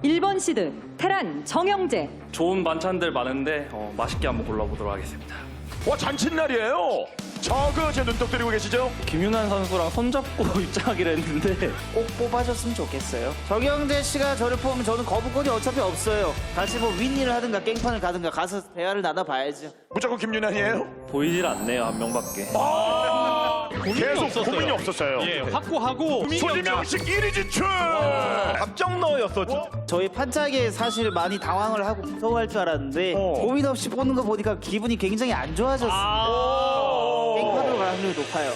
1번 시드 테란 정영재. 좋은 반찬들 많은데 맛있게 한번 골라보도록 하겠습니다. 와, 잔칫날이에요. 저거 제 눈독 들이고 계시죠? 김윤환 선수랑 손잡고 입장하기로 했는데 꼭 뽑아줬으면 좋겠어요. 정영재 씨가 저를 뽑으면 저는 거부권이 어차피 없어요. 같이 뭐 윈리를 하든가 깽판을 가든가 가서 대화를 나눠봐야죠. 무조건 김윤환이에요? 보이질 않네요, 한 명밖에. 계속 고민이 없었어요. 예, 확고하고 소지명식 1위 진출! 합정너였었죠. 저희 판짝에 사실 많이 당황을 하고 무서워할 줄 알았는데 고민 없이 뽑는 거 보니까 기분이 굉장히 안 좋아졌어요. 깽판으로 갈 확률이 높아요.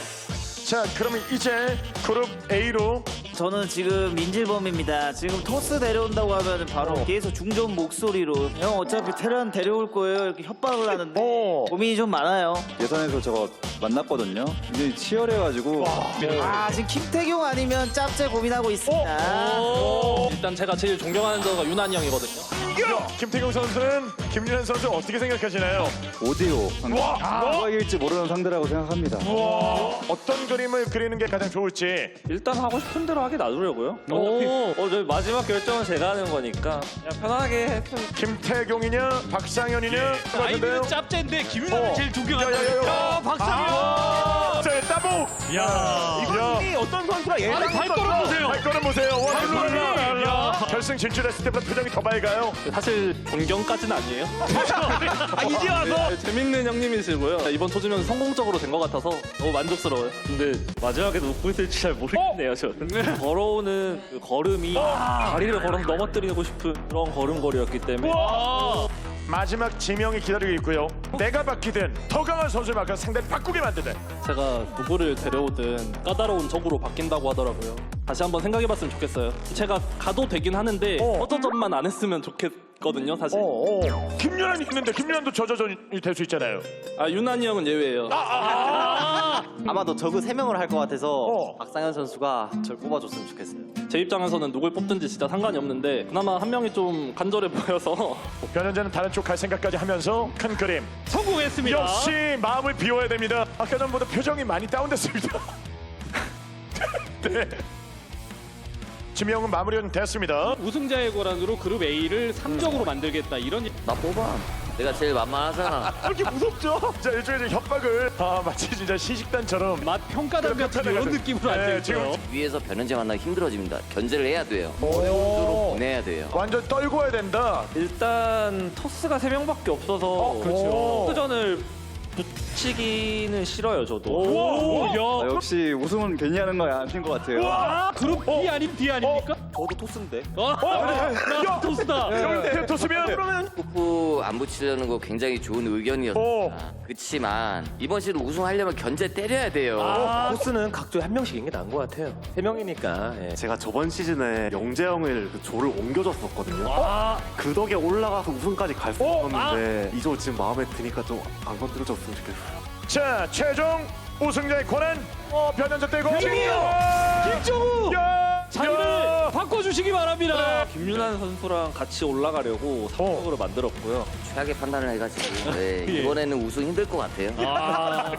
자, 그러면 이제 그룹 A로 저는 지금 민질범입니다. 지금 토스 데려온다고 하면 바로 뒤에서 중저음 목소리로 형 어차피 테란 데려올 거예요 이렇게 협박을 하는데 고민이 좀 많아요. 예선에서 저거 만났거든요. 굉장히 치열해가지고 지금 김태경 아니면 짭짤 고민하고 있습니다. 일단 제가 제일 존경하는 저가 윤환이 형이거든요. 김태경 선수는 김윤환 선수 어떻게 생각하시나요? 5대5 누가 이길지 모르는 상대라고 생각합니다. 어떤 그림을 그리는 게 가장 좋을지. 일단 하고 싶은 대로 하게 놔두려고요. 저희 마지막 결정은 제가 하는 거니까 그냥 편하게 했으면. 김태경이냐 박상현이냐 아이디는 짭짤인데 김윤환을 제일 존경하는 야, 박상현. 자, 따보. 이분이 어떤 선수가 예를 발걸음 보세요. 발걸음 보세요. 와, 발걸음. 야. 결승 진출했을 때보다 표정이 더 밝아요. 사실 존경까지는 아니에요. 이제 와서 재밌는 형님이시고요. 이번 초지면 성공적으로 된 것 같아서 너무 만족스러워요. 근데 마지막에 누구 있을지 잘 모르겠네요, 저는. 걸어오는 그 걸음이 다리를 걸어서 넘어뜨리고 싶은 그런 걸음걸이였기 때문에. 마지막 지명이 기다리고 있고요. 내가 바뀌든 더 강한 선수를 바꿔 상대를 바꾸게 만드는. 제가 누구를 데려오든 까다로운 적으로 바뀐다고 하더라고요. 다시 한번 생각해봤으면 좋겠어요. 제가 가도 되긴 하는데 허저점만 안 했으면 좋겠거든요, 사실. 김윤환이 있는데 김윤환도 저저전이 될 수 있잖아요. 윤환이 형은 예외예요. 아마도 저그 3명을 할 것 같아서 박상현 선수가 절 뽑아줬으면 좋겠어요. 제 입장에서는 누굴 뽑든지 진짜 상관이 없는데 그나마 한 명이 좀 간절해 보여서 변현재는 다른 쪽 갈 생각까지 하면서 큰 그림. 성공했습니다. 역시 마음을 비워야 됩니다. 아까 전보다 표정이 많이 다운됐습니다. 네. 지명은 마무리는 됐습니다. 우승자의 고란으로 그룹 A를 3적으로 만들겠다 이런. 나 뽑아. 내가 제일 만만하잖아. 이렇게 무섭죠? 자, 일종의 이제 협박을 마치 진짜 시식단처럼 맛 평가단 같은 이런 느낌으로 앉아있어요. 지금 위에서 변현재 만나기 힘들어집니다. 견제를 해야 돼요. 어려운 보내야 돼요. 완전 떨궈야 된다. 일단 토스가 3명밖에 없어서 그렇죠. 토스전을 붙이기는 싫어요, 저도. 야. 역시 우승은 괜히 하는 거 아닌 것 같아요. 그룹 B 아님 D 아닙니까? 저도 토스인데. 나 토스다. 여기 토스면 그러면 쿠프 안 붙이려는 거 굉장히 좋은 의견이었습니다. 그렇지만 이번 시즌 우승하려면 견제 때려야 돼요. 토스는 각조에 한 명씩인 게 나은 것 같아요. 3명이니까. 제가 저번 시즌에 영재 형을 그 조를 옮겨줬었거든요. 그 덕에 올라가서 우승까지 갈 수 있었는데 이조 지금 마음에 드니까 좀 안 건드려줬으면 좋겠어요. 자, 최종 우승자의 권한 변현재 떼고 김정우! 자리를 바꿔주시기 바랍니다. 김윤환 선수랑 같이 올라가려고 3적으로 만들었고요. 최악의 판단을 해가지고 이번에는 우승 힘들 것 같아요.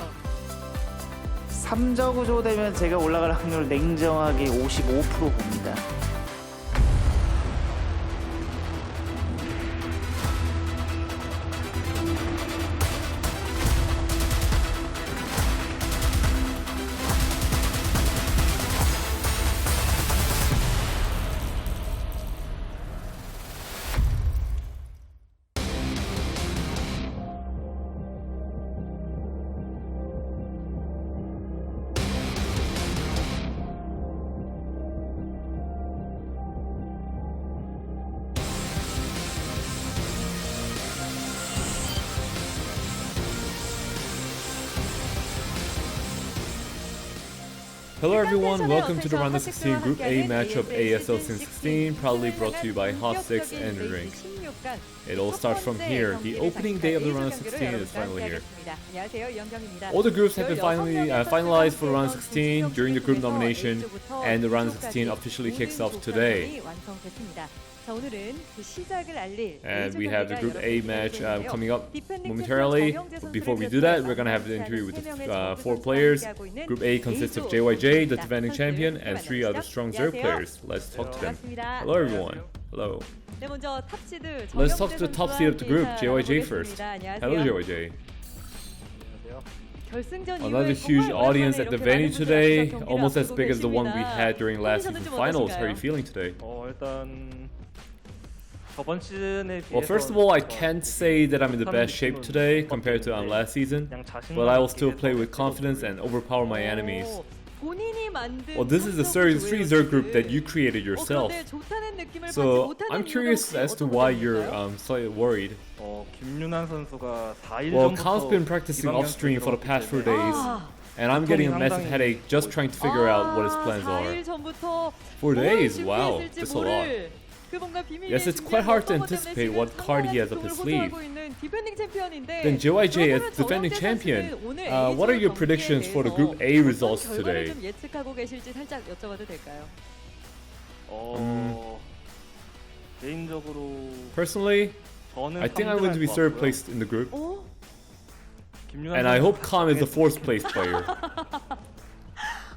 3저 구조 되면 제가 올라갈 확률 냉정하게 55% 봅니다. Hello everyone, welcome to the Ro.16 Group A match of ASL Sin16, proudly brought to you by S16 Ro.16. It all starts from here. The opening day of the Ro.16 is finally here. All the groups have been finalized for the Ro.16 during the group nomination, and the Ro.16 officially kicks off today. And we have the Group A match coming up momentarily. But before we do that, we're going to have the interview with the 4 players. Group A consists of JYJ, the defending champion, and 3 other strong Zerg players. Let's talk to them. Hello everyone. Hello. 네, 먼저 탑시드 Let's talk to the 정영재 top seed of the group, 선수와 JYJ 함께 first. 알아보겠습니다. Hello, 안녕하세요. JYJ. 결승전 Another 이후에 huge 정말 audience 오랜만에 at the 이렇게 venue 많은 분들이 today, 경기를 almost as 앞두고 big as the one we 계십니다. had during last 컨디션은 season 좀 finals. How are you 어떠신가요? feeling today? 일단 저번 시즌에 비해서 Well, first of all, I can't say that I'm in the best shape today compared to last season, but I will still play with confidence and overpower my enemies. 본인이 만든 Well, this is the Series 3 Zerg group that you created yourself. 그런데 좋다는 느낌을 받지 So 못하는 I'm 이유가 curious 혹시 as to 어떤 why 부분일까요? you're slightly worried. 김윤환 선수가 4일 Well, 전부터 Khan's been practicing off stream for the past 4 days, and I'm getting a massive headache just trying to figure out what his plans are. 4일 전부터 4 days? 뭘 Wow, 준비했을지 that's a lot. 모를 그 뭔가 비밀리에 Yes, it's quite hard to anticipate what card he has up his sleeve. 디펜딩 챔피언인데 Then JYJ, as 그렇다면 defending 정영재 champion, 선수는 오늘 what are your A조 predictions for the 경기에 Group A results 대해서 어떤 결과를 today? 좀 예측하고 계실지 살짝 여쭤봐도 될까요? 개인적으로 Personally, 저는 I think I'm going to be third placed in the group, 어? and I hope Khan is the fourth place player.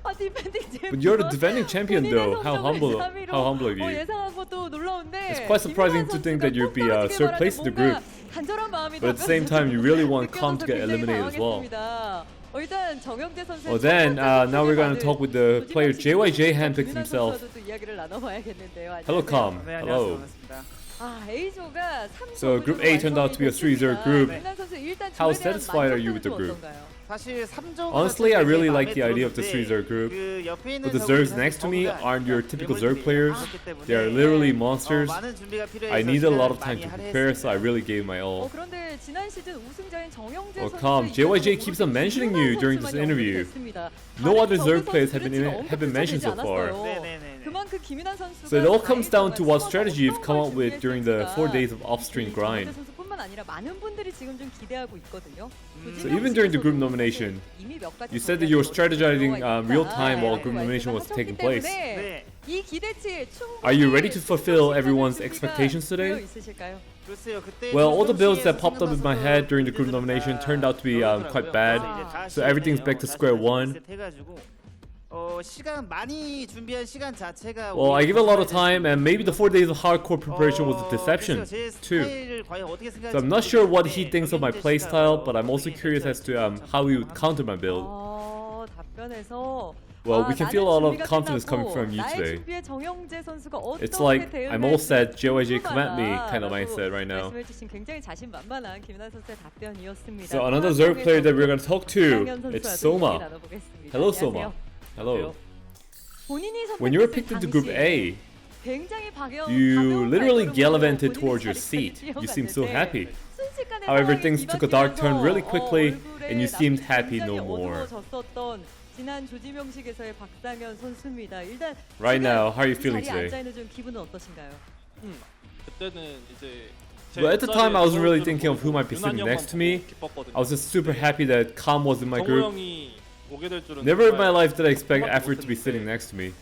아, 디펜딩 챔피언. But you're the defending champion though. How humble of you. 예상한 것도 놀라운데. It's quite surprising to think that you'd be third place in the group. 간절한 마음이 But at the same time, you really want Khan to 느껴져서 get 굉장히 eliminated as well. 당황했습니다. 일단 정영재 선수의 Well then, 첫 번째 now we're gonna 선수를 talk with the 받은 player 조지명 JYJ 씨와 handpicked 김윤환 himself. 선수와도 또 이야기를 나눠봐야겠는데요. Hello, 안녕하세요. Khan. 네, Hello. 안녕하세요. 반갑습니다. 아, A조가 3 So Group A turned out to be a 3-0 group. How satisfied are you with the group? 사실 3조 Honestly, I really like the idea of the 3-0 group. But the Zergs next to me aren't your typical Zerg players. They are literally monsters. I need a lot of time to prepare, so I really gave my all. 그런데 지난 시즌 우승자인 정영재 Well, 선수의 Calm, JYJ keeps on mentioning you during this interview. No other Zerg players have been mentioned so far. 그만큼 김윤환 선수가 So it all comes down to what strategy you've come up with during the 4 days of off-stream grind. 선수뿐만 아니라 많은 분들이 지금 좀 기대하고 있거든요. So even during the group nomination, you said that you were strategizing real time while group nomination was taking place. 이 기대치에 Are you ready to fulfill everyone's expectations today? Well, all the builds that popped up in my head during the group nomination turned out to be quite bad. So everything's back to square one. 시간 많이 준비한 시간 자체가 Well, I give a lot of time, and maybe the 4 days of hardcore preparation was a deception too. So I'm not sure what he thinks of my playstyle, but I'm also curious as to how he would counter my build. 답변에서 Well, we can feel a lot of confidence coming from you today. It's like I'm all set, JYJ come at me kind of mindset right now. So another Zerg player that we're gonna talk to, it's Soma. Hello, Soma. Hello. When you were picked into Group A, you literally gallivanted towards your seat. You seemed so happy. However, things took a dark turn really quickly, and you seemed happy no more. 지난 조지명식에서의 박상현 선수입니다. 일단 Right now, how are you feeling 자리에 today? 앉아 있는 좀 기분은 어떠신가요? 그때는 이제 Well, at the time, I wasn't really thinking of who might be sitting next to me. I was just super happy that Khan was in my group. Never in my life did I expect Afre to be sitting next to me.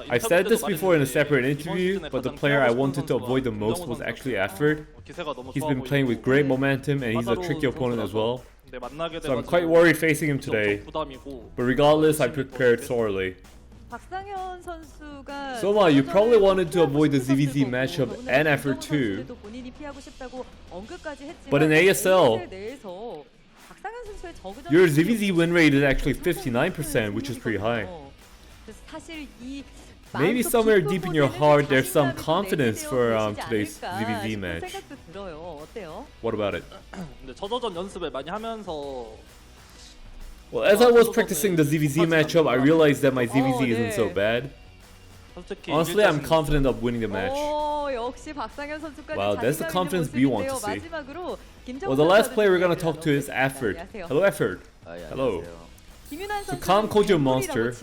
I said this before in a separate interview, but the player I wanted to avoid the most was actually Afre. He's been playing with great momentum, and he's a tricky opponent as well. So I'm quite worried facing him today. But regardless, I prepared thoroughly. 박상현 선수가 Soma, you probably wanted to avoid the ZVZ matchup and Afre too. But in ASL, your ZVZ win rate is actually 59%, which is pretty high. Maybe somewhere deep in your heart there's some confidence for today's ZVZ match. What about it? 근데 저저전 연습을 많이 하면서 Well, as I was practicing the ZVZ matchup, I realized that my ZVZ isn't so bad. Honestly, I'm confident of winning the match. Wow, that's the confidence we want to see. Well, the last player we're gonna talk to is Afre. Hello, Afre. Hello. So Khan called you a monster.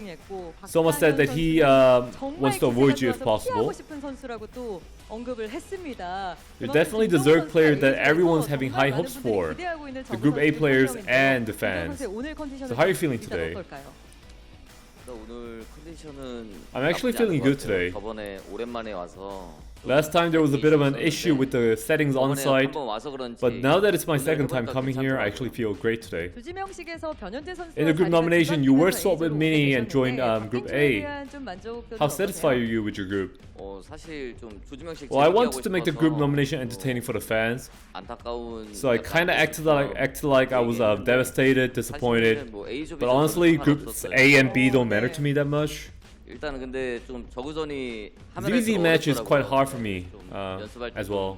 Soma said that he wants to avoid you if possible. You're definitely the Zerg player that everyone's having high hopes for. The Group A players and the fans. So how are you feeling today? 오늘 컨디션은 I'm actually 나쁘지 않은 feeling 것 good 같아요. today. 저번에 오랜만에 와서 Last time there was a bit of an issue with the settings on site, 한번 와서 그런지 but now that it's my second time 해보니까 coming here, I 괜찮더라고요. actually feel great today. 조지명식에서 변현재 선수가 In the group 자리가 nomination, you were swapped with 중간중간에서 Mini and joined A조에 Group 바뀐 A. 점에 대한 좀 만족도는 How 어떠세요? satisfied are you with your group? 사실 좀 조지명식 Well, I 재밌게 wanted 하고 to make the group 싶어서 nomination entertaining for the fans, 안타까운 so I kind of acted like I was devastated, disappointed. But honestly, groups A and B don't matter to me that much. 일단은 근데 좀 저그전이 ZZ match is quite hard for me as well.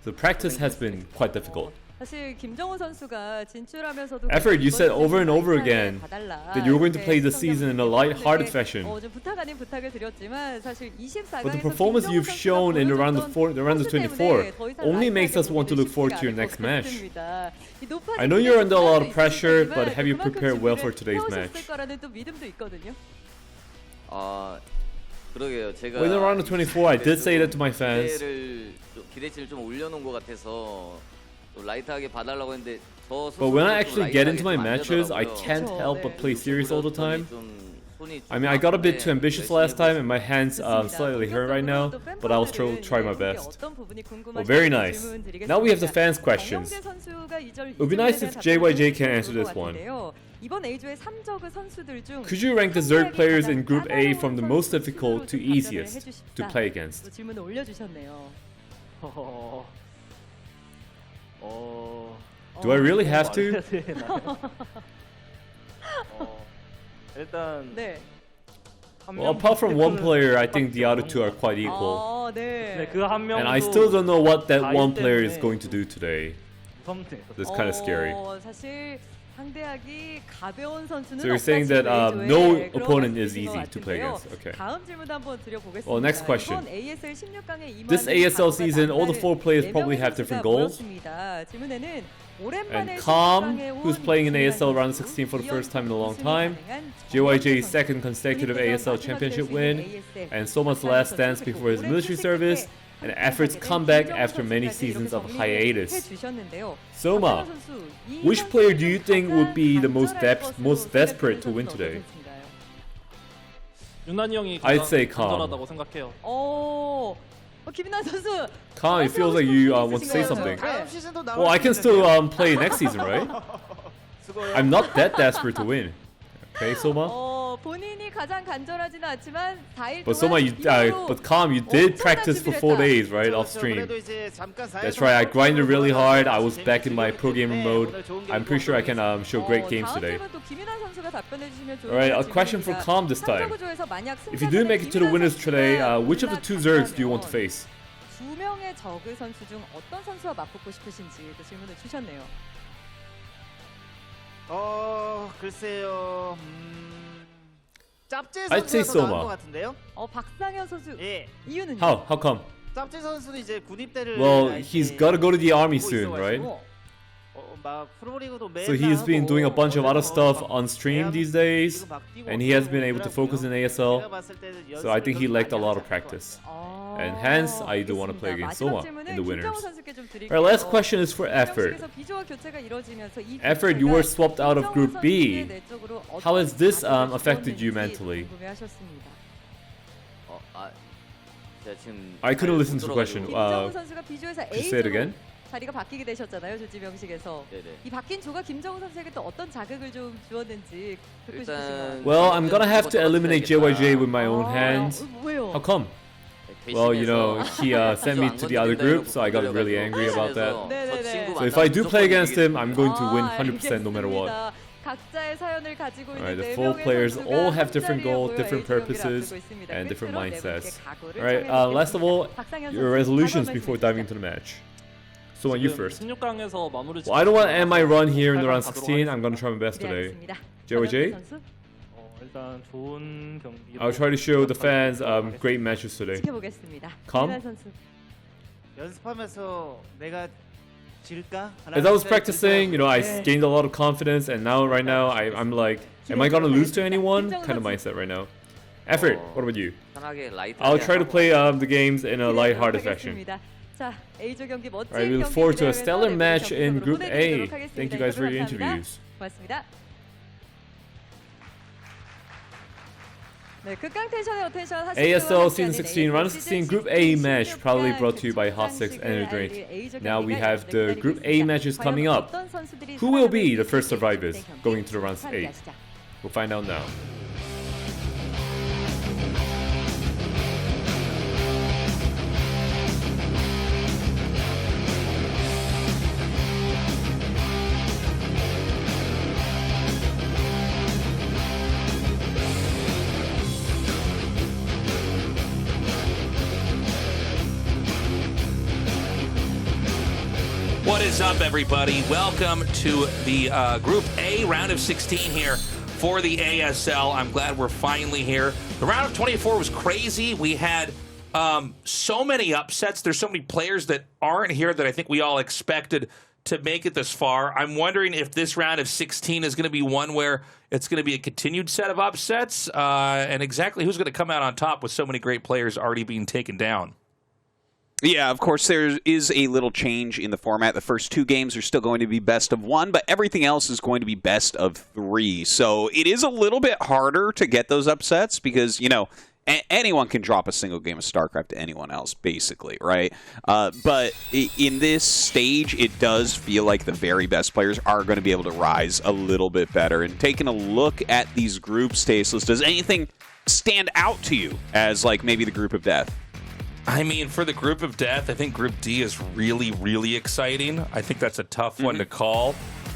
The practice has been quite difficult. 사실 김정우 선수가 진출하면서도 Effort, you said over and over again 봐달라. that you were going to 이렇게 play the season in a light-hearted 시청자분들에게, fashion. 좀 부탁 아닌 부탁을 드렸지만 사실 24강에서 But the performance you've shown in the round of 24 only makes us want to look forward to your next match. I know you're under a lot of pressure, but have you prepared well for today's match? 거라는 또 믿음도 있거든요. 그러게요. 제가 Well, in the round of 24, I did say that to my fans. 기대치를 좀 올려놓은 것 같아서 또 라이트하게 봐달라고 했는데 저 But when I 스스로도 좀 actually get into 라이트하게 my 좀 안 matches, I 되더라고요. can't help but play serious all the time. 좀 손이 I mean, I got a bit too ambitious last time, and my hands slightly hurt right now. But I'll try my best. Well, very nice. Now we have the fans' questions. It would be nice if JYJ can answer this one. 이번 A조의 3저그 선수들 중 Could you rank the Zerg players in Group A from the most difficult to easiest to play against? 질문을 올려주셨네요. Do I really have to? 일단 네. Well, apart from one player, I think the other two are quite equal. 네. 그한 명도 And I still don't know what that one player is going to do today. 무섭네. That's kind of scary. 사실 상대하기 가벼운 선수는 So you're saying that no opponent is easy to play against. Okay. 다음 질문도 한번 드려보겠습니다. Well, next question. 이번 ASL 16강에 임한 This ASL season, all the 4 players 네 probably 명의 have different 선수가 goals. 모였습니다. 질문에는 And 오랜만에 Calm, 16강에 who's 온 playing in 김민환 ASL round 선수, 16 for the first time in a long 우승이 time, 가능한 JYJ's 정현재 second 선수, consecutive 본인께서 ASL 마지막 championship 될수 있는 win, ASL and Soma's 박상현 last 선수, dance 그리고 before his 올해 military 출신 service, 끝에 and 한국에 Effort's 가게 된 comeback 김정우 after many 선수까지 seasons 이렇게 of 정리를 hiatus. 해주셨는데요. Soma, 박상현 선수, 이 which player do you 선수는 think would be the most 간절할 것으로 most desperate to win 생각되는 today? 선수는 어떤 선수인가요? 윤난이 형이 I'd say Calm. 간절하다고 생각해요. 김민환 선수. Calm, it feels like you want to say something. 다음 시즌도 나올 Well, I 수 can still 있는데요. play next season, right? 수고해요. I'm not that desperate to win. Okay, Soma? 본인이 가장 간절하지는 않지만 4일 But Soma, but Calm, you did practice for 4 days, right, off stream. 그래도 이제 잠깐 That's right, I grinded really hard. I was back in my pro gamer mode. I'm pretty sure I can show great games today. Alright, a question for Calm this time. If you do make it to the winners today, which of the 2 Zergs do you want to face? 두 명의 저그 선수 중 어떤 선수와 맞붙고 싶으신지 또 질문을 주셨네요. 글쎄요. 짭제 I'd say 선수가 더 나은 Soma. 것 같은데요? 박상현 선수. 예. 이유는요? How come? 짭제 선수는 이제 군입대를 Well, 갈 he's 때 gotta go to the army 보고 soon, right? 있어가지고, 막 프로리그도 매일 So he's been doing a bunch of other stuff 막 on stream 대학 these days, 리그 막 뛰고 and he has been able to 그러더라고요. focus in 제가 ASL. 봤을 때는 So I think he 연습을 lacked a 많이 lot 하지 of 않을 것 practice. 같아요. And hence, I do want to play against Soma in the winners. Alright, Our last question is for Effort. Effort, you were swapped out of Group B. How has this affected you mentally? 제가 지금 I couldn't listen to the 못 question. 들어가지고. 김정우 선수가 비조에서 Could you say it again? 자리가 바뀌게 되셨잖아요, 조지명식에서. 네네. 이 바뀐 조가 김정우 선수에게 또 어떤 자극을 좀 주었는지 듣고 일단 싶으신가요? Well, I'm gonna have to eliminate JYJ with my own hands. 왜요? How come? Well, you know, he sent me to the other group, so I got really angry about that. So if I do play against him, I'm going to win 100% no matter what. 각자의 사연을 가지고 있는 Alright, the 네 4 명의 players 선수가 all have 한 different 자리에 goals, 모여 different A 경기를 purposes, 앞두고 있습니다. and different 끝으로 네 mindsets. 분께 각오를 Alright, 청해 last of all, 박상현 your 선수 resolutions 마지막 before 말씀 diving into the match. So you first. 16강에서 마무리. Well, I don't want to end my run here in the round 16. I'm gonna try my best today. 기대하겠습니다. JYJ? 선수 일단 좋은 경기. I'll try to show the fans great matches today. 지켜보겠습니다. Calm? 김민환 선수. 연습하면서 내가 질까? As I was practicing, you know, I gained a lot of confidence, and now, right now, I'm like, am I gonna lose to anyone? Kind of mindset right now. Effort, what about you? 편하게 라이트하게 I'll try to 하고. play the games in a light-hearted fashion. 자, A조 경기 멋진 Alright, we look 경기 forward to a 기대하면서 stellar 네, match 경기 in 속으로 Group A. 보내드리도록 하겠습니다. Thank you guys for your 인터뷰 감사합니다. interviews. 고맙습니다. 네, 극강 텐션의 어텐션 ASL Season 16 Ro.16 Group A match, proudly brought to you by Hot6 Energy Drink. Now we have the Group A matches coming up. Who will be the first survivors going to the round 8? We'll find out now. What is up, everybody? Welcome to the Group A round of 16 here for the ASL. I'm glad we're finally here. The round of 24 was crazy. We had so many upsets. There's so many players that aren't here that I think we all expected to make it this far. I'm wondering if this round of 16 is going to be one where it's going to be a continued set of upsets and exactly who's going to come out on top with so many great players already being taken down. Yeah, of course, there is a little change in the format. The first 2 games are still going to be best of 1, but everything else is going to be best of 3. So it is a little bit harder to get those upsets because, you know, anyone can drop a single game of StarCraft to anyone else, basically, right? But in this stage, it does feel like the very best players are going to be able to rise a little bit better. And taking a look at these groups, Tastosis, does anything stand out to you as, like, maybe the group of death? I mean, for the group of death, I think Group D is really, really exciting. I think that's a tough one to call.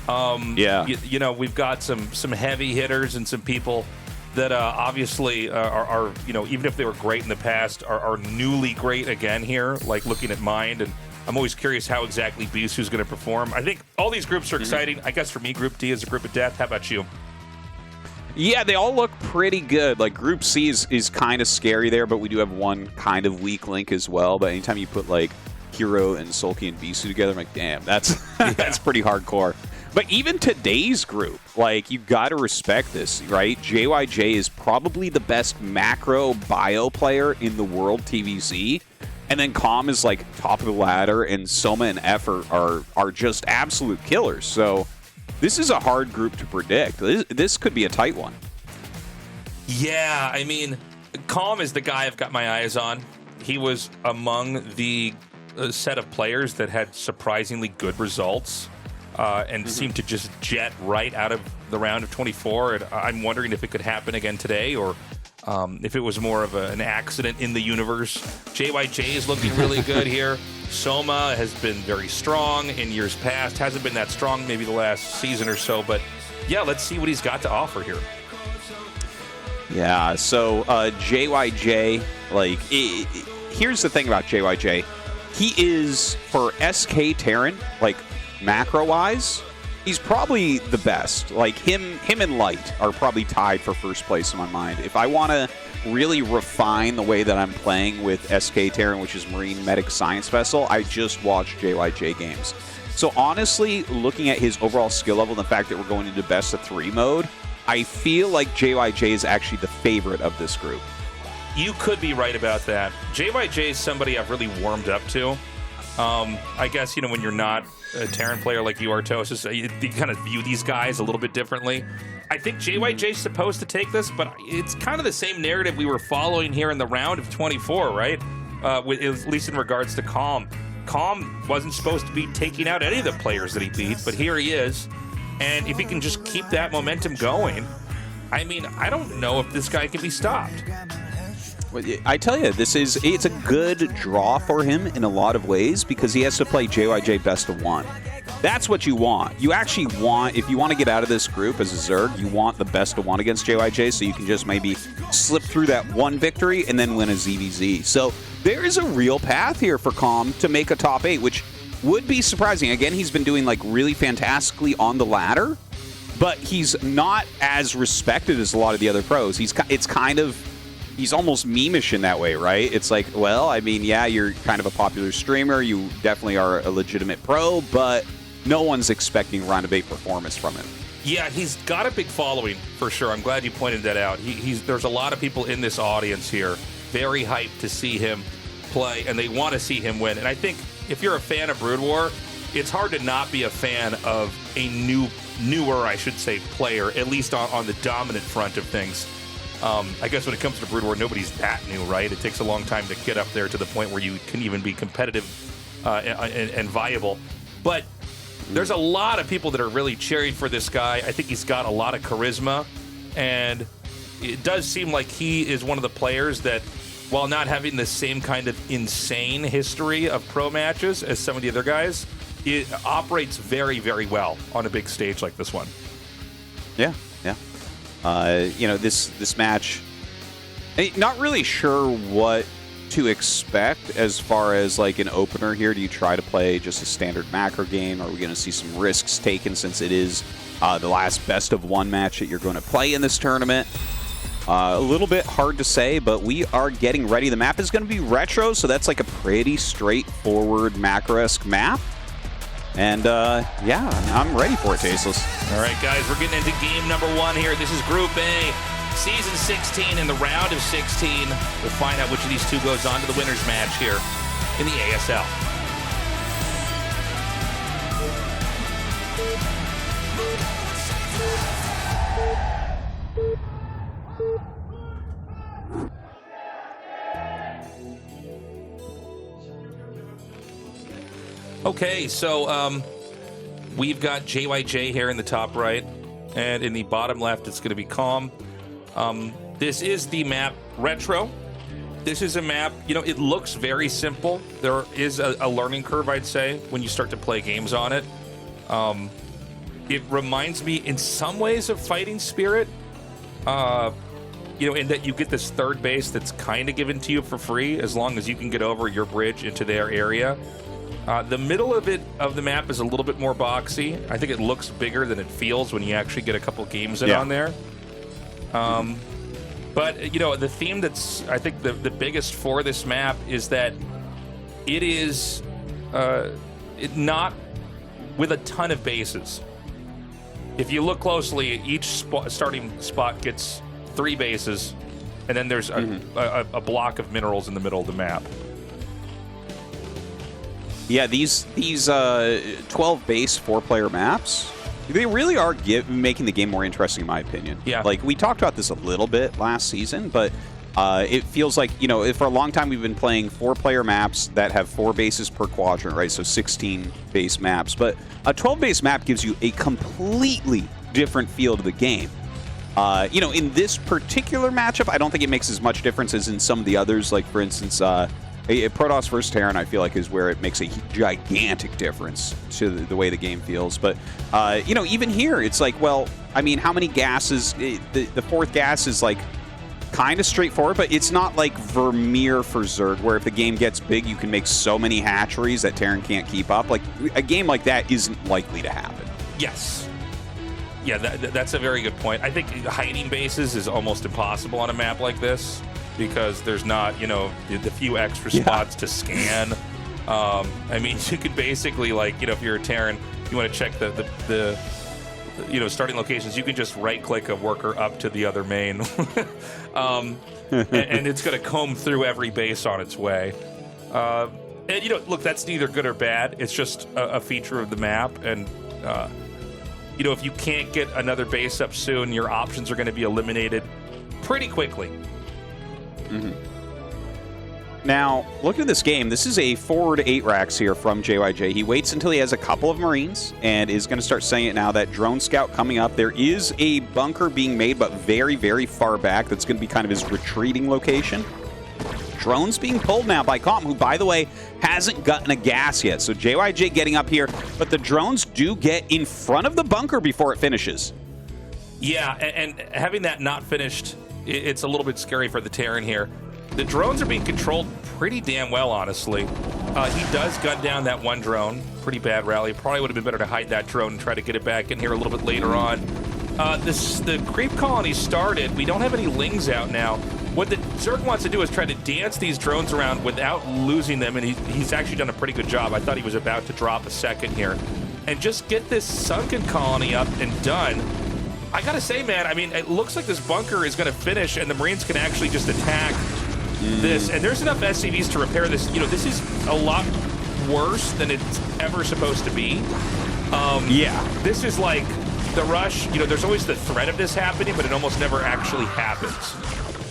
Yeah. You know, we've got some heavy hitters and some people that obviously are, you know, even if they were great in the past, are newly great again here, like looking at Mind. And I'm always curious how exactly Bisu's going to perform. I think all these groups are exciting. I guess for me, Group D is a group of death. How about you? Yeah, they all look pretty good. Like, Group C is kind of scary there, but we do have one kind of weak link as well. But anytime you put, like, Hero and Sulky and Bisu together, I'm like, damn, that's that's pretty hardcore. But even today's group, like, you got to respect this, right? JYJ is probably the best macro bio player in the world TVC. And then Calm is, like, top of the ladder, and Soma and F are just absolute killers. So this is a hard group to predict. This could be a tight one. Yeah, I mean, Calm is the guy I've got my eyes on. He was among the set of players that had surprisingly good results and seemed to just jet right out of the round of 24. And I'm wondering if it could happen again today or if it was more of an accident in the universe. JYJ is looking really good here. Soma has been very strong in years past. Hasn't been that strong maybe the last season or so. But, yeah, let's see what he's got to offer here. Yeah, so JYJ, like, here's the thing about JYJ. He is, for SK Terran, like, macro-wise, he's probably the best. Like, him and Light are probably tied for first place in my mind. If I want to really refine the way that I'm playing with SK Terran, which is Marine Medic Science Vessel, I just watch JYJ games. So honestly, looking at his overall skill level and the fact that we're going into best of 3 mode, I feel like JYJ is actually the favorite of this group. You could be right about that. JYJ is somebody I've really warmed up to. I guess, you know, when you're not a Terran player like you are, Tastosis, you kind of view these guys a little bit differently. I think JYJ is supposed to take this, but it's kind of the same narrative we were following here in the round of 24, right? At least in regards to Calm. Calm wasn't supposed to be taking out any of the players that he beat, but here he is. And if he can just keep that momentum going, I mean, I don't know if this guy can be stopped. I tell you, it's a good draw for him in a lot of ways because he has to play JYJ best of 1. That's what you want. You actually want, if you want to get out of this group as a Zerg, you want the best of 1 against JYJ so you can just maybe slip through that 1 victory and then win a ZVZ. So there is a real path here for Calm to make a top 8, which would be surprising. Again, he's been doing, like, really fantastically on the ladder, but he's not as respected as a lot of the other pros. He's almost meme-ish in that way, right? It's like, well, I mean, yeah, you're kind of a popular streamer. You definitely are a legitimate pro, but no one's expecting round of 8 performance from him. Yeah, he's got a big following, for sure. I'm glad you pointed that out. There's a lot of people in this audience here very hyped to see him play, and they want to see him win. And I think if you're a fan of Brood War, it's hard to not be a fan of a newer, I should say, player, at least on the dominant front of things. I guess when it comes to Brood War, nobody's that new, right? It takes a long time to get up there to the point where you can even be competitive and viable. But there's a lot of people that are really cheering for this guy. I think he's got a lot of charisma, and it does seem like he is one of the players that, while not having the same kind of insane history of pro matches as some of the other guys, it operates very, very well on a big stage like this one. Yeah, yeah. You know, this match, not really sure what to expect as far as like an opener here. Do you try to play just a standard macro game? Are we going to see some risks taken since it is the last best-of-1 match that you're going to play in this tournament? A little bit hard to say, but we are getting ready. The map is going to be retro, so that's like a pretty straightforward macro-esque map. And yeah, I'm ready for it, Tastosis. All right, guys, we're getting into game number 1 here. This is Group A, Season 16 in the round of 16. We'll find out which of these two goes on to the winner's match here in the ASL. Okay, so we've got JYJ here in the top right, and in the bottom left, it's going to be Calm. This is the map Retro. This is a map, you know, it looks very simple. There is a learning curve, I'd say, when you start to play games on it. It reminds me in some ways of Fighting Spirit, you know, in that you get this third base that's kind of given to you for free as long as you can get over your bridge into their area. The middle of the map is a little bit more boxy. I think it looks bigger than it feels when you actually get a couple games in on there. But, you know, the theme that's, I think, the biggest for this map is that it is not with a ton of bases. If you look closely, each starting spot gets 3 bases, and then there's a block of minerals in the middle of the map. Yeah, these 12 base 4-player maps, they really are making the game more interesting, in my opinion. Yeah. Like, we talked about this a little bit last season, but it feels like, you know, for a long time we've been playing 4-player maps that have 4 bases per quadrant, right? So 16 base maps. But a 12-base map gives you a completely different feel to the game. You know, in this particular matchup, I don't think it makes as much difference as in some of the others. Like, for instance, Protoss versus Terran, I feel like, is where it makes a gigantic difference to the way the game feels. But, you know, even here, it's like, well, I mean, how many gases? The 4th gas is, like, kind of straightforward, but it's not like Vermeer for Zerg, where if the game gets big, you can make so many hatcheries that Terran can't keep up. Like, a game like that isn't likely to happen. Yes. Yeah, that's a very good point. I think hiding bases is almost impossible on a map like this, because there's not, you know, the few extra spots to scan. I mean, you could basically, like, you know, if you're a Terran, you want to check the you know, starting locations, you can just right-click a worker up to the other main. And it's going to comb through every base on its way. And, you know, look, that's neither good or bad. It's just a feature of the map. And, you know, if you can't get another base up soon, your options are going to be eliminated pretty quickly. Now, looking at this game, this is a forward 8 racks here from JYJ. He waits until he has a couple of Marines and is going to start saying it now. That drone scout coming up. There is a bunker being made, but very, very far back. That's going to be kind of his retreating location. Drones being pulled now by Comp, who, by the way, hasn't gotten a gas yet. So JYJ getting up here, but the drones do get in front of the bunker before it finishes. Yeah, and having that not finished, it's a little bit scary for the Terran here. The drones are being controlled pretty damn well, honestly. He does gun down that one drone. Pretty bad rally. Probably would have been better to hide that drone and try to get it back in here a little bit later on. The creep colony started. We don't have any lings out now. What the Zerg wants to do is try to dance these drones around without losing them, and he's actually done a pretty good job. I thought he was about to drop a second here. And just get this sunken colony up and done. I gotta say, man, I mean, it looks like this bunker is gonna finish and the Marines can actually just attack this. And there's enough SCVs to repair this. You know, this is a lot worse than it's ever supposed to be. Yeah. This is like the rush, you know, there's always the threat of this happening, but it almost never actually happens,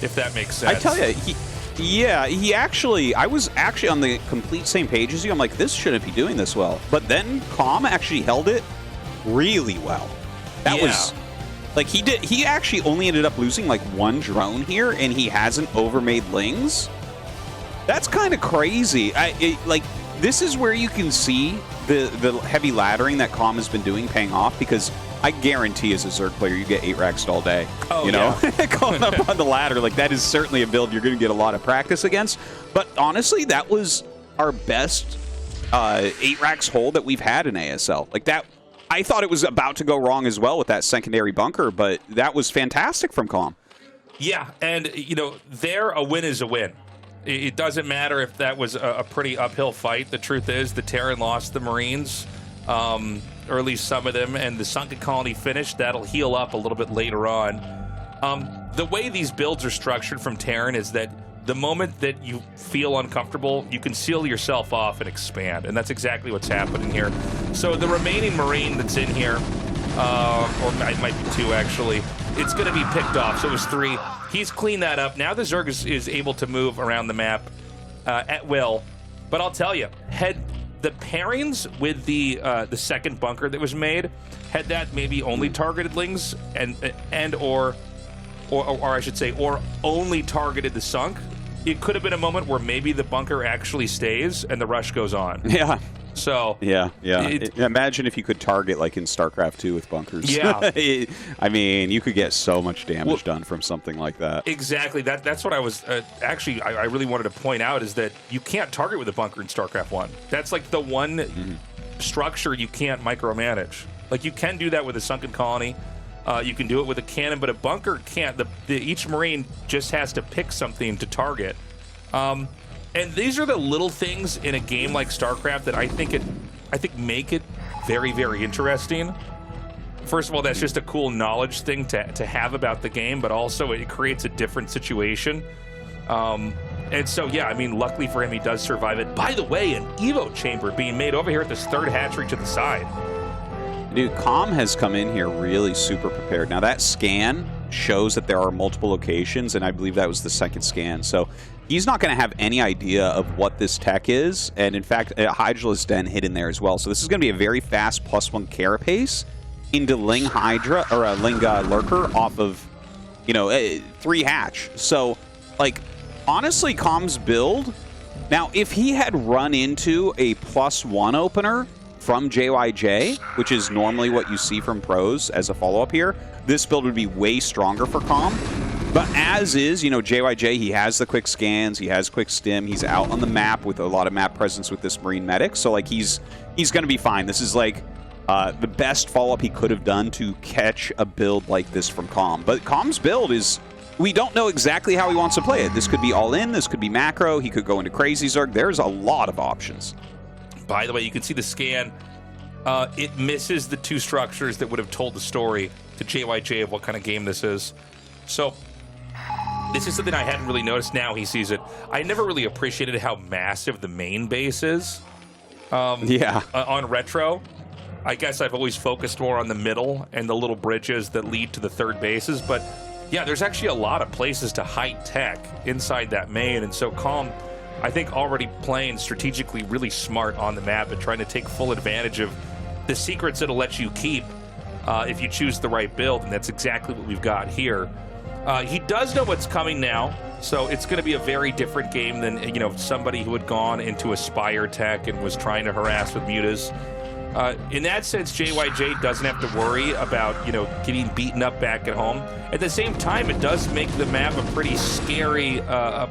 if that makes sense. I tell you, I was actually on the complete same page as you. I'm like, this shouldn't be doing this well. But then Calm actually held it really well. That was, like, he actually only ended up losing, like, 1 drone here, and he hasn't overmade Lings. That's kind of crazy. Like, this is where you can see the heavy laddering that Calm has been doing paying off, because I guarantee as a Zerg player, you get 8-raxed all day. Oh, you know, going up on the ladder, like that is certainly a build you're going to get a lot of practice against. But honestly, that was our best 8-rax hold that we've had in ASL. Like that, I thought it was about to go wrong as well with that secondary bunker, but that was fantastic from Calm. Yeah, and you know, a win is a win. It doesn't matter if that was a pretty uphill fight. The truth is, the Terran lost the Marines. Or at least some of them, and the Sunken Colony finished. That'll heal up a little bit later on. The way these builds are structured from Terran is that the moment that you feel uncomfortable, you can seal yourself off and expand, and that's exactly what's happening here. So the remaining Marine that's in here, or it might be 2 actually, it's going to be picked off. So it was 3. He's cleaned that up. Now the Zerg is able to move around the map at will. But I'll tell you, had the pairings with the second bunker that was made, had that maybe only targeted Lings or I should say, or only targeted the sunk, it could have been a moment where maybe the bunker actually stays and the rush goes on. Yeah. So yeah. Imagine if you could target like in StarCraft 2 with bunkers. Yeah. I mean, you could get so much damage done from something like that. Exactly. That's what I was actually. I really wanted to point out is that you can't target with a bunker in StarCraft 1. That's like the one structure you can't micromanage. Like you can do that with a Sunken Colony. You can do it with a cannon, but a bunker can't. Each Marine just has to pick something to target. And these are the little things in a game like StarCraft that I think make it very, very interesting. First of all, that's just a cool knowledge thing to have about the game, but also it creates a different situation. And so, yeah, I mean, luckily for him, he does survive it. By the way, an Evo chamber being made over here at this 3rd hatchery to the side. Dude, Calm has come in here really super prepared. Now, that scan shows that there are multiple locations, and I believe that was the 2nd scan. So he's not going to have any idea of what this tech is. And in fact, a Hydra's Den hidden there as well. So this is going to be a very fast +1 carapace into Ling Hydra, or a Ling Lurker off of, 3 hatch. So, like, honestly, Calm's build. Now, if he had run into a +1 opener from JYJ, which is normally what you see from pros as a follow-up here, this build would be way stronger for Calm. But as is, JYJ, he has the quick scans, he has quick stim, he's out on the map with a lot of map presence with this Marine Medic, so like he's going to be fine. This is like the best follow-up he could have done to catch a build like this from Calm. But Calm's build is, we don't know exactly how he wants to play it. This could be all in, this could be macro, he could go into Crazy Zerg. There's a lot of options. By the way, you can see the scan. It misses the 2 structures that would have told the story to JYJ of what kind of game this is. So this is something I hadn't really noticed. Now he sees it. I never really appreciated how massive the main base is. On Retro. I guess I've always focused more on the middle and the little bridges that lead to the 3rd bases. But yeah, there's actually a lot of places to hide tech inside that main. And so Calm, I think, already playing strategically really smart on the map and trying to take full advantage of the secrets it'll let you keep if you choose the right build, and that's exactly what we've got here. He does know what's coming now, so it's going to be a very different game than somebody who had gone into Aspire Tech and was trying to harass with mutas. In that sense, JYJ doesn't have to worry about getting beaten up back at home. At the same time, it does make the map a pretty scary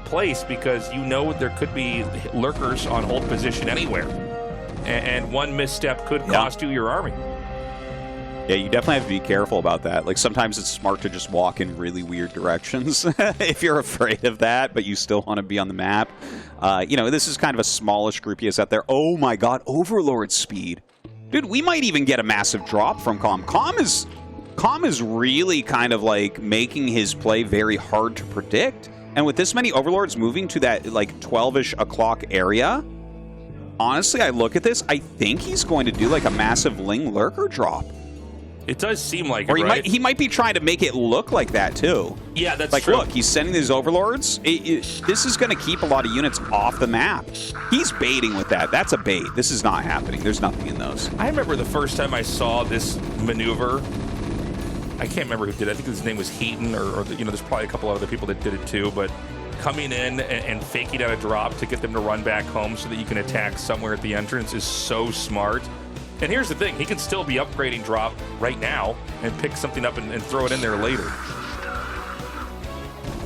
place, because there could be lurkers on hold position anywhere, and one misstep could cost you your army. Yeah, you definitely have to be careful about that. Like, sometimes it's smart to just walk in really weird directions if you're afraid of that, but you still want to be on the map. This is kind of a smallish group he has out there. Oh my god, Overlord speed. Dude, we might even get a massive drop from Calm. Calm is really kind of like making his play very hard to predict. And with this many Overlords moving to that like 12-ish o'clock area, honestly, I look at this, I think he's going to do like a massive Ling Lurker drop. It does seem like Or it, right? he might be trying to make it look like that too. Yeah, that's like, true. look, he's sending these overlords. This is going to keep a lot of units off the map. He's baiting with that. That's a bait. This is not happening. There's nothing in those. I remember the first time I saw this maneuver. I can't remember who did it. I think his name was Heaton, or there's probably a couple other people that did it too. But coming in and faking out a drop to get them to run back home so that you can attack somewhere at the entrance is so smart. And here's the thing, he can still be upgrading drop right now and pick something up and throw it in there later.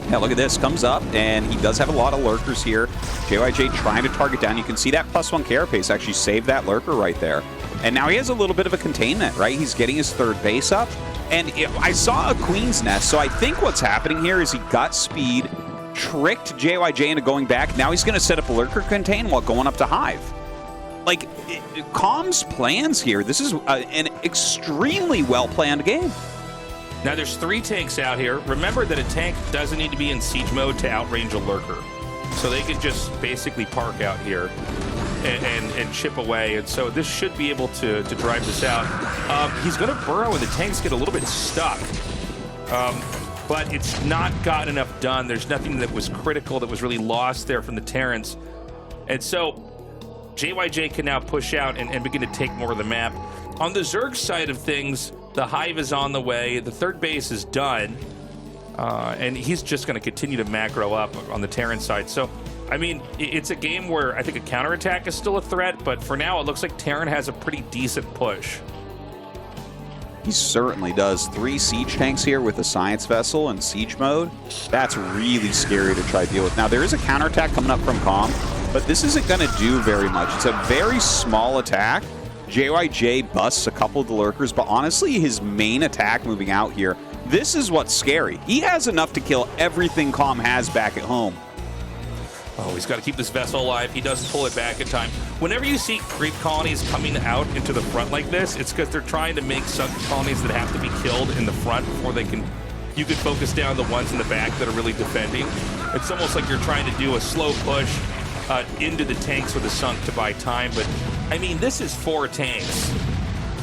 Yeah, look at this. Comes up, and he does have a lot of lurkers here. JYJ trying to target down. You can see that +1 carapace actually saved that lurker right there. And now he has a little bit of a containment, right? He's getting his third base up. And I saw a Queen's Nest, so I think what's happening here is he got speed, tricked JYJ into going back. Now he's going to set up a lurker contain while going up to Hive. Like, Com's plans here, this is an extremely well-planned game. Now there's 3 tanks out here. Remember that a tank doesn't need to be in siege mode to outrange a lurker. So they can just basically park out here and chip away. And so this should be able to drive this out. He's going to burrow and the tanks get a little bit stuck. But it's not gotten enough done. There's nothing that was critical that was really lost there from the Terrans. And so JYJ can now push out and begin to take more of the map. On the Zerg side of things, the Hive is on the way. The third base is done. And he's just going to continue to macro up on the Terran side. So, I mean, it's a game where I think a counterattack is still a threat, but for now it looks like Terran has a pretty decent push. He certainly does. 3 siege tanks here with a science vessel in siege mode. That's really scary to try to deal with. Now, there is a counterattack coming up from Com, but this isn't going to do very much. It's a very small attack. JYJ busts a couple of the lurkers, but honestly, his main attack moving out here, this is what's scary. He has enough to kill everything Com has back at home. Oh, he's got to keep this vessel alive. He doesn't pull it back in time. Whenever you see creep colonies coming out into the front like this, it's because they're trying to make some colonies that have to be killed in the front before they can. You can focus down the ones in the back that are really defending. It's almost like you're trying to do a slow push into the tanks with a sunk to buy time. But I mean, this is 4 tanks.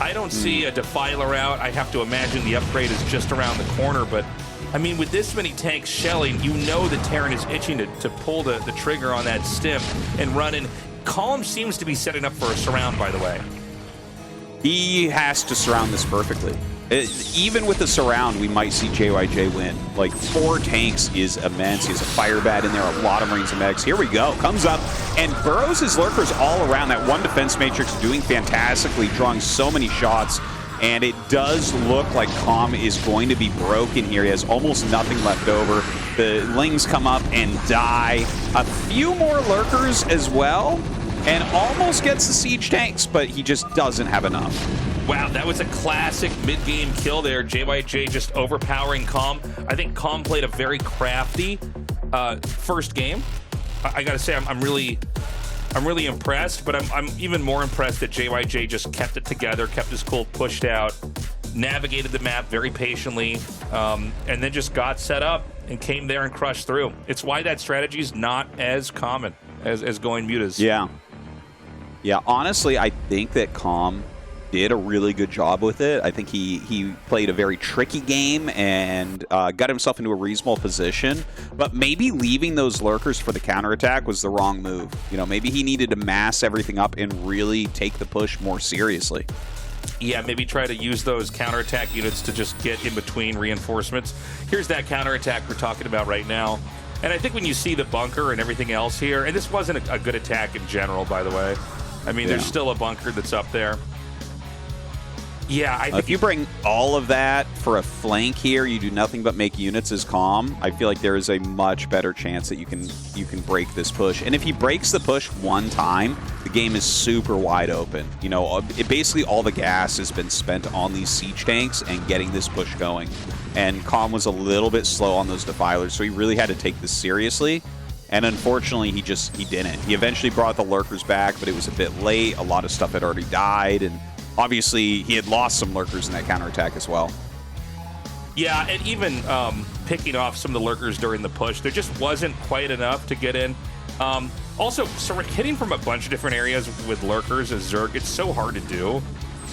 I don't see a defiler out. I have to imagine the upgrade is just around the corner, but I mean, with this many tanks shelling, you know the Terran is itching to pull the trigger on that stim and run in. Column seems to be setting up for a surround, by the way. He has to surround this perfectly. Even with the surround, we might see JYJ win. Like, 4 tanks is immense. He has a fire bat in there, a lot of Marines and medics. Here we go. Comes up and burrows his lurkers all around. That 1 defense matrix doing fantastically, drawing so many shots. And it does look like Com is going to be broken here. He has almost nothing left over. The Lings come up and die. A few more lurkers as well. And almost gets the siege tanks, but he just doesn't have enough. Wow, that was a classic mid-game kill there. JYJ just overpowering Com. I think Com played a very crafty first game. I gotta say, I'm really impressed, but I'm even more impressed that JYJ just kept it together, kept his cool, pushed out, navigated the map very patiently, and then just got set up and came there and crushed through. It's why that strategy is not as common as going mutas. Yeah, honestly, I think that Com did a really good job with it. I think he played a very tricky game and got himself into a reasonable position, but maybe leaving those lurkers for the counterattack was the wrong move. You know, maybe he needed to mass everything up and really take the push more seriously. Yeah, maybe try to use those counterattack units to just get in between reinforcements. Here's that counterattack we're talking about right now. And I think when you see the bunker and everything else here, and this wasn't a good attack in general, by the way. I mean, there's still a bunker that's up there. Yeah, I think if you bring all of that for a flank here, you do nothing but make units as Com. I feel like there is a much better chance that you can break this push. And if he breaks the push one time, the game is super wide open. You know, basically all the gas has been spent on these siege tanks and getting this push going. And Com was a little bit slow on those defilers, so he really had to take this seriously. And unfortunately, he didn't. He eventually brought the lurkers back, but it was a bit late. A lot of stuff had already died, and obviously, he had lost some lurkers in that counterattack as well. Yeah, and even picking off some of the lurkers during the push, there just wasn't quite enough to get in. Also, hitting from a bunch of different areas with lurkers as Zerg, it's so hard to do.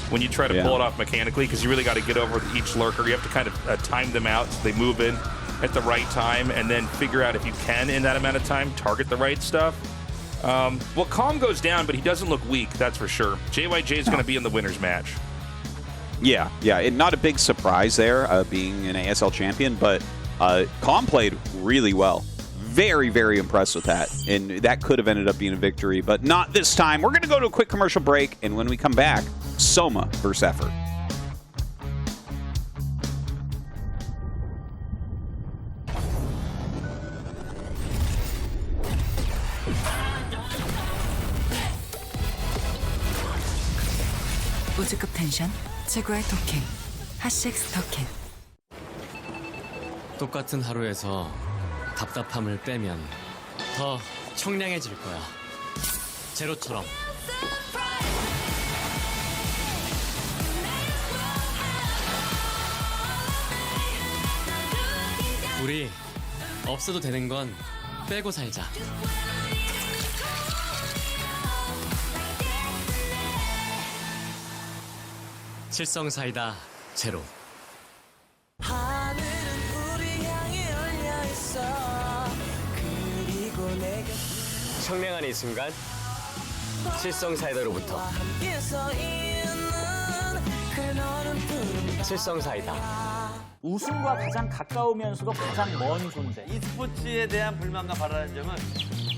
when you try to pull it off mechanically, because you really got to get over each lurker. You have to kind of time them out so they move in at the right time, and then figure out if you can, in that amount of time, target the right stuff. Well, Calm goes down, but he doesn't look weak, that's for sure. JYJ is going to be in the winner's match. Yeah, not a big surprise there, being an ASL champion, but Calm played really well. Very, very impressed with that, and that could have ended up being a victory, but not this time. We're going to go to a quick commercial break, and when we come back, Soma versus Effort. 우주급 텐션, 최고의 토킹, 핫식스 토킹. 똑같은 하루에서 답답함을 빼면 더 청량해질 거야. 제로처럼. 우리 없어도 되는 건 빼고 살자. 칠성사이다 제로. 청량한 이 순간 칠성사이다로부터. 칠성사이다. 우승과 가장 가까우면서도 가장 먼 존재. e스포츠에 대한 불만과 바라는 점은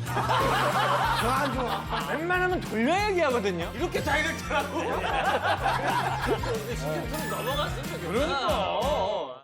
저 안 좋아. 웬만하면 돌려 얘기하거든요. 이렇게 다이렉트라고. 좀 넘어갔으면 좋겠다. 그러니까.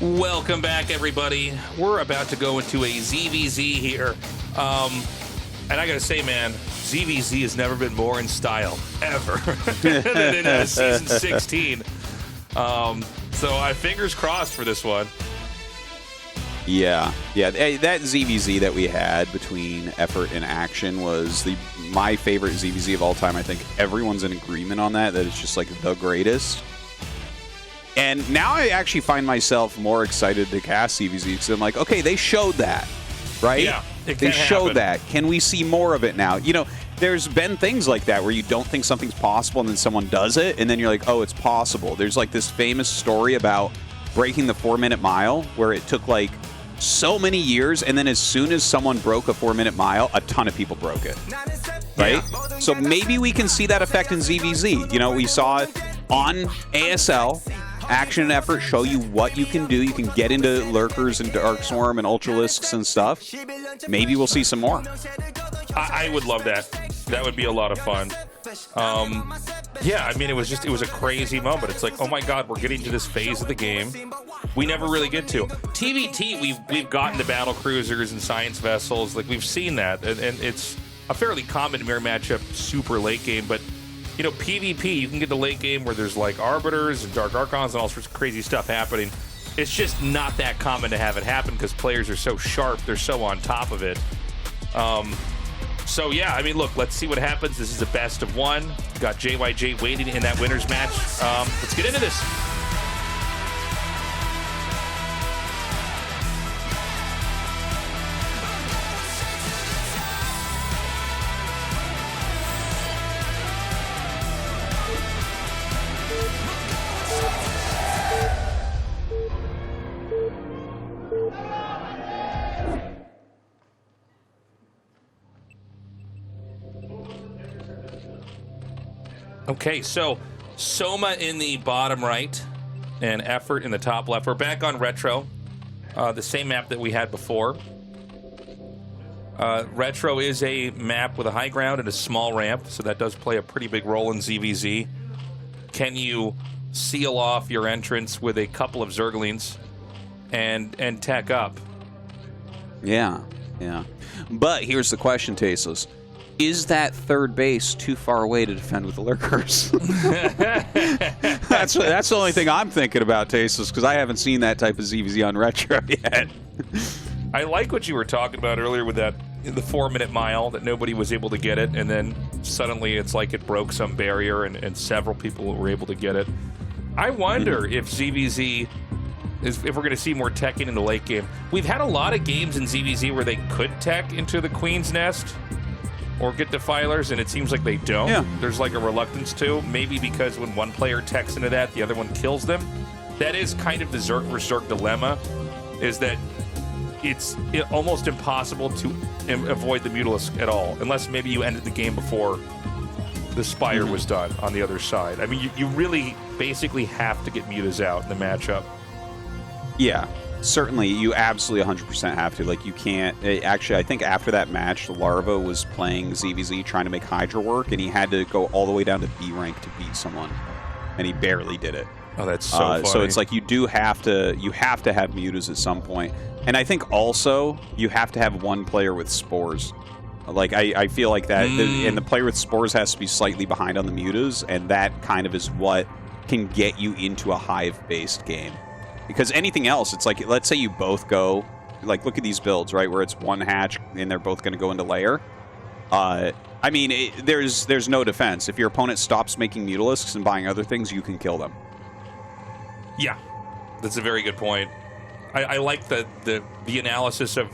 Welcome back, everybody. We're about to go into a ZVZ here. And I gotta say, man, ZVZ has never been more in style, ever, than in Season 16. So fingers crossed for this one. Yeah. That ZVZ that we had between Effort and Action was my favorite ZVZ of all time. I think everyone's in agreement on that it's just like the greatest. And now I actually find myself more excited to cast ZVZ because I'm like, okay, they showed that, right? Yeah, they showed that. Can we see more of it now? You know, there's been things like that where you don't think something's possible and then someone does it, and then you're like, oh, it's possible. There's like this famous story about breaking the 4-minute mile where it took like so many years, and then as soon as someone broke a 4-minute mile, a ton of people broke it, right? Yeah. So maybe we can see that effect in ZVZ. You know, we saw it on ASL. Action and Effort show you what you can do. You can get into Lurkers and Dark Swarm and Ultralisks and stuff. Maybe we'll see some more. I would love that. That would be a lot of fun. Yeah, I mean, it was a crazy moment. It's like, oh my God, we're getting to this phase of the game we never really get to. TVT, we've gotten to battle cruisers and science vessels. Like, we've seen that, and it's a fairly common mirror matchup, super late game, but you know, PvP, you can get the late game where there's like Arbiters and Dark Archons and all sorts of crazy stuff happening. It's just not that common to have it happen because players are so sharp, they're so on top of it. So yeah, I mean, look, let's see what happens. This is a best of one. We've got JYJ waiting in that winner's match. Let's get into this. Okay, so Soma in the bottom right and Effort in the top left. We're back on Retro, the same map that we had before. Retro is a map with a high ground and a small ramp, so that does play a pretty big role in ZVZ. Can you seal off your entrance with a couple of Zerglings and tech up? Yeah. But here's the question, Tasteless. Is that third base too far away to defend with the Lurkers? That's the only thing I'm thinking about, Tasteless, because I haven't seen that type of ZVZ on Retro yet. I like what you were talking about earlier with that, the 4-minute mile, that nobody was able to get it, and then suddenly it's like it broke some barrier and several people were able to get it. I wonder if ZVZ if we're going to see more teching in the late game. We've had a lot of games in ZVZ where they could tech into the Queen's Nest or get defilers, and it seems like they don't. Yeah. There's like a reluctance to, maybe because when one player techs into that, the other one kills them. That is kind of the Zerg versus Zerg dilemma, is that it's almost impossible to avoid the Mutalisk at all, unless maybe you ended the game before the Spire was done on the other side. I mean, you really basically have to get Mutas out in the matchup. Yeah, certainly. You absolutely 100% have to. Like, you can't... Actually, I think after that match, Larva was playing ZVZ trying to make Hydra work, and he had to go all the way down to B rank to beat someone, and he barely did it. Oh, that's so funny. So it's like you have to have Mutas at some point. And I think also you have to have one player with Spores. Like, I feel like that, and the player with Spores has to be slightly behind on the Mutas, and that kind of is what can get you into a Hive-based game. Because anything else, it's like, let's say you both go, like, look at these builds, right, where it's one hatch and they're both going to go into layer. I mean, there's no defense. If your opponent stops making Mutalisks and buying other things, you can kill them. Yeah, that's a very good point. I like the analysis of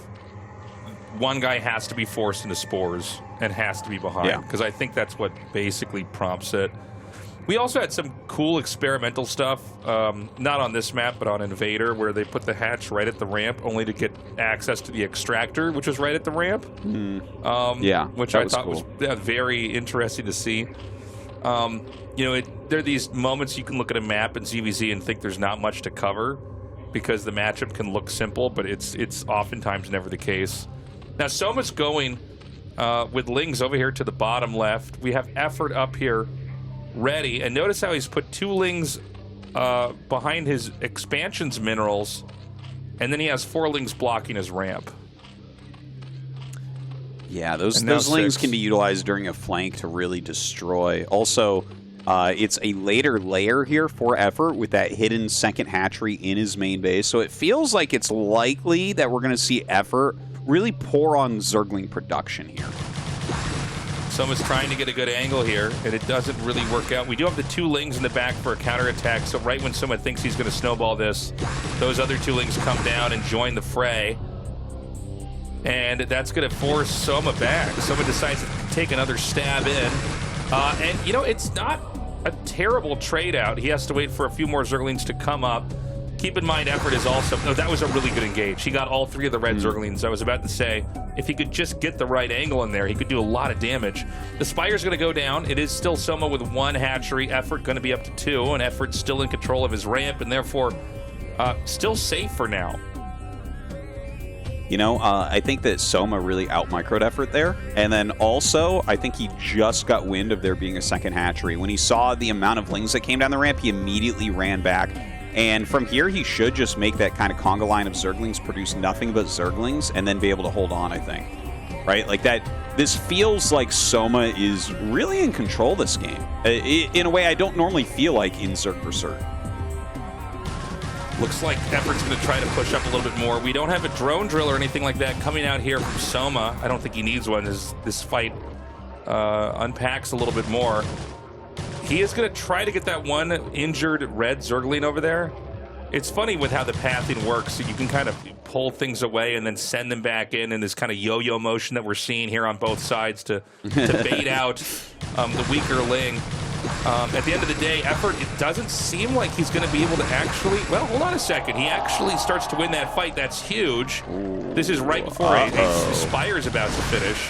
one guy has to be forced into Spores and has to be behind, because I think that's what basically prompts it. We also had some cool experimental stuff, not on this map, but on Invader, where they put the hatch right at the ramp, only to get access to the extractor, which was right at the ramp. Yeah, which I thought was very interesting to see. You know, there are these moments you can look at a map in ZVZ and think there's not much to cover, because the matchup can look simple, but it's oftentimes never the case. Now, Soma's going with Lings over here to the bottom left. We have Effort up here ready, and notice how he's put 2 Lings behind his expansions minerals, and then he has 4 Lings blocking his ramp. Yeah, those Lings can be utilized during a flank to really destroy. Also, it's a later layer here for Effort with that hidden second hatchery in his main base, so it feels like it's likely that we're going to see Effort really pour on Zergling production here. Soma's trying to get a good angle here, and it doesn't really work out. We do have the 2 Lings in the back for a counterattack, so right when Soma thinks he's going to snowball this, those other 2 Lings come down and join the fray. And that's going to force Soma back. Soma decides to take another stab in. And, you know, it's not a terrible trade out. He has to wait for a few more Zerglings to come up. Keep in mind, Effort is also... No, that was a really good engage. He got all 3 of the red Zerglings. I was about to say, if he could just get the right angle in there, he could do a lot of damage. The Spire's going to go down. It is still Soma with 1 hatchery. Effort going to be up to 2, and Effort's still in control of his ramp, and therefore still safe for now. You know, I think that Soma really out-microed Effort there. And then also, I think he just got wind of there being a second hatchery. When he saw the amount of Lings that came down the ramp, he immediately ran back. And from here, he should just make that kind of conga line of Zerglings, produce nothing but Zerglings, and then be able to hold on, I think. Right? Like that, this feels like Soma is really in control this game. In a way I don't normally feel like in Zerg vs. Zerg. Looks like Effort's going to try to push up a little bit more. We don't have a drone drill or anything like that coming out here from Soma. I don't think he needs one as this fight unpacks a little bit more. He is going to try to get that 1 injured red Zergling over there. It's funny with how the pathing works. So you can kind of pull things away and then send them back in this kind of yo-yo motion that we're seeing here on both sides to bait out the weaker Ling. At the end of the day, Effort, it doesn't seem like he's going to be able to actually... Well, hold on a second. He actually starts to win that fight. That's huge. This is right before a Spire's about to finish.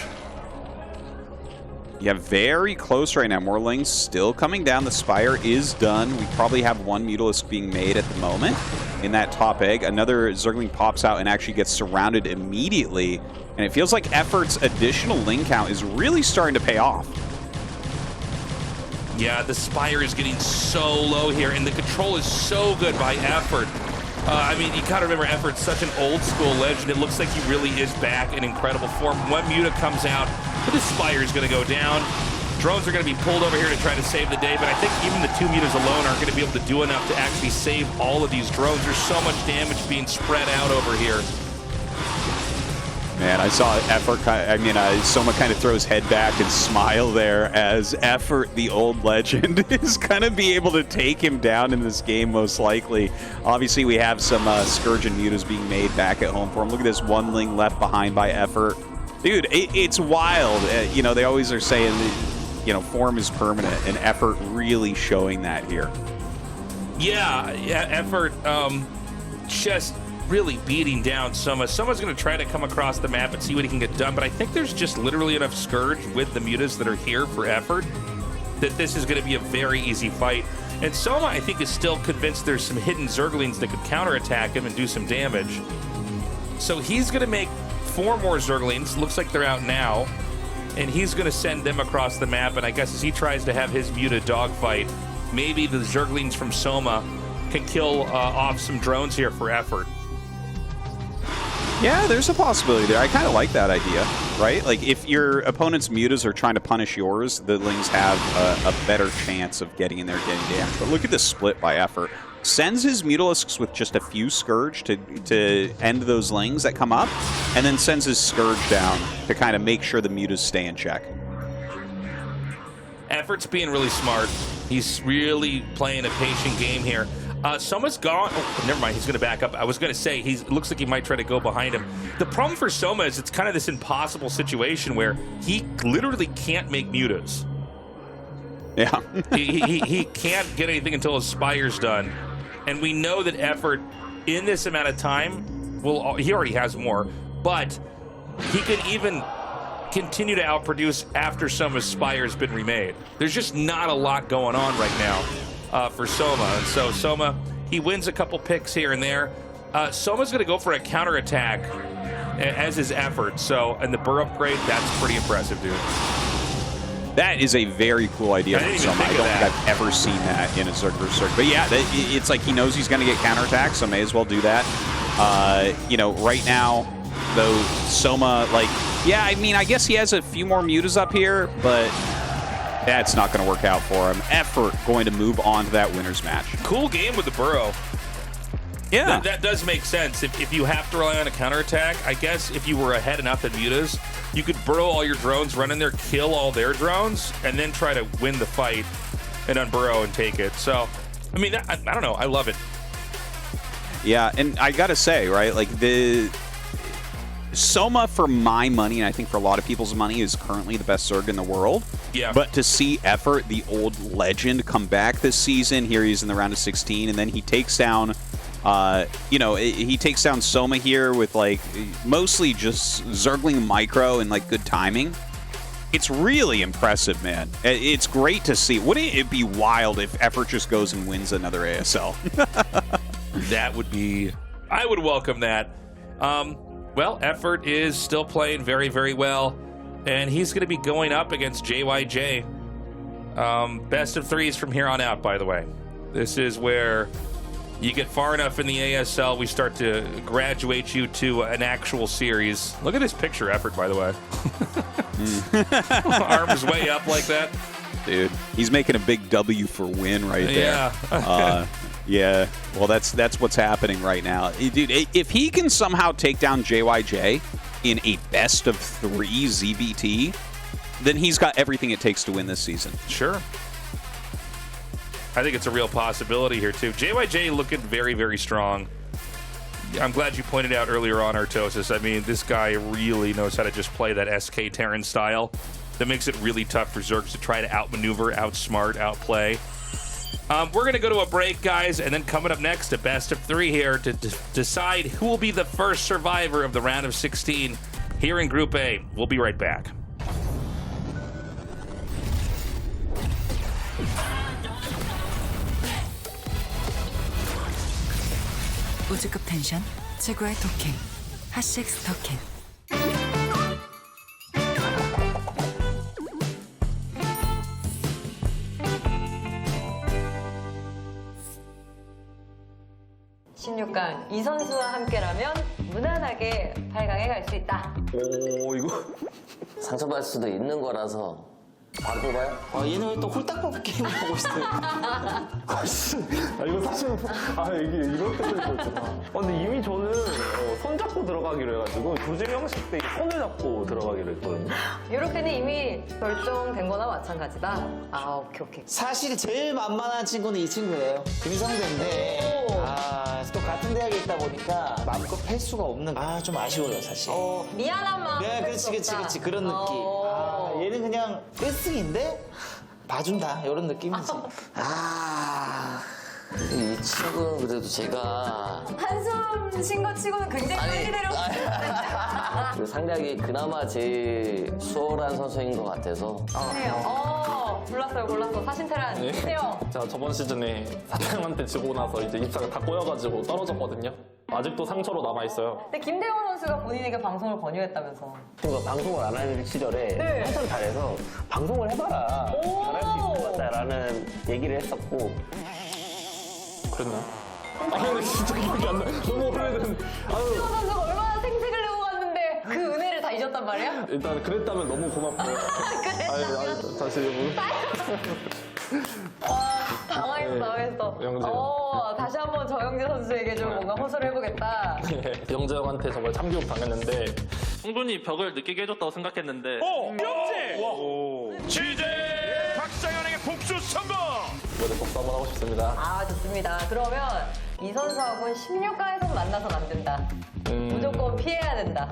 Yeah, very close right now. More Lings still coming down. The Spire is done. We probably have 1 Mutalisk being made at the moment in that top egg. Another Zergling pops out and actually gets surrounded immediately. And it feels like Effort's additional Ling count is really starting to pay off. Yeah, the Spire is getting so low here, and the control is so good by Effort. I mean, you gotta remember, Effort's such an old-school legend. It looks like he really is back in incredible form. 1 Muta comes out, but the Spire is gonna go down. Drones are gonna be pulled over here to try to save the day, but I think even the 2 Mutas alone aren't gonna be able to do enough to actually save all of these drones. There's so much damage being spread out over here. Man, I saw Effort, Soma kind of throw his head back and smile there as Effort, the old legend, is going to be able to take him down in this game most likely. Obviously, we have some Scourge and Mutas being made back at home for him. Look at this one Ling left behind by Effort. Dude, it's wild. They always are saying, form is permanent, and Effort really showing that here. Yeah, Effort just really beating down Soma. Soma's going to try to come across the map and see what he can get done, but I think there's just literally enough Scourge with the Mutas that are here for Effort that this is going to be a very easy fight. And Soma, I think, is still convinced there's some hidden Zerglings that could counterattack him and do some damage. So he's going to make 4 more Zerglings. Looks like they're out now. And he's going to send them across the map, and I guess as he tries to have his Muta dogfight, maybe the Zerglings from Soma can kill off some drones here for Effort. Yeah, there's a possibility there. I kind of like that idea, right? Like, if your opponent's Mutas are trying to punish yours, the Lings have a better chance of getting in there, getting damage. But look at this split by Effort. Sends his Mutalisks with just a few Scourge to end those Lings that come up, and then sends his Scourge down to kind of make sure the Mutas stay in check. Effort's being really smart. He's really playing a patient game here. Soma's gone. Oh, never mind. He's going to back up. I was going to say, looks like he might try to go behind him. The problem for Soma is it's kind of this impossible situation where he literally can't make Mutas. Yeah. he can't get anything until his Spire's done. And we know that Effort, in this amount of time, he already has more, but he could even continue to outproduce after Soma's Spire's been remade. There's just not a lot going on right now for Soma. And so Soma, he wins a couple picks here and there. Soma's going to go for a counterattack as his Effort. So, and the burr upgrade, that's pretty impressive, dude. That is a very cool idea from Soma. I don't think I've ever seen that in a Zerg vs. Zerg. But yeah, it's like he knows he's going to get counterattacked, so may as well do that. Right now, though, Soma, I guess he has a few more Mutas up here, but that's not going to work out for him. Effort going to move on to that winner's match. Cool game with the burrow. Yeah. That does make sense. If you have to rely on a counterattack, I guess if you were ahead enough at Mutas, you could burrow all your drones, run in there, kill all their drones, and then try to win the fight and unburrow and take it. So, I mean, I don't know. I love it. Yeah, and I got to say, right, the Soma, for my money, and I think for a lot of people's money, is currently the best Zerg in the world. Yeah. But to see Effort, the old legend, come back this season, here he is in the round of 16, and then he takes down... he takes down Soma here with, mostly just Zergling micro and, good timing. It's really impressive, man. It's great to see. Wouldn't it be wild if Effort just goes and wins another ASL? That would be... I would welcome that. Well, Effort is still playing very, very well, and he's going to be going up against JYJ. Best of 3s from here on out, by the way. This is where... you get far enough in the ASL, we start to graduate you to an actual series. Look at this picture, Effort, by the way. Arms way up like that. Dude, he's making a big W for win right there. Yeah. Yeah. Well, that's what's happening right now. Dude, if he can somehow take down JYJ in a best of 3 ZVT, then he's got everything it takes to win this season. Sure. I think it's a real possibility here, too. JYJ looking very, very strong. I'm glad you pointed out earlier on Tastosis. I mean, this guy really knows how to just play that SK Terran style. That makes it really tough for Zergs to try to outmaneuver, outsmart, outplay. We're going to go to a break, guys, and then coming up next, a best of 3 here to decide who will be the first survivor of the round of 16 here in Group A. We'll be right back. 우주급 텐션, 최고의 토킹, 핫식스 토킹. 이 선수와 함께라면 무난하게 8강에 갈 수 있다. 오, 이거 상처받을 수도 있는 거라서 바로 뽑아요? 얘는 왜 또 홀딱법 게임을 하고 있어요? 이거 사실은 이게 이런 뜻도 있었구나. 근데 이미 저는 손 잡고 들어가기로 해가지고 조지명식 때 손을 잡고 들어가기로 했거든요. 이렇게는 이미 결정된 거나 마찬가지다. 아, 오케이. 사실 제일 만만한 친구는 이 친구예요. 김성대인데 또 같은 대학에 있다 보니까 마음껏 팰 수가 없는 좀 아쉬워요 사실. 미안한 마음. 네, 그렇지 그런 느낌. 얘는 그냥 1승인데 봐준다 이런 느낌이지. 이 친구는 그래도 제가 한숨 쉰 거 치고는 굉장히 빨리 내려왔어요. 그 상대하기 그나마 제일 수월한 선수인 것 같아서. 골랐어. 사신테란 해요. 제가 저번 시즌에 사장님한테 지고 나서 이제 입사가 다 꼬여가지고 떨어졌거든요. 아직도 상처로 남아있어요. 근데 김대원 선수가 본인에게 방송을 권유했다면서. 친구가 방송을 안 하는 시절에 한참 잘해서 방송을 해봐라. 잘할 수 있을 것 같다라는 얘기를 했었고. 그랬나? 근데 진짜 기억이 안 나. 너무 오래된. 김대원 선수가 얼마나 생색을 내고 갔는데 그 은혜를 다 잊었단 말이야? 일단 그랬다면 너무 고맙고요. 다시 당황했어. 영재. 다시 한번 정영재 선수에게 좀 뭔가 호소를 해보겠다. 영재 형한테 정말 참교육 당했는데 충분히 벽을 느끼게 해줬다고 생각했는데. 명재! 취재! 박상현에게 복수 성공! 이번에 복수 한번 하고 싶습니다. 좋습니다. 그러면 이 선수하고는 16강에서 만나서는 안 된다. 무조건 피해야 된다.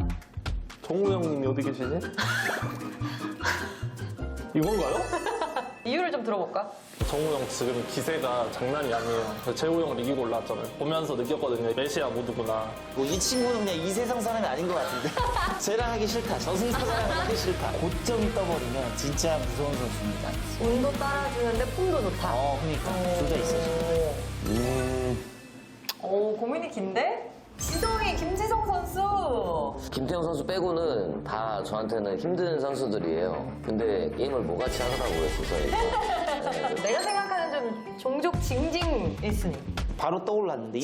정우 형님이 어디 계시지? 이건가요? 이유를 좀 들어볼까? 정우 형 지금 기세가 장난이 아니에요. 재호 형을 이기고 올라왔잖아요. 보면서 느꼈거든요. 메시아 모드구나. 이 친구는 그냥 이 세상 사람이 아닌 것 같은데. 쟤랑 하기 싫다. 저승사자랑 하기 싫다. 고점이 떠버리면 진짜 무서운 선수입니다. 운도 따라주는데 폼도 좋다. 그러니까 둘 다 있어 지금. 고민이 긴데? 지성이 김지성 선수. 김태형 선수 빼고는 다 저한테는 힘든 선수들이에요. 근데 게임을 뭐같이 하더라고요, 서서히. 내가 생각하는 좀 종족 징징 1순위. 바로 떠올랐는데.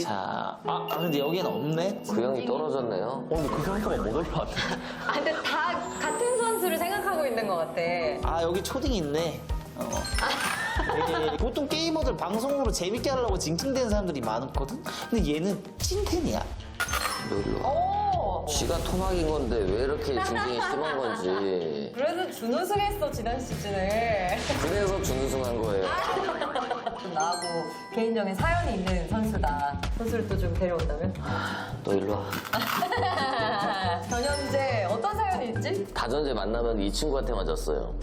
근데 여기는 없네. 그 형이 떨어졌네요. 근데 그 선수가 못 올 것 같아. 근데 다 같은 선수를 생각하고 있는 것 같아. 여기 초딩이 있네. 되게 보통 게이머들 방송으로 재밌게 하려고 징징대는 사람들이 많거든? 근데 얘는 찐텐이야. 쥐가 토막인 건데 왜 이렇게 징징이 심한 건지. 그래도 준우승했어, 지난 시즌에. 그래서 준우승한 거예요. 나하고 개인적인 사연이 있는 선수다. 선수를 또 좀 데려온다면? 너 일로 와. 전현재 어떤 사연이 있지? 다전제 만나면 이 친구한테 맞았어요.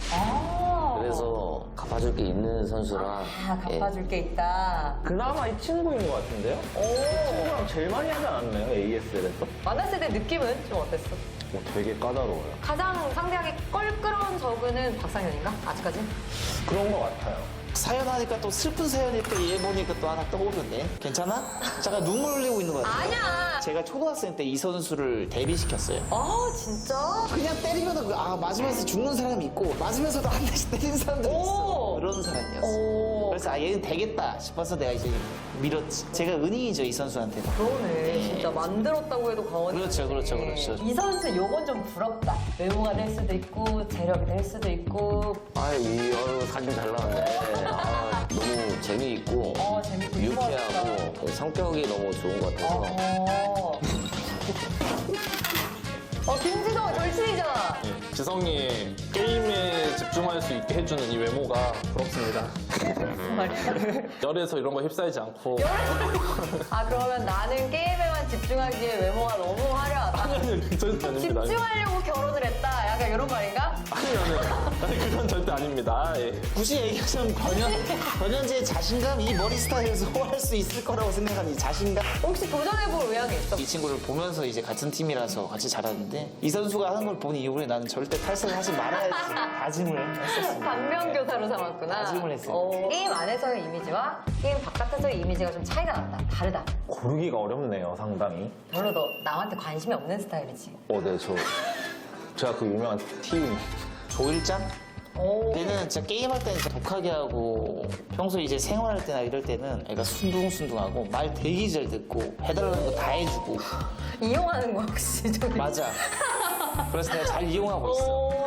그래서 갚아줄 게 있는 선수라. 갚아줄 게 있다. 그나마 이 친구인 것 같은데요? 친구랑 제일 많이 하지 않았나요? ASL에서? 만났을 때 느낌은 좀 어땠어? 되게 까다로워요. 가장 상대하기 껄끄러운 저그는 박상현인가? 아직까지? 그런 것 같아요. 사연 하니까 또 슬픈 사연이 또 얘 보니까 또 하나 떠오르네. 괜찮아? 잠깐 눈물 흘리고 있는 것 같아. 아니야. 제가 초등학생 때 이 선수를 데뷔시켰어요. 진짜? 그냥 때리면 맞으면서 죽는 사람이 있고 맞으면서도 한 대씩 때리는 사람들이 있어. 그런 사람이었어. 그래서 얘는 되겠다 싶어서 내가 이제 밀었지. 제가 은인이죠, 이 선수한테는. 그러네. 진짜 만들었다고 해도 과언이. 그렇죠. 이 선수 요건 좀 부럽다. 외모가 될 수도 있고 재력이 될 수도 있고. 사진 잘 나왔네. 너무 재미있고, 재밌고 유쾌하고, 성격이 너무 좋은 것 같아서. 김지성 절친이잖아. 지성이 게임에 집중할 수 있게 해주는 이 외모가 부럽습니다. 열에서 이런 거 휩싸이지 않고. 그러면 나는 게임에만 집중하기에 외모가 너무 화려하다. 아니요, 절대 아닙니다. 집중하려고 결혼을 했다. 약간 이런 말인가? 아니, 그건 절대 아닙니다. 굳이 얘기하자면 변현재의 자신감, 이 머리 스타일을 소화할 수 있을 거라고 생각하는 이 자신감. 혹시 도전해볼 의향이 있어? 이 친구를 보면서 이제 같은 팀이라서 같이 잘하는데 이 선수가 하는 걸 본 이후에 나는 절대 탈선을 하지 말아야지 다짐을 했었습니다. 반면교사로 삼았구나. 다짐을 했어요. 게임 안에서의 이미지와 게임 바깥에서의 이미지가 좀 차이가 난다. 다르다. 고르기가 어렵네요, 상당히. 별로 너 남한테 관심이 없는 스타일이지. 네, 제가 그 유명한 팀 조일장? 걔는 진짜 게임할 때는 진짜 독하게 하고 평소 이제 생활할 때나 이럴 때는 애가 순둥순둥하고 말 되게 잘 듣고 해달라는 거 다 해주고 이용하는 거 혹시 좀. 맞아. 그래서 내가 잘 이용하고 있어.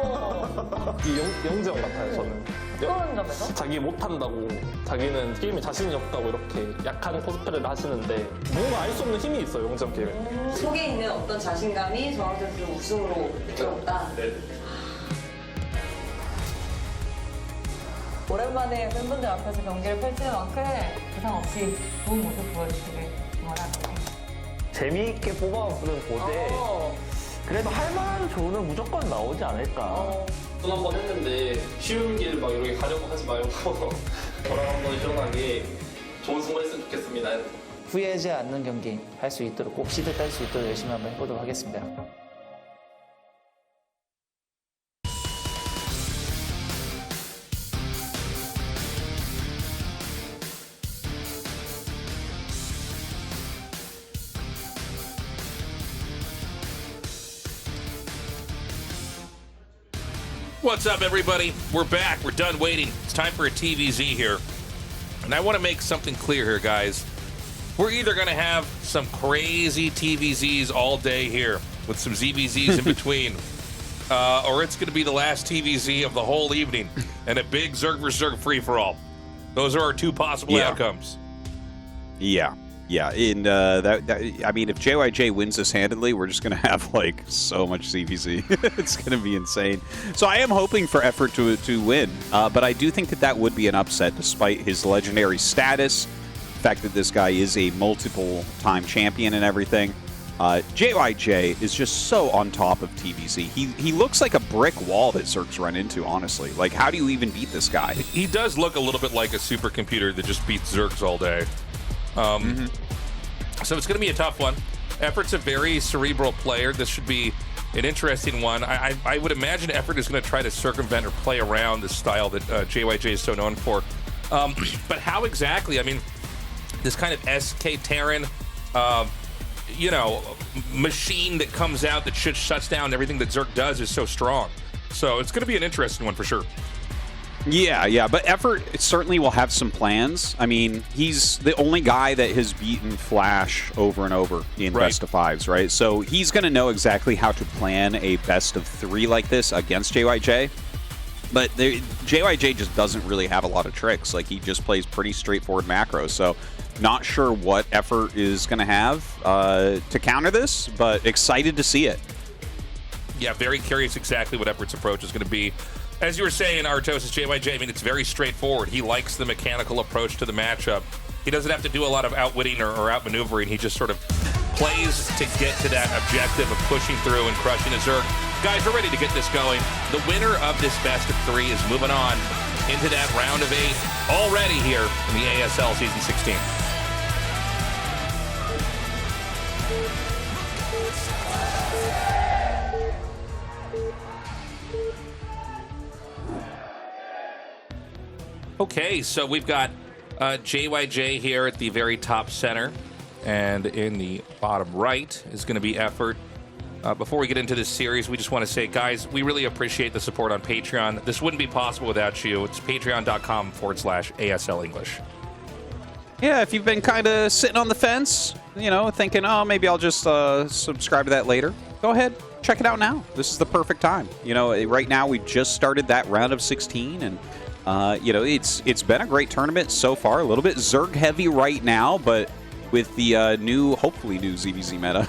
영재형 같아요, 저는. 어떤 점에서? 자기 못한다고, 자기는 게임에 자신이 없다고 이렇게 약한 코스프레를 하시는데 뭔가 알 수 없는 힘이 있어요, 영재형 게임에. 속에 있는 어떤 자신감이 저한테 그 우승으로 이끌었다. 네. 오랜만에 팬분들 앞에서 경기를 펼치는 만큼 부상 없이 좋은 모습 보여주시길 응원할게요. 재미있게 뽑아보는 곳에 그래도 할 만한 조는 무조건 나오지 않을까. 돈 한 번 했는데 쉬운 길 막 이렇게 가려고 하지 말고 저랑 한번 시원하게 좋은 승부 했으면 좋겠습니다. 후회하지 않는 경기 할 수 있도록 꼭 시드 딸 수 있도록 열심히 한번 해보도록 하겠습니다. What's up, everybody? We're back. We're done waiting. It's time for a TVZ here. And I want to make something clear here, guys. We're either going to have some crazy TVZs all day here with some ZVZs in between, or it's going to be the last TVZ of the whole evening and a big Zerg vs. Zerg free-for-all. Those are our two possible outcomes. Yeah. Yeah, and I mean, if JYJ wins this handedly, we're just going to have, like, so much CVZ. It's going to be insane. So I am hoping for Effort to win, but I do think that would be an upset despite his legendary status, the fact that this guy is a multiple-time champion and everything. JYJ is just so on top of TVZ. He looks like a brick wall that Zergs run into, honestly. Like, how do you even beat this guy? He does look a little bit like a supercomputer that just beats Zergs all day. So it's going to be a tough one. Effort's a very cerebral player. This should be an interesting one. I would imagine Effort is going to try to circumvent or play around the style that JYJ is so known for. But how exactly? I mean, this kind of SK Terran, you know, machine that comes out that shuts down everything that Zerg does is so strong. So it's going to be an interesting one for sure. Yeah, but Effort certainly will have some plans. I mean, he's the only guy that has beaten Flash over and over in best of fives, right? So he's going to know exactly how to plan a best of three like this against JYJ. But JYJ just doesn't really have a lot of tricks. Like, he just plays pretty straightforward macros. So not sure what Effort is going to have to counter this, but excited to see it. Yeah, very curious exactly what Effort's approach is going to be. As you were saying, Tastosis, JYJ, I mean, it's very straightforward. He likes the mechanical approach to the matchup. He doesn't have to do a lot of outwitting or outmaneuvering. He just sort of plays to get to that objective of pushing through and crushing a Zerg. Guys, we're ready to get this going. The winner of this best of three is moving on into that round of 8 already here in the ASL Season 16. Okay, so we've got JYJ here at the very top center, and in the bottom right is going to be Effort. Before we get into this series, we just want to say, guys, we really appreciate the support on Patreon. This wouldn't be possible without you. It's patreon.com/ASL English. Yeah, if you've been kind of sitting on the fence, you know, thinking, oh, maybe I'll just subscribe to that later, go ahead, check it out now. This is the perfect time. You know, right now we just started that round of 16, and you know, it's been a great tournament so far. A little bit Zerg heavy right now, but with the hopefully new ZVZ meta,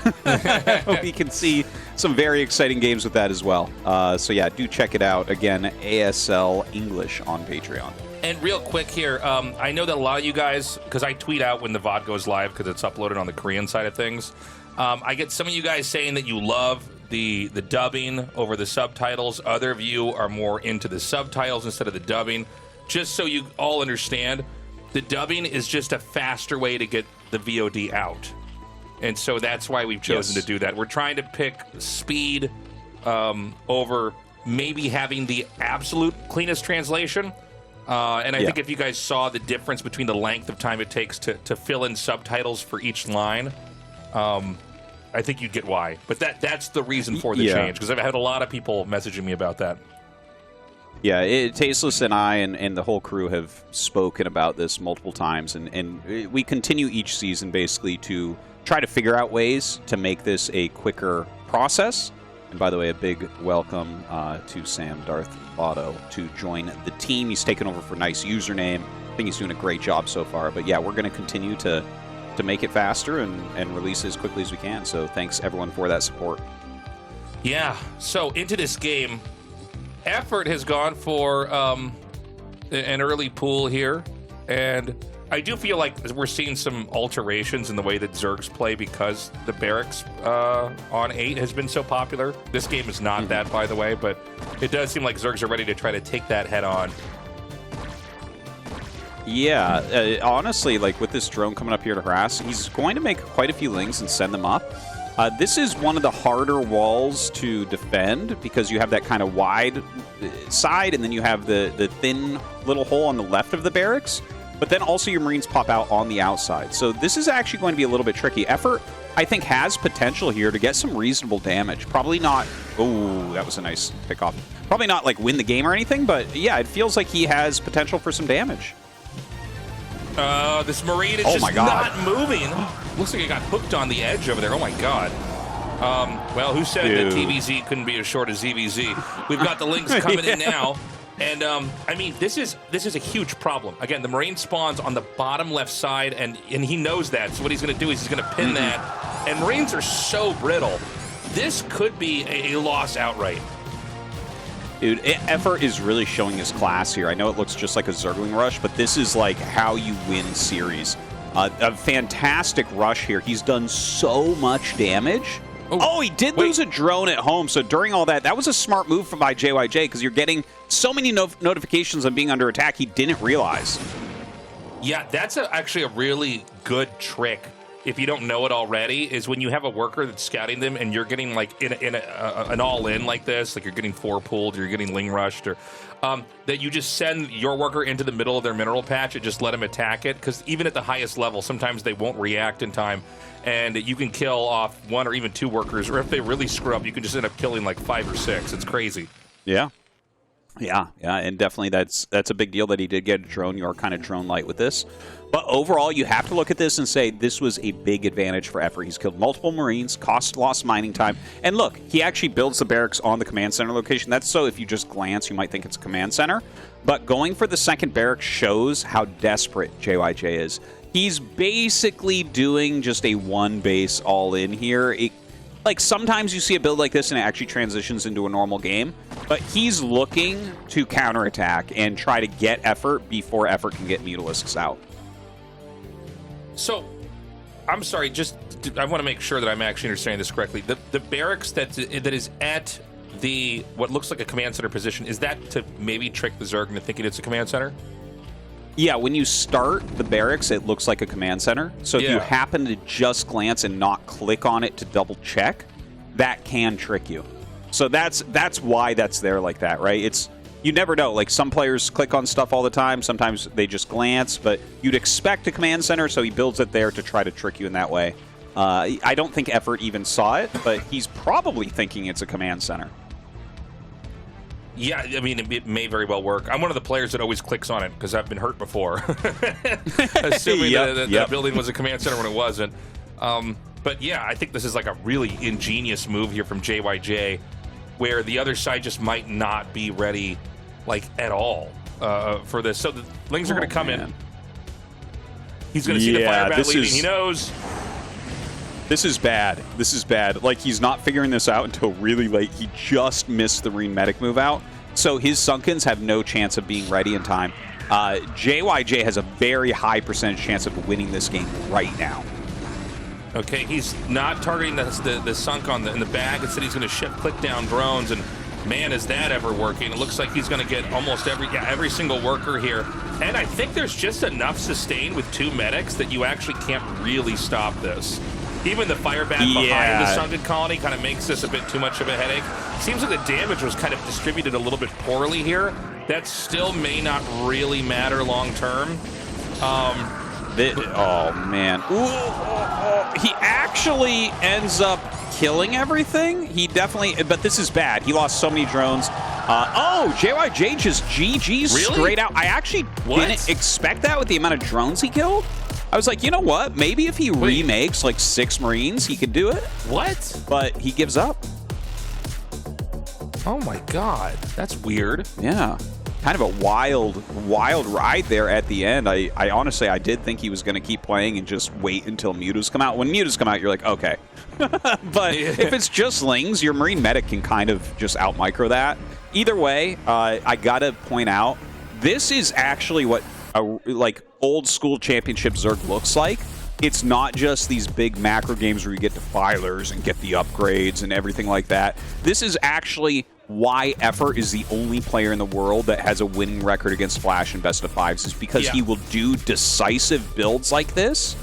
we can see some very exciting games with that as well. So yeah, do check it out. Again, ASL English on Patreon. And real quick here, I know that a lot of you guys, because I tweet out when the VOD goes live because it's uploaded on the Korean side of things, I get some of you guys saying that you love the dubbing over the subtitles. Other of you are more into the subtitles instead of the dubbing. Just so you all understand, the dubbing is just a faster way to get the VOD out. And so that's why we've chosen to do that. We're trying to pick speed over maybe having the absolute cleanest translation. And I think if you guys saw the difference between the length of time it takes to fill in subtitles for each line, I think you'd get why. But that's the reason for the change, because I've had a lot of people messaging me about that. Yeah, Tastosis and I and the whole crew have spoken about this multiple times, and we continue each season basically to try to figure out ways to make this a quicker process. And by the way, a big welcome to Sam Darth Lotto to join the team. He's taken over for Nice Username. I think he's doing a great job so far. But yeah, we're going to continue to make it faster and release it as quickly as we can. So thanks everyone for that support. Yeah. So into this game, Effort has gone for an early pool here, and I do feel like we're seeing some alterations in the way that Zergs play because the barracks on 8 has been so popular. This game is not that, by the way, but it does seem like Zergs are ready to try to take that head on. Yeah, honestly, like with this drone coming up here to harass, he's going to make quite a few lings and send them up. This is one of the harder walls to defend because you have that kind of wide side, and then you have the thin little hole on the left of the barracks. But then also your Marines pop out on the outside. So this is actually going to be a little bit tricky. Effort, I think, has potential here to get some reasonable damage. Probably not... Oh, that was a nice pickoff. Probably not, like, win the game or anything, but yeah, it feels like he has potential for some damage. This Marine is just not moving. Looks like he got hooked on the edge over there. Oh, my God. Well, who said that TVZ couldn't be as short as ZVZ? We've got the links coming in now. And, I mean, this is a huge problem. Again, the Marine spawns on the bottom left side, and he knows that. So what he's going to do is he's going to pin that. And Marines are so brittle. This could be a loss outright. Dude, Effort is really showing his class here. I know it looks just like a Zergling rush, but this is like how you win series. A fantastic rush here. He's done so much damage. Oh, he did lose a drone at home. So during all that, that was a smart move by JYJ because you're getting so many notifications on being under attack he didn't realize. Yeah, that's actually a really good trick. If you don't know it already, is when you have a worker that's scouting them and you're getting like an all-in like this, like you're getting 4-pulled, you're getting ling rushed, or that you just send your worker into the middle of their mineral patch and just let them attack it, because even at the highest level, sometimes they won't react in time, and you can kill off 1 or even 2 workers, or if they really screw up, you can just end up killing like 5 or 6. It's crazy. Yeah. Yeah, and definitely that's a big deal that he did get a drone. You are kind of drone light with this. But overall, you have to look at this and say this was a big advantage for Effort. He's killed multiple Marines, lost mining time. And look, he actually builds the barracks on the command center location. That's so if you just glance, you might think it's a command center. But going for the second barracks shows how desperate JYJ is. He's basically doing just a 1 base all in here. Like, sometimes you see a build like this and it actually transitions into a normal game, but he's looking to counterattack and try to get Effort before Effort can get Mutalisks out. So, I'm sorry, I want to make sure that I'm actually understanding this correctly. The barracks that is at the, what looks like a command center position, is that to maybe trick the Zerg into thinking it's a command center? Yeah, when you start the barracks, it looks like a command center. So if you happen to just glance and not click on it to double check, that can trick you. So that's why that's there like that, right? You never know. Like, some players click on stuff all the time. Sometimes they just glance, but you'd expect a command center, so he builds it there to try to trick you in that way. I don't think Effort even saw it, but he's probably thinking it's a command center. Yeah, I mean, it may very well work. I'm one of the players that always clicks on it because I've been hurt before. Assuming that building was a command center when it wasn't. But yeah, I think this is like a really ingenious move here from JYJ, where the other side just might not be ready, like, at all for this. So the Lings are going to come in. He's going to see the fire bat leaving. He knows. This is bad. This is bad. Like, he's not figuring this out until really late. He just missed the Marine Medic move out. So his Sunkens have no chance of being ready in time. JYJ has a very high percentage chance of winning this game right now. Okay, he's not targeting the sunk in the bag. Instead, he's going to shift click down drones, and man, is that ever working. It looks like he's going to get almost every single worker here. And I think there's just enough sustain with 2 medics that you actually can't really stop this. Even the fire bat behind the sunken colony kind of makes this a bit too much of a headache. Seems like the damage was kind of distributed a little bit poorly here. That still may not really matter long term. Oh, man. Ooh, he actually ends up killing everything. He definitely, but this is bad. He lost so many drones. JYJ just GG's straight out. I actually didn't expect that with the amount of drones he killed. I was like, you know what? Maybe if he remakes like 6 Marines, he could do it. What? But he gives up. Oh my god, that's weird. Yeah. Kind of a wild ride there at the end. I honestly, I did think he was going to keep playing and just wait until Mewtwo's come out. When Mewtwo's come out, you're like, okay. But if it's just Lings, your Marine Medic can kind of just out-micro that. Either way, I got to point out, this is actually what like old-school Championship Zerg looks like. It's not just these big macro games where you get defilers and get the upgrades and everything like that. This is actually why Effort is the only player in the world that has a winning record against Flash in best of fives, is because he will do decisive builds like this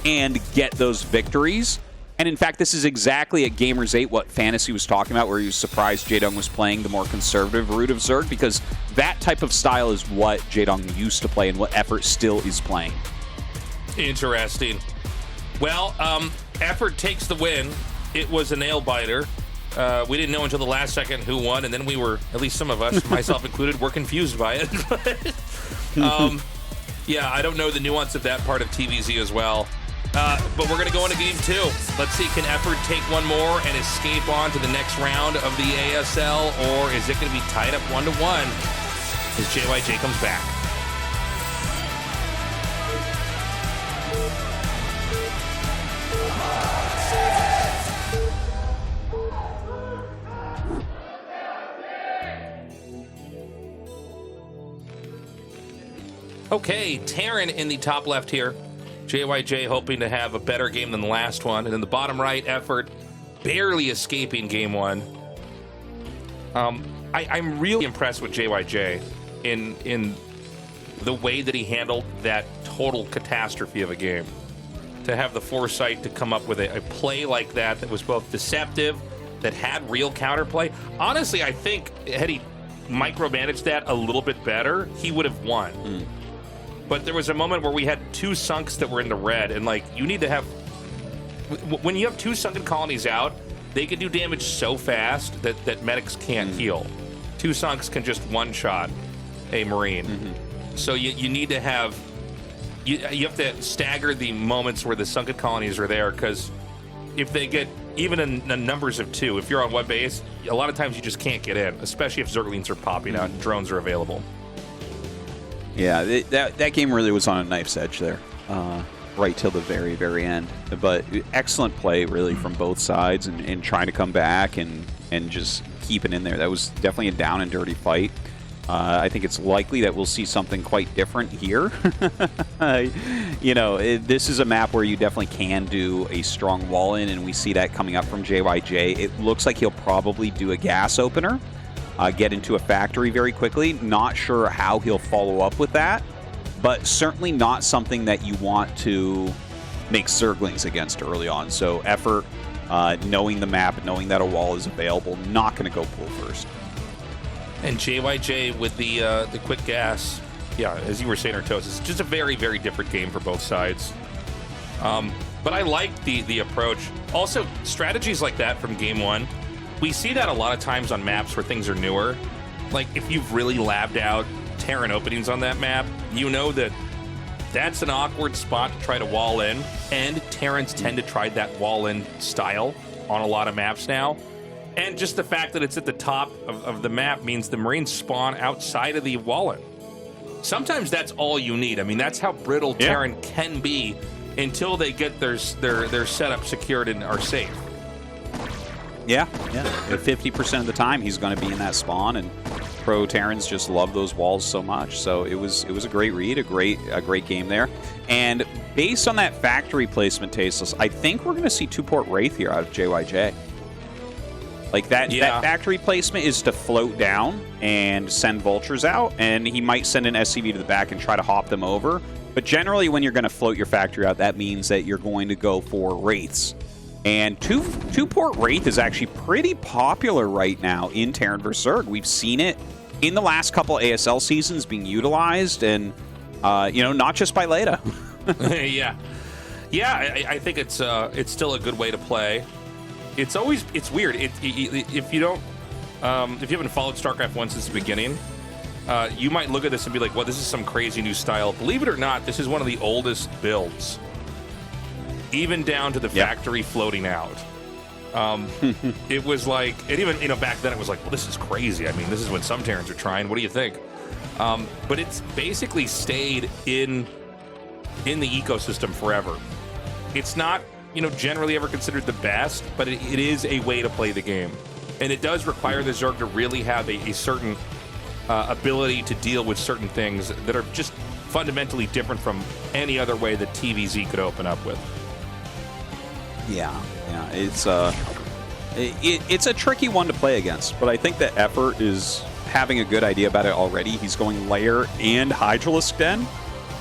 and get those victories. And in fact, this is exactly at Gamers 8 what Fantasy was talking about, where he was surprised Jaedong was playing the more conservative route of Zerg, because that type of style is what Jaedong used to play and what Effort still is playing. Interesting. Well, Effort takes the win. It was a nail biter. We didn't know until the last second who won, and then we were, at least some of us, myself included, were confused by it. Yeah, I don't know the nuance of that part of TVZ as well. But we're going to go into game 2. Let's see, can Effort take one more and escape on to the next round of the ASL, or is it going to be tied up 1-1 as JYJ comes back? Okay, Terran in the top left here. JYJ hoping to have a better game than the last one. And in the bottom right, Effort barely escaping game 1. I'm really impressed with JYJ in the way that he handled that total catastrophe of a game. To have the foresight to come up with a play like that that was both deceptive, that had real counterplay. Honestly, I think had he micromanaged that a little bit better, he would have won. But there was a moment where we had 2 sunks that were in the red, and like, you need to have, when you have 2 sunken colonies out, they can do damage so fast that medics can't heal. 2 sunks can just one-shot a Marine. So you need to have, you have to stagger the moments where the sunken colonies are there, because if they get even in numbers of 2, if you're on one base, a lot of times you just can't get in, especially if Zerglings are popping out and drones are available. Yeah, that game really was on a knife's edge there, right till the very, very end. But excellent play, really, from both sides, and trying to come back and just keep it in there. That was definitely a down and dirty fight. I think it's likely that we'll see something quite different here. You know, this is a map where you definitely can do a strong wall in, and we see that coming up from JYJ. It looks like he'll probably do a gas opener. Get into a factory very quickly. Not sure how he'll follow up with that, but certainly not something that you want to make Zerglings against early on. So Effort, knowing the map, knowing that a wall is available, not going to go pull first. And JYJ with the quick gas. Yeah, as you were saying, Tastosis, just a very, very different game for both sides. But I like the approach. Also, strategies like that from game 1, we see that a lot of times on maps where things are newer. Like, if you've really labbed out Terran openings on that map, you know that that's an awkward spot to try to wall in, and Terrans tend to try that wall in style on a lot of maps now. And just the fact that it's at the top of the map means the Marines spawn outside of the wall in. Sometimes that's all you need. I mean, that's how brittle Terran can be until they get their setup secured and are safe. Yeah. 50% of the time he's going to be in that spawn, and pro Terrans just love those walls so much. So it was a great read, a great game there. And based on that factory placement, Tasteless, I think we're going to see 2-port Wraith here out of JYJ. Like that factory placement is to float down and send vultures out, and he might send an SCV to the back and try to hop them over. But generally, when you're going to float your factory out, that means that you're going to go for Wraiths. And 2-port Wraith is actually pretty popular right now in Terran vs. Zerg. We've seen it in the last couple ASL seasons being utilized, and not just by Leda. Yeah, I think it's still a good way to play. It's weird. If you haven't followed StarCraft 1 since the beginning, you might look at this and be like, well, this is some crazy new style. Believe it or not, this is one of the oldest builds. Even down to the factory floating out. It was like, and even back then it was like, well, this is crazy. I mean, this is what some Terrans are trying. What do you think? But it's basically stayed in the ecosystem forever. It's not generally ever considered the best, but it is a way to play the game, and it does require the Zerg to really have a certain ability to deal with certain things that are just fundamentally different from any other way that TVZ could open up with. Yeah, it's a tricky one to play against, but I think that Effort is having a good idea about it already. He's going Lair and Hydralisk Den.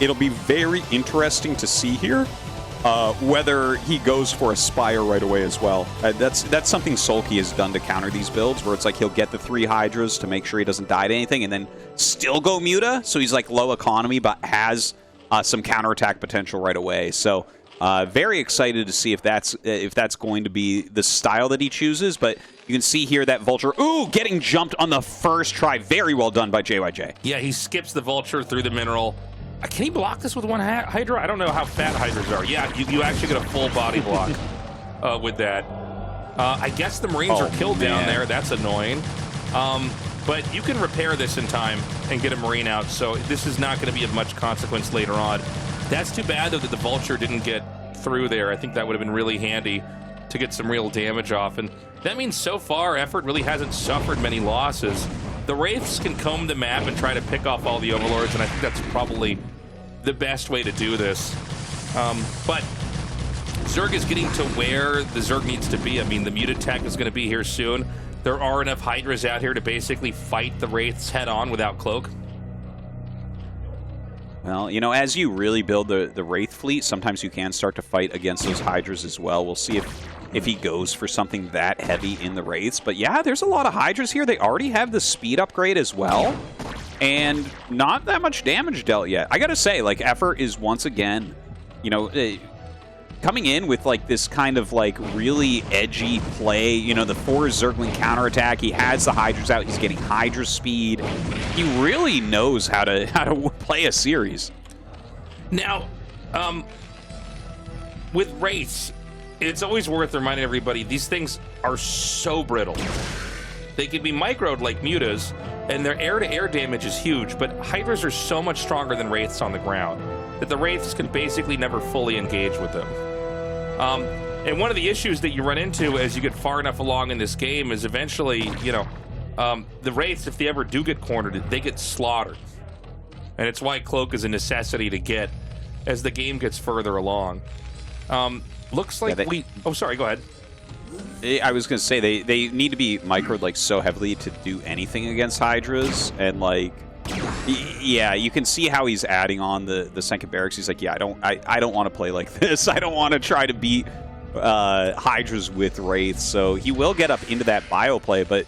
It'll be very interesting to see here whether he goes for a Spire right away as well. That's something Sulky has done to counter these builds, where it's like he'll get the 3 Hydras to make sure he doesn't die to anything, and then still go Muta, so he's like low economy, but has some counterattack potential right away. So very excited to see if that's going to be the style that he chooses, but you can see here that Vulture, getting jumped on the first try. Very well done by JYJ. Yeah, he skips the Vulture through the mineral. Can he block this with one Hydra? I don't know how fat Hydras are. Yeah, you actually get a full body block with that. I guess the Marines are killed down there. That's annoying. But you can repair this in time and get a Marine out, so this is not going to be of much consequence later on. That's too bad, though, that the Vulture didn't get through there. I think that would have been really handy to get some real damage off. And that means so far, Effort really hasn't suffered many losses. The Wraiths can comb the map and try to pick off all the Overlords, and I think that's probably the best way to do this. But Zerg is getting to where the Zerg needs to be. I mean, the muted tech is going to be here soon. There are enough Hydras out here to basically fight the Wraiths head-on without Cloak. Well, as you really build the Wraith fleet, sometimes you can start to fight against those Hydras as well. We'll see if he goes for something that heavy in the Wraiths. But yeah, there's a lot of Hydras here. They already have the speed upgrade as well, and not that much damage dealt yet. I gotta say, like, Effort is once again, coming in with like this kind of like really edgy play. The 4 Zergling counterattack. He has the Hydras out. He's getting Hydra speed. He really knows how to play a series. Now, with Wraiths, it's always worth reminding everybody, these things are so brittle. They can be microed like Mutas, and their air-to-air damage is huge, but Hydras are so much stronger than Wraiths on the ground that the Wraiths can basically never fully engage with them. And one of the issues that you run into as you get far enough along in this game is eventually, the Wraiths, if they ever do get cornered, they get slaughtered. And it's why Cloak is a necessity to get as the game gets further along. Looks like oh, sorry, go ahead. I was going to say, they need to be microed like so heavily to do anything against Hydras, and like, yeah, you can see how he's adding on the second barracks. He's like, yeah, I don't want to play like this. I don't want to try to beat Hydras with Wraiths. So he will get up into that bio play, but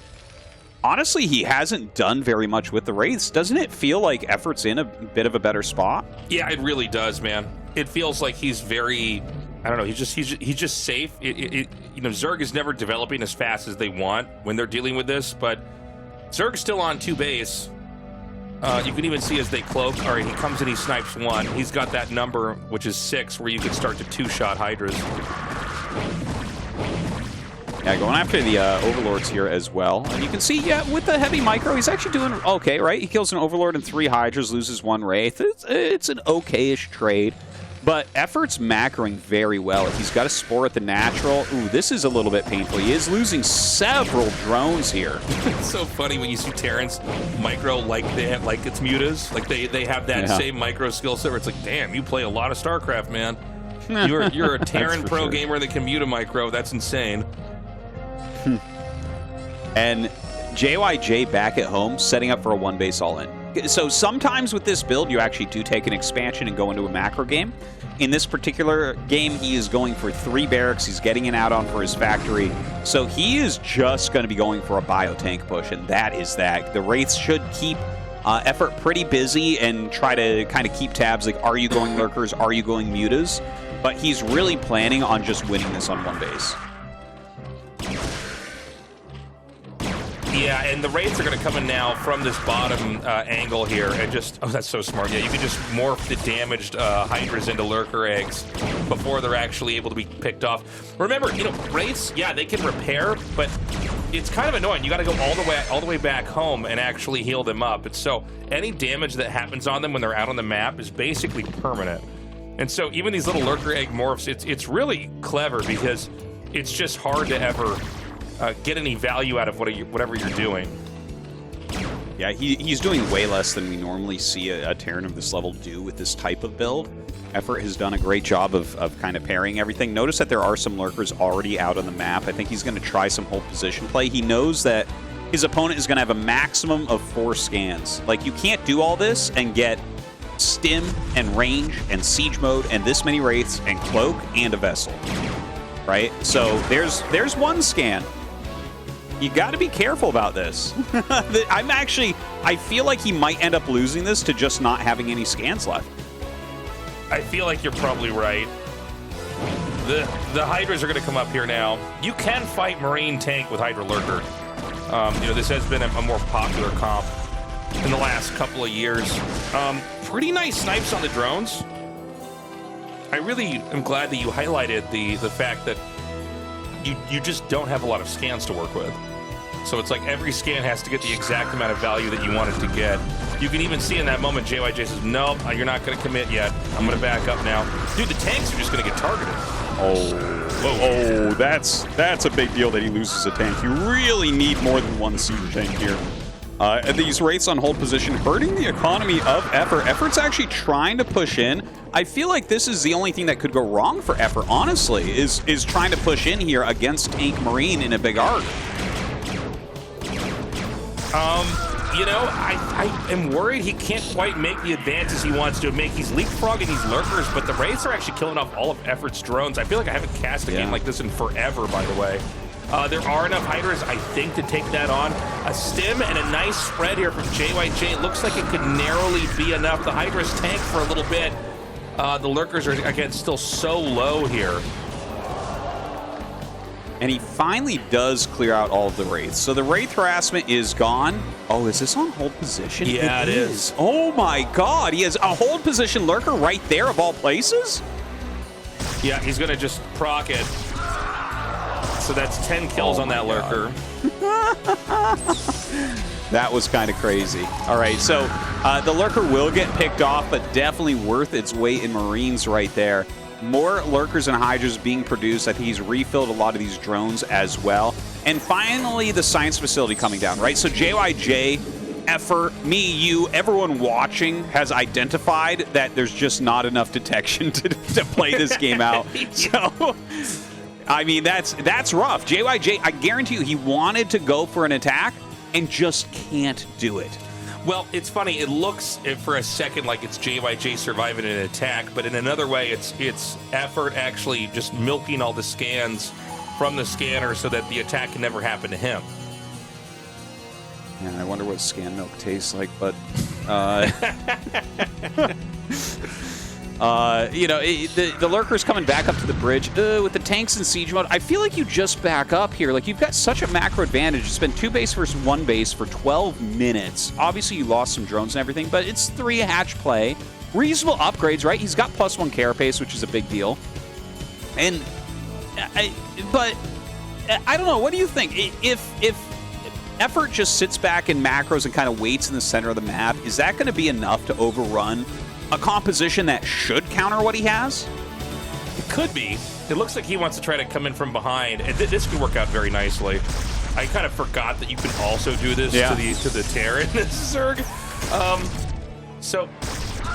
honestly, he hasn't done very much with the Wraiths. Doesn't it feel like Effort's in a bit of a better spot? Yeah, it really does, man. It feels like he's very, I don't know, he's just safe. Zerg is never developing as fast as they want when they're dealing with this, but Zerg's still on 2 base. You can even see as they cloak. All right, he comes in, he snipes 1. He's got that number, which is 6, where you can start to 2-shot Hydras. Yeah, going after the Overlords here as well. And you can see, yeah, with the heavy micro, he's actually doing okay, right? He kills an Overlord and 3 Hydras, loses 1 Wraith. It's an okay-ish trade. But Effort's macroing very well. He's got a Spore at the natural. Ooh, this is a little bit painful. He is losing several drones here. It's so funny when you see Terrans micro like it's Mutas. Like they have that same micro skill set where it's like, damn, you play a lot of StarCraft, man. You're a Terran pro gamer that can Muta micro. That's insane. And JYJ back at home, setting up for a 1-base all-in. So sometimes with this build, you actually do take an expansion and go into a macro game. In this particular game, he is going for 3 barracks. He's getting an add-on for his factory. So he is just going to be going for a bio-tank push, and that is that. The Wraiths should keep Effort pretty busy and try to kind of keep tabs, like, are you going Lurkers, are you going Mutas? But he's really planning on just winning this on 1 base. Yeah, and the Wraiths are going to come in now from this bottom angle here and just... Oh, that's so smart. Yeah, you can just morph the damaged Hydras into Lurker Eggs before they're actually able to be picked off. Remember, you know, Wraiths, yeah, they can repair, but it's kind of annoying. You got to go all the way back home and actually heal them up. And so any damage that happens on them when they're out on the map is basically permanent. And so even these little Lurker Egg morphs, it's really clever because it's just hard to ever... get any value out of whatever you're doing. Yeah, he's doing way less than we normally see a Terran of this level do with this type of build. Effort has done a great job of kind of parrying everything. Notice that there are some Lurkers already out on the map. I think he's going to try some hold position play. He knows that his opponent is going to have a maximum of 4 scans. Like, you can't do all this and get stim and range and siege mode and this many Wraiths and cloak and a vessel. Right? So there's 1 scan. You got to be careful about this. I feel like he might end up losing this to just not having any scans left. I feel like you're probably right. The Hydras are going to come up here now. You can fight Marine Tank with Hydra Lurker. You know, this has been a more popular comp in the last couple of years. Pretty nice snipes on the drones. I really am glad that you highlighted the fact that you just don't have a lot of scans to work with. So it's like every scan has to get the exact amount of value that you want it to get. You can even see in that moment JYJ says, nope, you're not going to commit yet. I'm going to back up now. Dude, the tanks are just going to get targeted. Oh, that's a big deal that he loses a tank. You really need more than 1 siege tank here. These Wraiths on hold position hurting the economy of Effort. Effort's actually trying to push in. I feel like this is the only thing that could go wrong for Effort, honestly, is trying to push in here against Tank Marine in a big arc. You know, I am worried he can't quite make the advances he wants to make. He's leapfrogging these Lurkers, but the Wraiths are actually killing off all of Effort's drones. I feel like I haven't cast a game like this in forever, by the way. There are enough Hydras, I think, to take that on. A stim and a nice spread here from JYJ. It looks like it could narrowly be enough. The Hydras tank for a little bit. The Lurkers are, again, still so low here. And he finally does clear out all of the Wraiths. So the Wraith harassment is gone. Oh, is this on hold position? Yeah, it is. Oh my god, he has a hold position Lurker right there of all places? Yeah, he's going to just proc it. So that's 10 kills on that Lurker. That was kind of crazy. All right, so the Lurker will get picked off, but definitely worth its weight in Marines right there. More Lurkers and Hydras being produced. I think he's refilled a lot of these drones as well. And finally, the science facility coming down, right? So JYJ, Effort, me, you, everyone watching has identified that there's just not enough detection to play this game out. So, I mean, that's rough. JYJ, I guarantee you, he wanted to go for an attack and just can't do it. Well, it's funny. It looks for a second like it's JYJ surviving an attack, but in another way, it's Effort actually just milking all the scans from the scanner so that the attack can never happen to him. Yeah, I wonder what scan milk tastes like, but you know, the Lurker's coming back up to the bridge with the tanks in siege mode. I feel like you just back up here. Like, you've got such a macro advantage. It's been 2 base versus 1 base for 12 minutes. Obviously, you lost some drones and everything, but it's 3 hatch play. Reasonable upgrades, right? He's got +1 carapace, which is a big deal. And, but I don't know. What do you think? If Effort just sits back in macros and kind of waits in the center of the map, is that going to be enough to overrun a composition that should counter what he has? It could be. It looks like he wants to try to come in from behind, and this could work out very nicely. I kind of forgot that you can also do this to the Terran Zerg. So,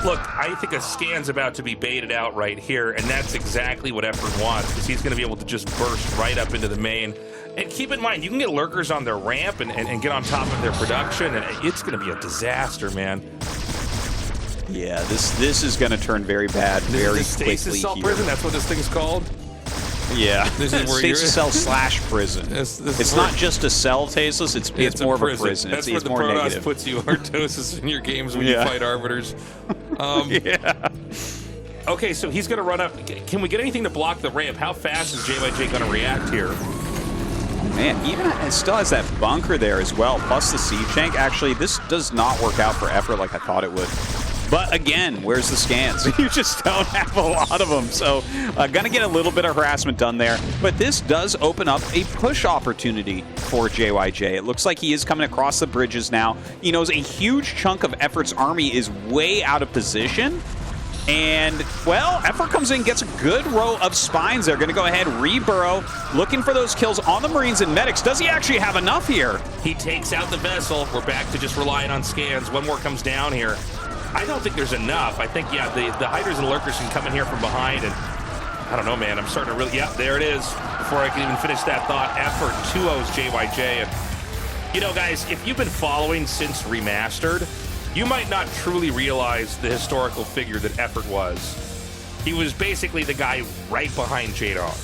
look, I think a scan's about to be baited out right here, and that's exactly what Effort wants, because he's going to be able to just burst right up into the main. And keep in mind, you can get Lurkers on their ramp and get on top of their production, and it's going to be a disaster, man. Yeah, this is going to turn very bad very quickly Stasis cell prison, that's what this thing's called? Yeah, this is where Stasis cell / prison. It's not just a cell, Tastosis, it's more of a prison. That's it's where more the Protoss negative. puts you, Artosis, in your games when you fight Arbiters. Yeah. Okay, so he's going to run up. Can we get anything to block the ramp? How fast is JYJ going to react here? man, even still has that bunker there as well, plus the siege tank. Actually, this does not work out for Effort like I thought it would. But again, where's the scans? You just don't have a lot of them. So gonna get a little bit of harassment done there. But this does open up a push opportunity for JYJ. It looks like he is coming across the bridges now. He knows a huge chunk of Effort's army is way out of position. And, well, Effort comes in, gets a good row of spines there. Going to go ahead, re-burrow, looking for those kills on the Marines and medics. Does he actually have enough here? He takes out the vessel. We're back to just relying on scans. One more comes down here. I don't think there's enough. I think, yeah, the hiders and lurkers can come in here from behind, and I don't know, man. I'm starting to really, yeah, there it is. Before I can even finish that thought, Effort 2-0's JYJ. And, you know, guys, if you've been following since Remastered, you might not truly realize the historical figure that Effort was. He was basically the guy right behind J-Dog.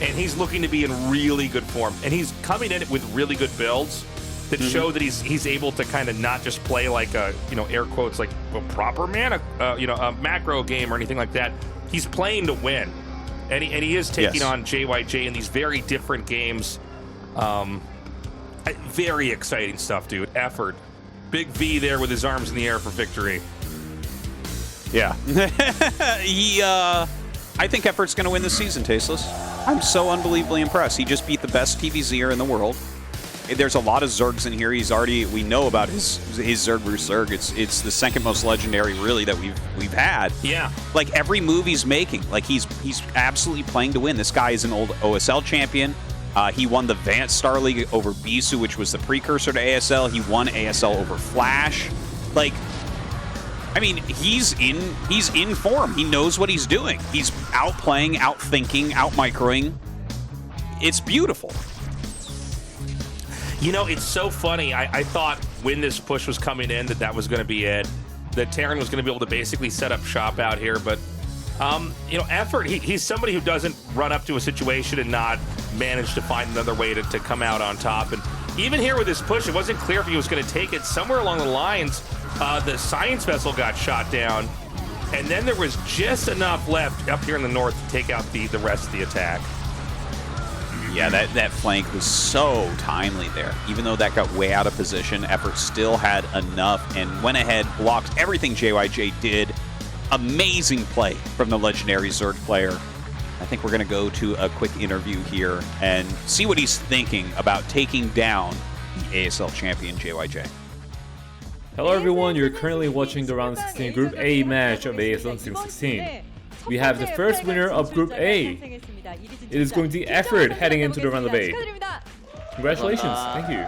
And he's looking to be in really good form. And he's coming in with really good builds that show that he's able to kind of not just play like a, you know, air quotes, like a proper man, you know, a macro game or anything like that. He's playing to win. And he is taking on JYJ in these very different games. Very exciting stuff, dude. Effort. Big V there with his arms in the air for victory. Yeah. I think Effort's going to win this season, Tasteless. I'm so unbelievably impressed. He just beat the best TVZer in the world. There's a lot of Zergs in here. We know about his Zerg vs. Zerg. It's the second most legendary, really, that we've had. Yeah. Like, every move he's making, like, he's absolutely playing to win. This guy is an old OSL champion. He won the Advanced StarLeague over Bisu, which was the precursor to ASL. He won ASL over Flash. Like, I mean, he's in form. He knows what he's doing. He's outplaying, outthinking, outmicroing. It's beautiful. You know, it's so funny. I thought when this push was coming in that was going to be it. That Terran was going to be able to basically set up shop out here, but you know, Effort, he's somebody who doesn't run up to a situation and not manage to find another way to come out on top. And even here with this push, it wasn't clear if he was going to take it. Somewhere along the lines, the science vessel got shot down, and then there was just enough left up here in the north to take out the rest of the attack. Yeah, that flank was so timely there. Even though that got way out of position, Effort still had enough and went ahead, blocked everything JYJ did. Amazing play from the legendary Zerg player. I think we're going to go to a quick interview here and see what he's thinking about taking down the ASL champion JYJ. Hello everyone, you're currently watching the Round 16 Group A match of ASL 16. We have the first winner of Group A. It is going to be Effort heading into the round of 8. Congratulations, thank you.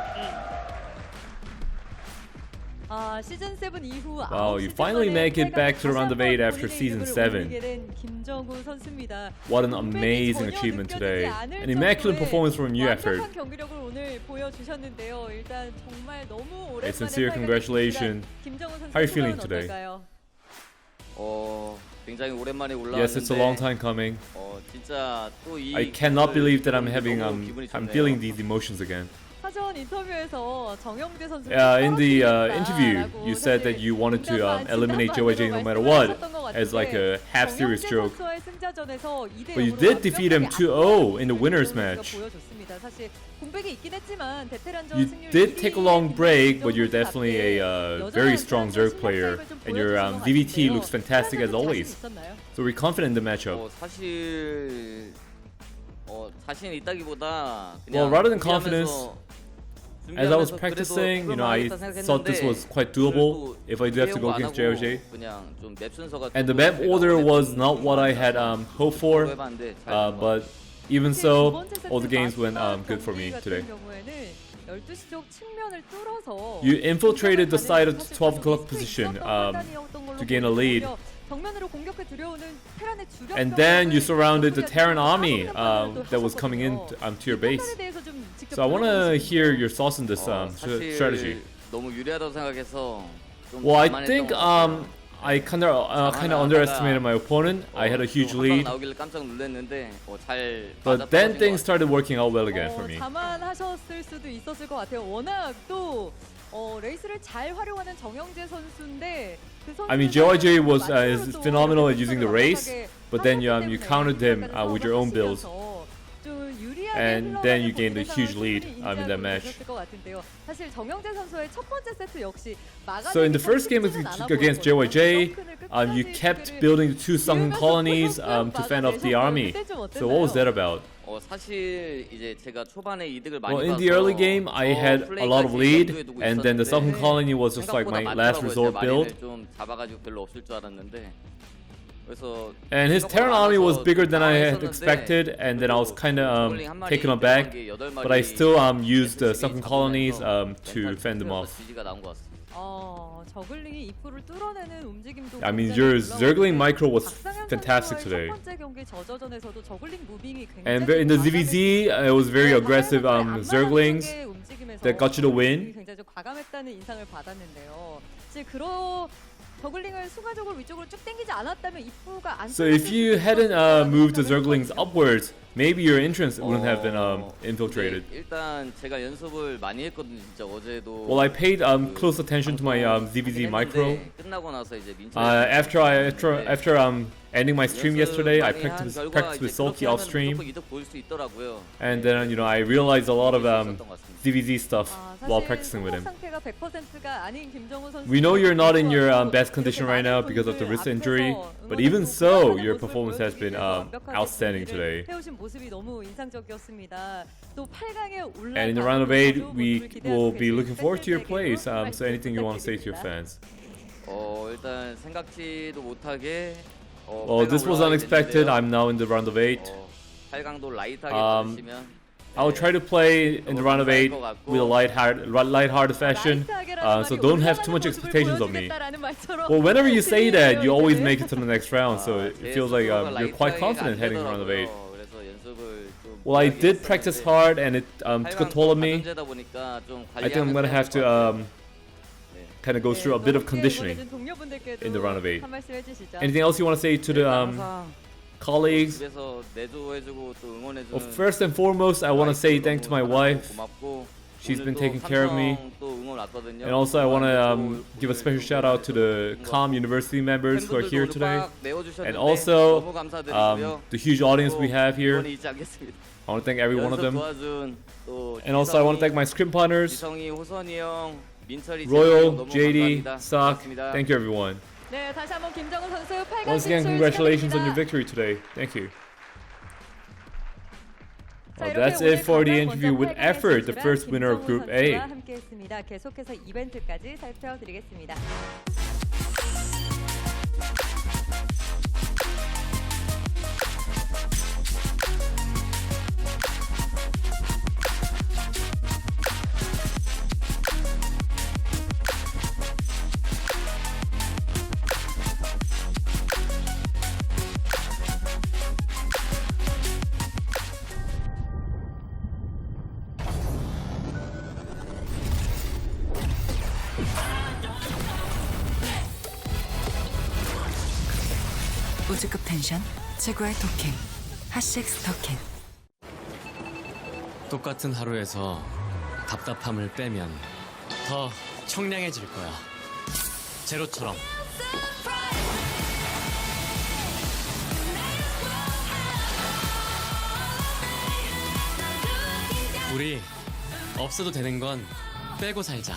Wow, you finally make it back to the round of 8 after Season 7. What an amazing achievement today. An immaculate performance from you, Effort. A sincere congratulations. How are you feeling today? Yes, it's a long time coming. I cannot believe that I'm feeling these emotions again. In the interview, you said that you wanted to eliminate JYJ no matter what, as like a half-serious joke. But you did defeat him 2-0 in the winners match. You did take a long break, but you're definitely a very strong Zerg player, and your DVT looks fantastic as always. So we're confident in the matchup. Well, rather than confidence, as I was practicing, you know, I thought this was quite doable if I do have to go against JYJ. And the map order was not what I had hoped for, but even so, all the games went good for me today. You infiltrated the side of the 12 o'clock position to gain a lead. And then you surrounded the Terran army that was coming in to your base. So I want to hear your thoughts on this strategy. Well, I think I kind of underestimated my opponent. I had a huge lead, but then things started working out well again for me. I mean, JYJ is phenomenal at using the race, but then you countered him with your own builds. and then you gained a huge lead in that match. So in the first game against JYJ, you kept building the 2 sunken colonies to fend off the army. So what was that about? 사실 이제 제가 초반에 이득을 많이 Well, in the early game, I had a lot of lead, and then the sunken colony was just like my last resort build. 좀 잡아가지고 별로 없을 줄 알았는데. And his Terran army was bigger than I had expected, and then I was kind of taken aback, but I still used the sunken colonies to fend them off. I mean, your Zergling micro was fantastic today. And in the ZVZ, it was very aggressive Zerglings that got you the win. So if you hadn't moved the Zerglings upwards, maybe your entrance wouldn't have been infiltrated. 일단 제가 연습을 많이 했거든요, 진짜 어제도. Well, I paid close attention to my ZVZ micro. 끝나고 나서 이제 After ending my stream yesterday, I practiced with Sulky off stream, and then I realized a lot of ZVZ stuff while practicing with him. We know you're not in your best condition right now because of the wrist injury, but even so, your performance has been outstanding today. And in the round of 8, we will be looking forward to your plays. So anything you want to say to your fans? 일단 생각지도 못하게. Well, this was unexpected. I'm now in the round of 8. I'll try to play in the round of 8 with a light-hearted fashion, so don't have too much expectations of me. Well, whenever you say that, you always make it to the next round, so it feels like you're quite confident heading to the round of 8. Well, I did practice hard, and it took a toll on me. I think I'm gonna have to kind of go through a bit of conditioning in the round of 8. Anything else you want to say to the colleagues? Well, first and foremost, I want to say thanks to my wife. She's been taking care of me. And also I want to give a special shout out to the COM University members who are here today. And also the huge audience we have here. I want to thank every one of them. And also I want to thank my scrim partners, Royal, JD, Sock. Thank you everyone. Once again, congratulations on your victory today. Thank you. Well, that's it for the interview with Effort, the first winner of Group A. 우주급 텐션, 최고의 토킹, 핫식스 토킹. 똑같은 하루에서 답답함을 빼면 더 청량해질 거야. 제로처럼. 우리 없어도 되는 건 빼고 살자.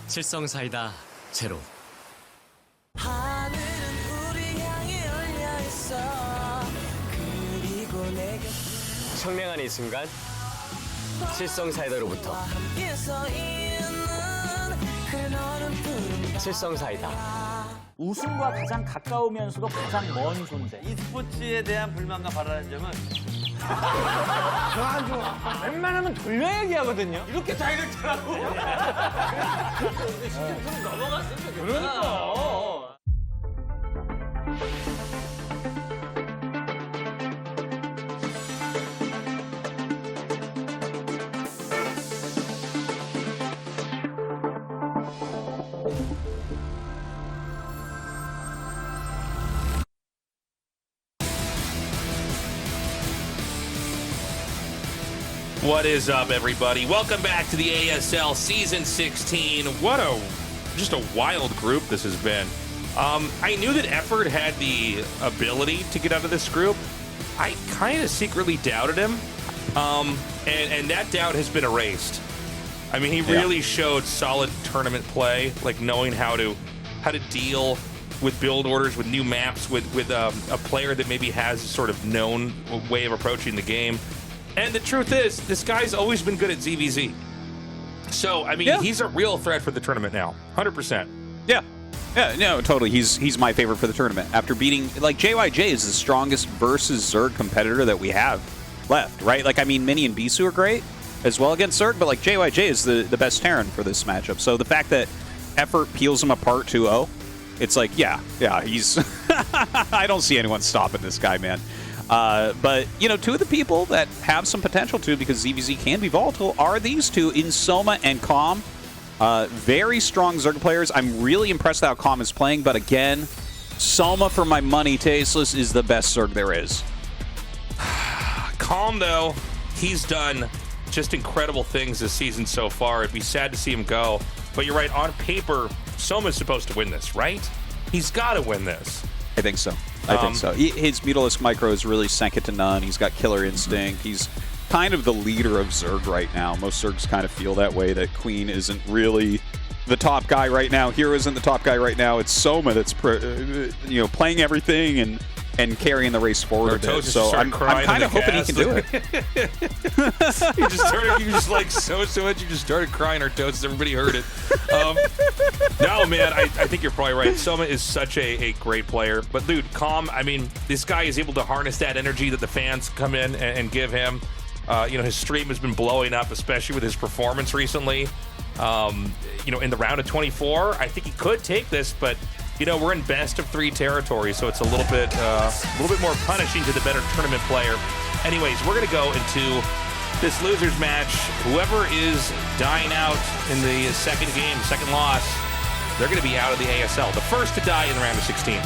칠성 사이다 제로. 청량한 이 순간 칠성 사이다로부터. 칠성 사이다. 우승과 가장 가까우면서도 가장 먼 존재. 이 스포츠에 대한 불만과 바라는 점은 저안 좋아. 웬만하면 돌려 얘기하거든요. 이렇게 다이렉트라고. 좀 넘어갔으면 좋겠다. 그러니까. What is up, everybody? Welcome back to the ASL Season 16. Just a wild group this has been. I knew that Effort had the ability to get out of this group. I kind of secretly doubted him, and that doubt has been erased. I mean, he really showed solid tournament play, like knowing how to deal with build orders, with new maps, with a player that maybe has a sort of known way of approaching the game. And the truth is, this guy's always been good at ZVZ. So, I mean, he's a real threat for the tournament now, 100%. Yeah. Yeah, no, totally. He's my favorite for the tournament. After beating, like, JYJ is the strongest versus Zerg competitor that we have left, right? Like, I mean, Mini and Bisu are great as well against Zerg, but, like, JYJ is the best Terran for this matchup. So the fact that Effort peels him apart 2-0, it's like, yeah, he's... I don't see anyone stopping this guy, man. But, you know, two of the people that have some potential to, because ZVZ can be volatile, are these two in Soma and Calm. Very strong Zerg players. I'm really impressed how Calm is playing, but again, Soma for my money, Tasteless, is the best Zerg there is. Calm, though, he's done just incredible things this season so far. It'd be sad to see him go. But you're right, on paper, Soma's supposed to win this, right? He's got to win this. I think so. I think so. His Mutalisk Micro is really second to none. He's got killer instinct. He's kind of the leader of Zerg right now. Most Zergs kind of feel that way, that Queen isn't really the top guy right now. Hero isn't the top guy right now. It's Soma that's playing everything and carrying the race forward a bit. So I'm kind of hoping he can do it. you just like so much. You just started crying, Artosis. Everybody heard it. No, man, I think you're probably right. Soma is such a great player. But dude, Calm, I mean, this guy is able to harness that energy that the fans come in and give him. His stream has been blowing up, especially with his performance recently. In the round of 24, I think he could take this, but we're in best of 3 territory, so it's a little bit more punishing to the better tournament player. Anyways, we're gonna go into this losers match. Whoever is dying out in the second game, second loss, they're gonna be out of the ASL. The first to die in the round of 16.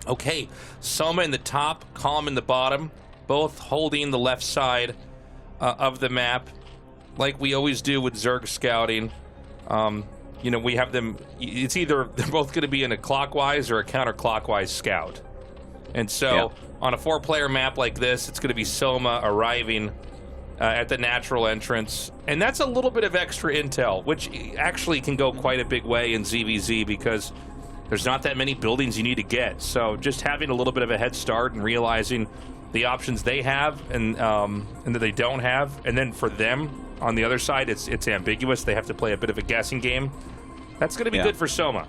Okay, Soma in the top, Calm in the bottom, both holding the left side of the map, like we always do with Zerg scouting. We have them, it's either they're both going to be in a clockwise or a counterclockwise scout. And so on a 4-player map like this, it's going to be Soma arriving at the natural entrance. And that's a little bit of extra intel, which actually can go quite a big way in ZVZ because there's not that many buildings you need to get. So just having a little bit of a head start and realizing the options they have and that they don't have. And then for them, on the other side, it's ambiguous. They have to play a bit of a guessing game. That's going to be good for Soma.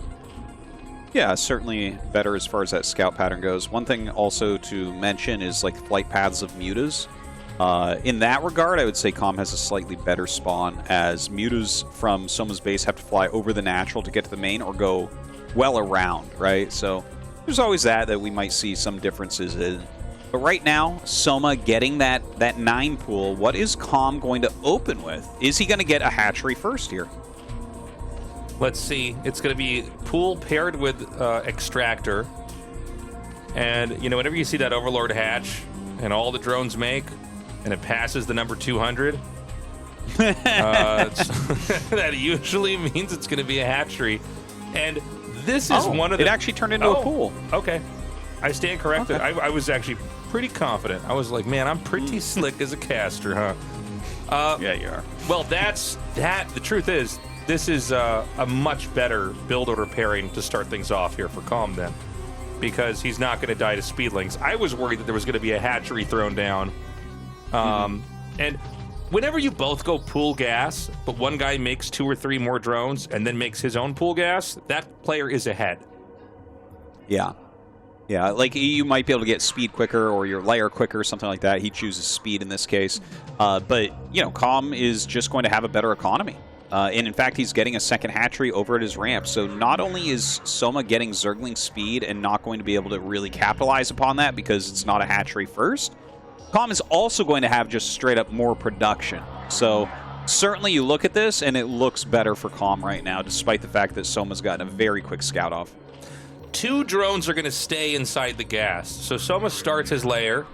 Yeah, certainly better as far as that scout pattern goes. One thing also to mention is like flight paths of mutas. In that regard, I would say Calm has a slightly better spawn, as mutas from Soma's base have to fly over the natural to get to the main or go well around, right? So there's always that we might see some differences in. But right now, Soma getting that 9 pool, what is Calm going to open with? Is he going to get a hatchery first here? Let's see. It's going to be pool paired with extractor. And, whenever you see that Overlord hatch and all the drones make, and it passes the number 200, that usually means it's going to be a hatchery. And this is one of the... It actually turned into a pool. Okay. I stand corrected. Okay. I was actually pretty confident. I was like, man, I'm pretty slick as a caster, huh? Yeah, you are. Well, the truth is, this is a much better build order pairing to start things off here for Calm then, because he's not going to die to speedlings. I was worried that there was going to be a hatchery thrown down. And whenever you both go pool gas, but one guy makes 2 or 3 more drones and then makes his own pool gas, that player is ahead. Yeah. Yeah, like you might be able to get speed quicker or your layer quicker, something like that. He chooses speed in this case. But, Calm is just going to have a better economy. And in fact, he's getting a second hatchery over at his ramp. So not only is Soma getting Zergling speed and not going to be able to really capitalize upon that because it's not a hatchery first, Calm is also going to have just straight up more production. So certainly you look at this and it looks better for Calm right now, despite the fact that Soma's gotten a very quick scout off. 2 drones are going to stay inside the gas. So Soma starts his lair.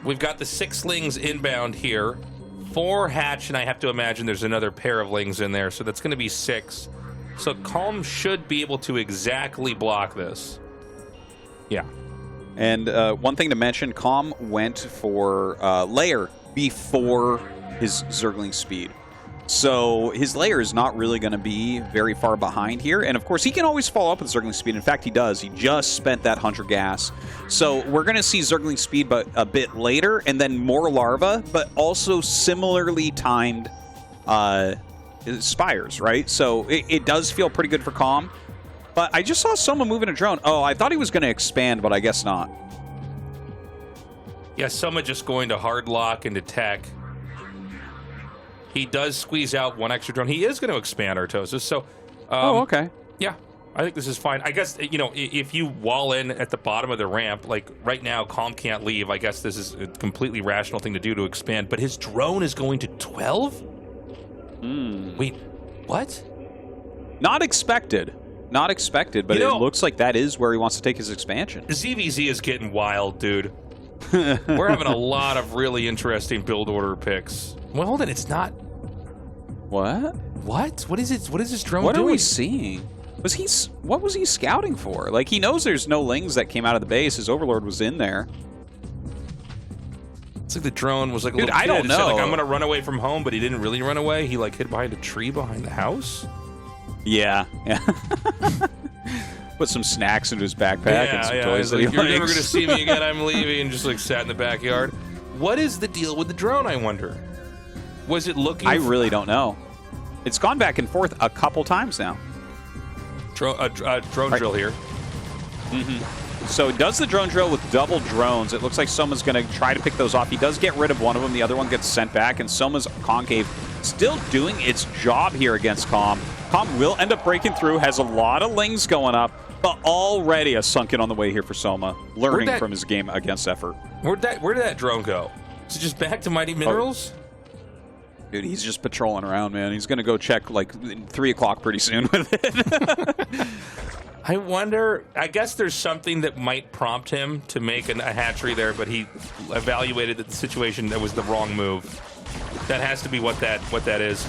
We've got the 6 lings inbound here. 4 hatch, and I have to imagine there's another pair of lings in there, so that's going to be 6. So Calm should be able to exactly block this. Yeah. And one thing to mention, Calm went for lair before his Zergling speed. So his lair is not really going to be very far behind here. And of course, he can always follow up with Zergling speed. In fact, he does. He just spent that 100 gas. So we're going to see Zergling speed, but a bit later, and then more larva, but also similarly timed spires, right? So it does feel pretty good for Calm. But I just saw someone moving a drone. Oh, I thought he was going to expand, but I guess not. Yeah, Soma just going to hard lock into tech. He does squeeze out 1 extra drone. He is going to expand Tastosis. So, oh, okay. Yeah, I think this is fine. I guess, you know, if you wall in at the bottom of the ramp, like right now, Calm can't leave. I guess this is a completely rational thing to do to expand. But his drone is going to 12? Wait, what? Not expected. Not expected, but it looks like that is where he wants to take his expansion. ZVZ is getting wild, dude. We're having a lot of really interesting build order picks. Well, hold on, it's not. What? What is it? What is this drone doing? What are we seeing? What was he scouting for? Like, he knows there's no lings that came out of the base. His Overlord was in there. It's like the drone was like a Dude, little kid. I don't know. Said, like, I'm gonna run away from home, but he didn't really run away. He like hid behind a tree behind the house. Yeah. Put some snacks into his backpack and some toys that he You're never gonna see me again. I'm leaving, and just like sat in the backyard. What is the deal with the drone, I wonder? Was it looking... I really don't know. It's gone back and forth a couple times now. Drone drill here. So it does the drone drill with double drones. It looks like Soma's going to try to pick those off. He does get rid of one of them. The other one gets sent back, and Soma's Concave still doing its job here against Calm. Calm will end up breaking through, has a lot of lings going up, but already a sunken on the way here for Soma, learning from his game against Effort. Where did that drone go? Is it just back to Mighty Minerals? Dude, he's just patrolling around, man. He's going to go check, like, 3 o'clock pretty soon with it. I wonder, I guess there's something that might prompt him to make a hatchery there, but he evaluated that the situation that was the wrong move. That has to be what that is.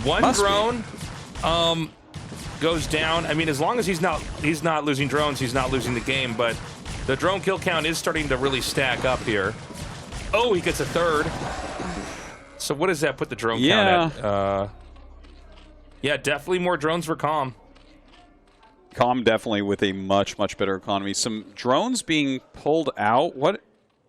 One drone goes down. I mean, as long as he's not losing drones, he's not losing the game, but the drone kill count is starting to really stack up here. Oh, he gets a 3rd. So what does that put the drone count at? Yeah, definitely more drones for Calm. Calm definitely with a much, much better economy. Some drones being pulled out. What?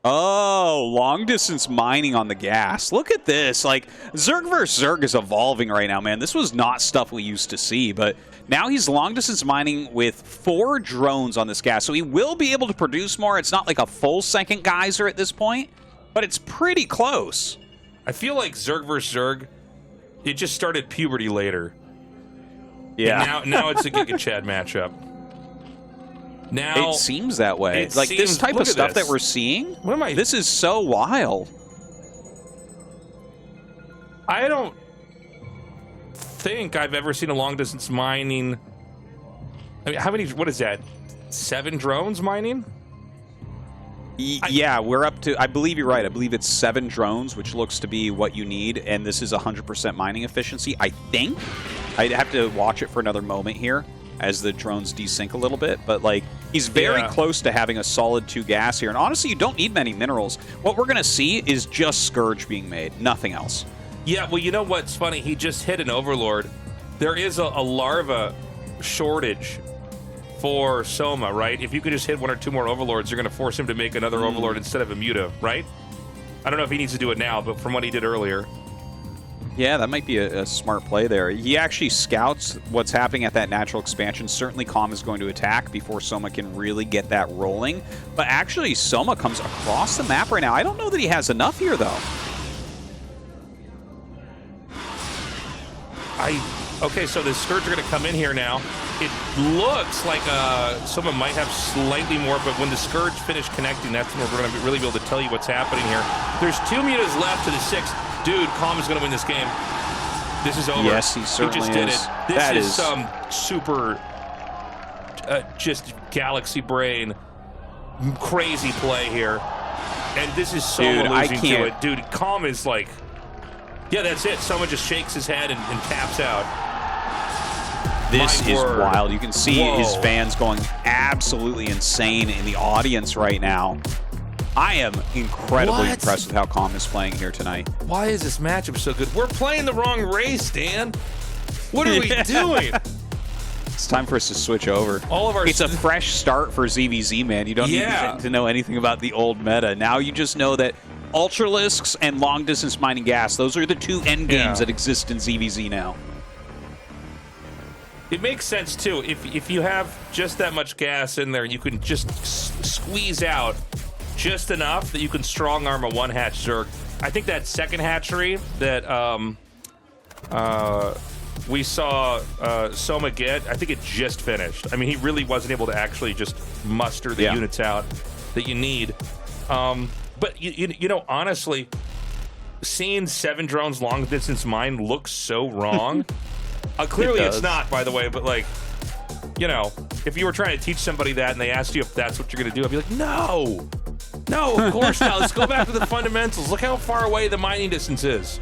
Oh, long-distance mining on the gas. Look at this. Like, Zerg vs. Zerg is evolving right now, man. This was not stuff we used to see, but now he's long-distance mining with 4 drones on this gas, so he will be able to produce more. It's not like a full second geyser at this point, but it's pretty close. I feel like Zerg vs. Zerg, it just started puberty later. Yeah. And now it's a Giga Chad matchup. Now it seems that way. Like this type of stuff that we're seeing. What am I? This is so wild. I don't think I've ever seen a long distance mining. I mean, how many? What is that? 7 drones mining? Yeah, we're up to. I believe you're right. I believe it's 7 drones, which looks to be what you need, and this is 100% mining efficiency. I think. I'd have to watch it for another moment here as the drones desync a little bit, but like he's very close to having a solid 2 gas here. And honestly, you don't need many minerals. What we're gonna see is just Scourge being made, nothing else. Yeah, well, you know what's funny? He just hit an Overlord. There is a larva shortage for Soma, right? If you could just hit 1 or 2 more Overlords, you're gonna force him to make another Overlord instead of a Muta, right? I don't know if he needs to do it now, but from what he did earlier. Yeah, that might be a smart play there. He actually scouts what's happening at that natural expansion. Certainly Calm is going to attack before Soma can really get that rolling. But actually, Soma comes across the map right now. I don't know that he has enough here, though. Okay, so the Scourge are going to come in here now. It looks like Soma might have slightly more, but when the Scourge finish connecting, that's when we're going to really be able to tell you what's happening here. There's 2 mutas left to the 6. Dude, Calm is going to win this game. This is over. Yes, he certainly just did is. it. This is some super just galaxy brain, crazy play here. And this is Soma losing to it. Dude, Calm is like, yeah, that's it. Soma just shakes his head and taps out. This is wild. You can see his fans going absolutely insane in the audience right now. I am incredibly impressed with how Calm is playing here tonight. Why is this matchup so good? We're playing the wrong race, Dan. What are we doing? It's time for us to switch over. All of our it's a fresh start for ZVZ, man. You don't need to know anything about the old meta. Now you just know that Ultralisks and long-distance mining gas, those are the two end games that exist in ZVZ now. It makes sense, too. If you have just that much gas in there, you can just squeeze out just enough that you can strong arm a one-hatch Zerg. I think that second hatchery that we saw Soma get, I think it just finished. I mean, he really wasn't able to actually just muster the units out that you need. But, you know, honestly, seeing 7 drones long-distance mine looks so wrong. Clearly it's not, by the way, but, like, you know, if you were trying to teach somebody that and they asked you if that's what you're going to do, I'd be like, no! No, of course not. Let's go back to the fundamentals. Look how far away the mining distance is.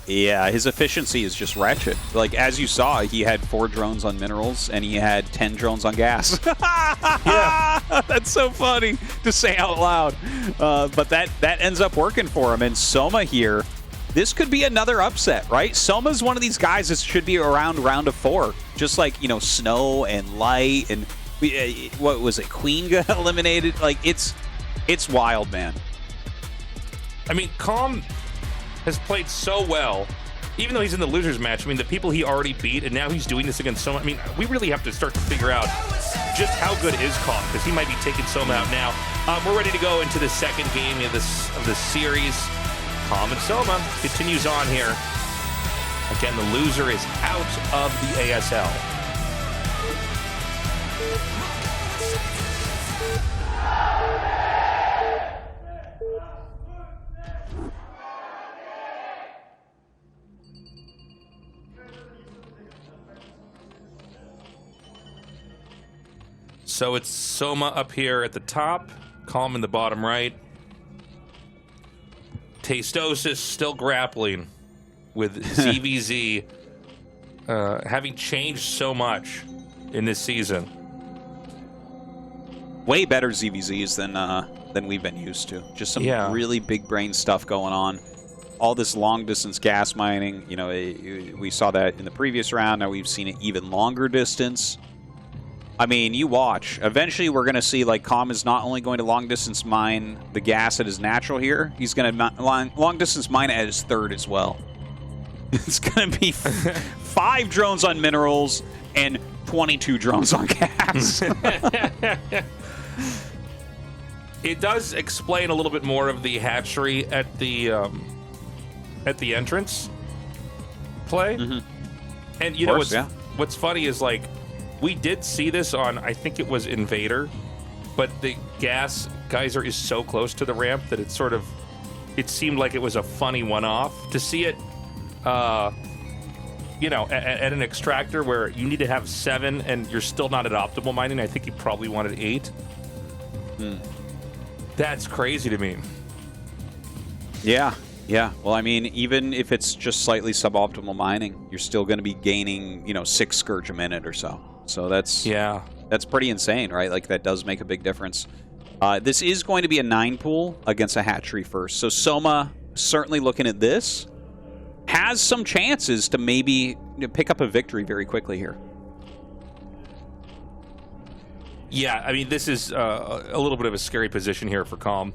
Yeah, his efficiency is just wretched. Like, as you saw, he had 4 drones on minerals, and he had 10 drones on gas. Yeah, that's so funny to say out loud. But that ends up working for him. And Soma here, this could be another upset, right? Soma's one of these guys that should be around round of 4. Just like, you know, Snow and Light and... what was it? Queen got eliminated. Like, it's wild, man. I mean, Calm has played so well, even though he's in the losers match. I mean, the people he already beat, and now he's doing this against Soma. I mean, we really have to start to figure out just how good is Calm, because he might be taking Soma out now. We're ready to go into the second game of the series. Calm and Soma continues on here. Again, the loser is out of the ASL. So it's Soma up here at the top, Calm in the bottom right. Tastosis still grappling with ZVZ, having changed so much in this season. Way better ZVZs than we've been used to. Just some really big brain stuff going on. All this long distance gas mining, you know, we saw that in the previous round. Now we've seen it even longer distance. I mean, you watch. Eventually, we're going to see, like, Calm is not only going to long-distance mine the gas at his natural here, he's going to long-distance mine at his third as well. It's going to be 5 drones on minerals and 22 drones on gas. It does explain a little bit more of the hatchery at the entrance play. And, you know, what's funny is, like, we did see this on, I think it was Invader, but the gas geyser is so close to the ramp that it sort of, it seemed like it was a funny one-off. To see it, you know, at an extractor where you need to have 7 and you're still not at optimal mining, I think you probably wanted 8. That's crazy to me. Yeah. Well, I mean, even if it's just slightly suboptimal mining, you're still going to be gaining, you know, 6 Scourge a minute or so. So that's pretty insane, right? Like, that does make a big difference. This is going to be a 9 pool against a hatchery first. So Soma, certainly looking at this, has some chances to maybe pick up a victory very quickly here. Yeah, I mean, this is a little bit of a scary position here for Calm.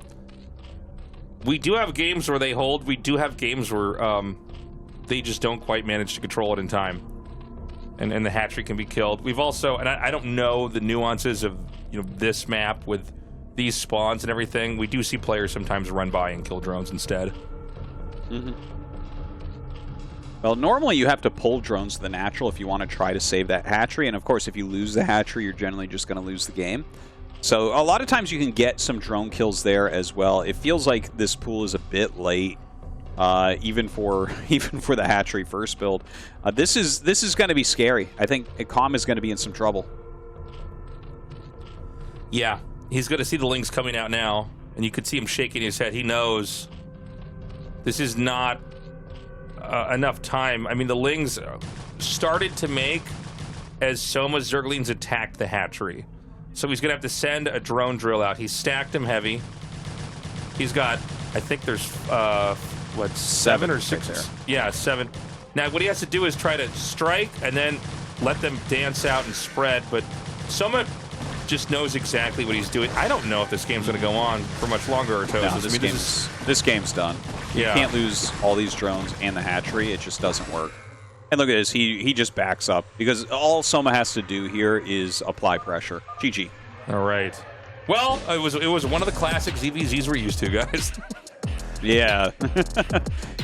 We do have games where they hold. We do have games where they just don't quite manage to control it in time. And the hatchery can be killed. We've also, and I don't know the nuances of, you know, this map with these spawns and everything. We do see players sometimes run by and kill drones instead. Well, normally you have to pull drones to the natural if you want to try to save that hatchery. And of course, if you lose the hatchery, you're generally just going to lose the game. So a lot of times you can get some drone kills there as well. It feels like this pool is a bit late. even for the hatchery first build. This is going to be scary. I think Com is going to be in some trouble. Yeah, he's going to see the Lings coming out now, and you could see him shaking his head. He knows this is not enough time. I mean, the Lings started to make as Soma's Zerglings attacked the hatchery. So he's going to have to send a drone drill out. He's stacked him heavy. He's got, I think there's, what, 7 or 6? There. Yeah, 7. Now, what he has to do is try to strike and then let them dance out and spread, but Soma just knows exactly what he's doing. I don't know if this game's going to go on for much longer, or no, this game's done. Yeah. You can't lose all these drones and the hatchery. It just doesn't work. And look at this. He just backs up because all Soma has to do here is apply pressure. GG. All right. Well, it was one of the classic ZVZs we're used to, guys. Yeah.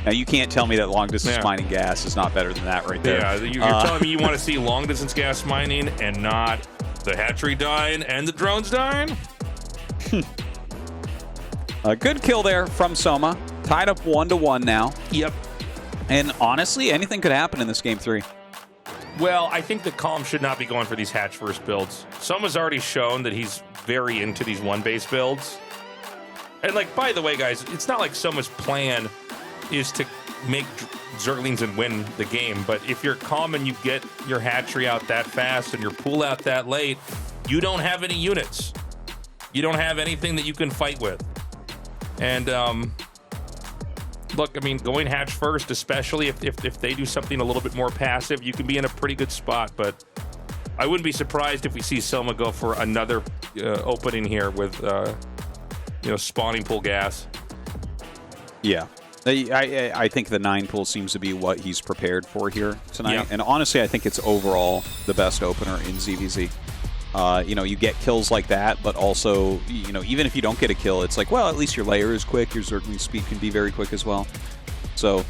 Now, you can't tell me that long-distance mining gas is not better than that right there. Yeah, you're telling me you want to see long-distance gas mining and not the hatchery dying and the drones dying? A good kill there from Soma. Tied up 1-1 now. Yep. And honestly, anything could happen in this game 3. Well, I think the Calm should not be going for these hatch first builds. Soma's already shown that he's very into these one-base builds. And, like, by the way, guys, it's not like Soma's plan is to make Zerglings and win the game. But if you're Calm and you get your hatchery out that fast and your pool out that late, you don't have any units. You don't have anything that you can fight with. And, look, I mean, going hatch first, especially if they do something a little bit more passive, you can be in a pretty good spot. But I wouldn't be surprised if we see Soma go for another opening here with, spawning pool gas. Yeah. I think the 9 pool seems to be what he's prepared for here tonight. Yeah. And honestly, I think it's overall the best opener in ZVZ. You get kills like that, but also, even if you don't get a kill, it's like, well, at least your layer is quick. Your Zergling speed can be very quick as well. So,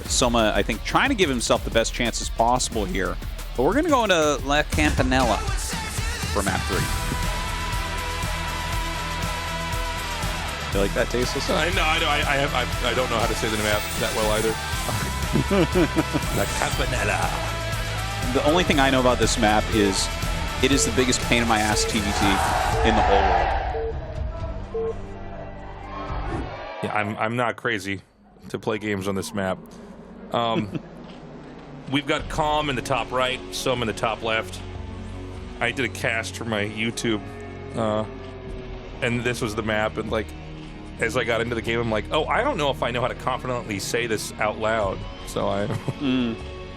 Soma, I think, trying to give himself the best chances possible here. But we're going to go into La Campanella for map 3. You like that, Tastosis? I know. I don't know how to say the map that well either. La Campanella. The only thing I know about this map is it is the biggest pain in my ass TVT in the whole world. Yeah, I'm not crazy to play games on this map. We've got Calm in the top right, Soma in the top left. I did a cast for my YouTube, and this was the map. And like, as I got into the game, I'm like, oh, I don't know if I know how to confidently say this out loud. So I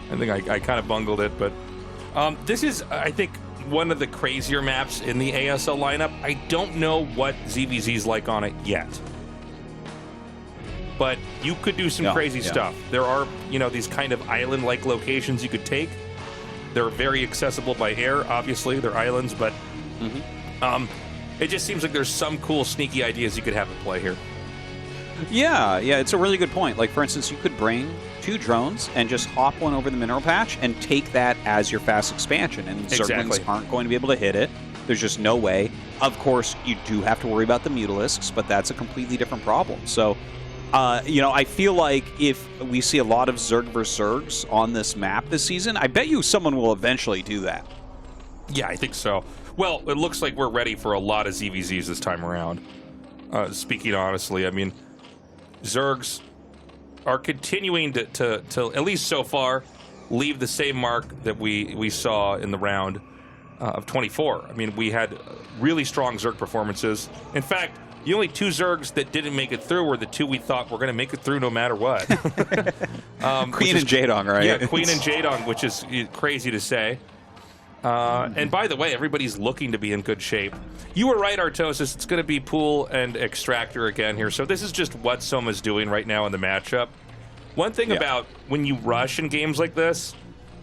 think I kind of bungled it. But this is, I think, one of the crazier maps in the ASL lineup. I don't know what ZVZ's like on it yet, but you could do some crazy stuff. There are, these kind of island-like locations you could take. They're very accessible by air, obviously. They're islands, but it just seems like there's some cool, sneaky ideas you could have at play here. Yeah, it's a really good point. Like, for instance, you could bring 2 drones and just hop one over the mineral patch and take that as your fast expansion, and Zerglings aren't going to be able to hit it. There's just no way. Of course, you do have to worry about the Mutalisks, but that's a completely different problem. So, I feel like if we see a lot of Zerg vs. Zergs on this map this season, I bet you someone will eventually do that. Yeah, I think so. Well, it looks like we're ready for a lot of ZVZs this time around. Speaking honestly, I mean, Zergs are continuing to at least so far, leave the same mark that we saw in the round of 24. I mean, we had really strong Zerg performances. In fact, the only 2 Zergs that didn't make it through were the 2 we thought were going to make it through no matter what. Queen and Jaedong, right? Yeah, Queen and Jaedong, which is crazy to say. And by the way, everybody's looking to be in good shape. You were right, Artosis. It's going to be Pool and Extractor again here. So this is just what Soma's doing right now in the matchup. One thing about when you rush in games like this,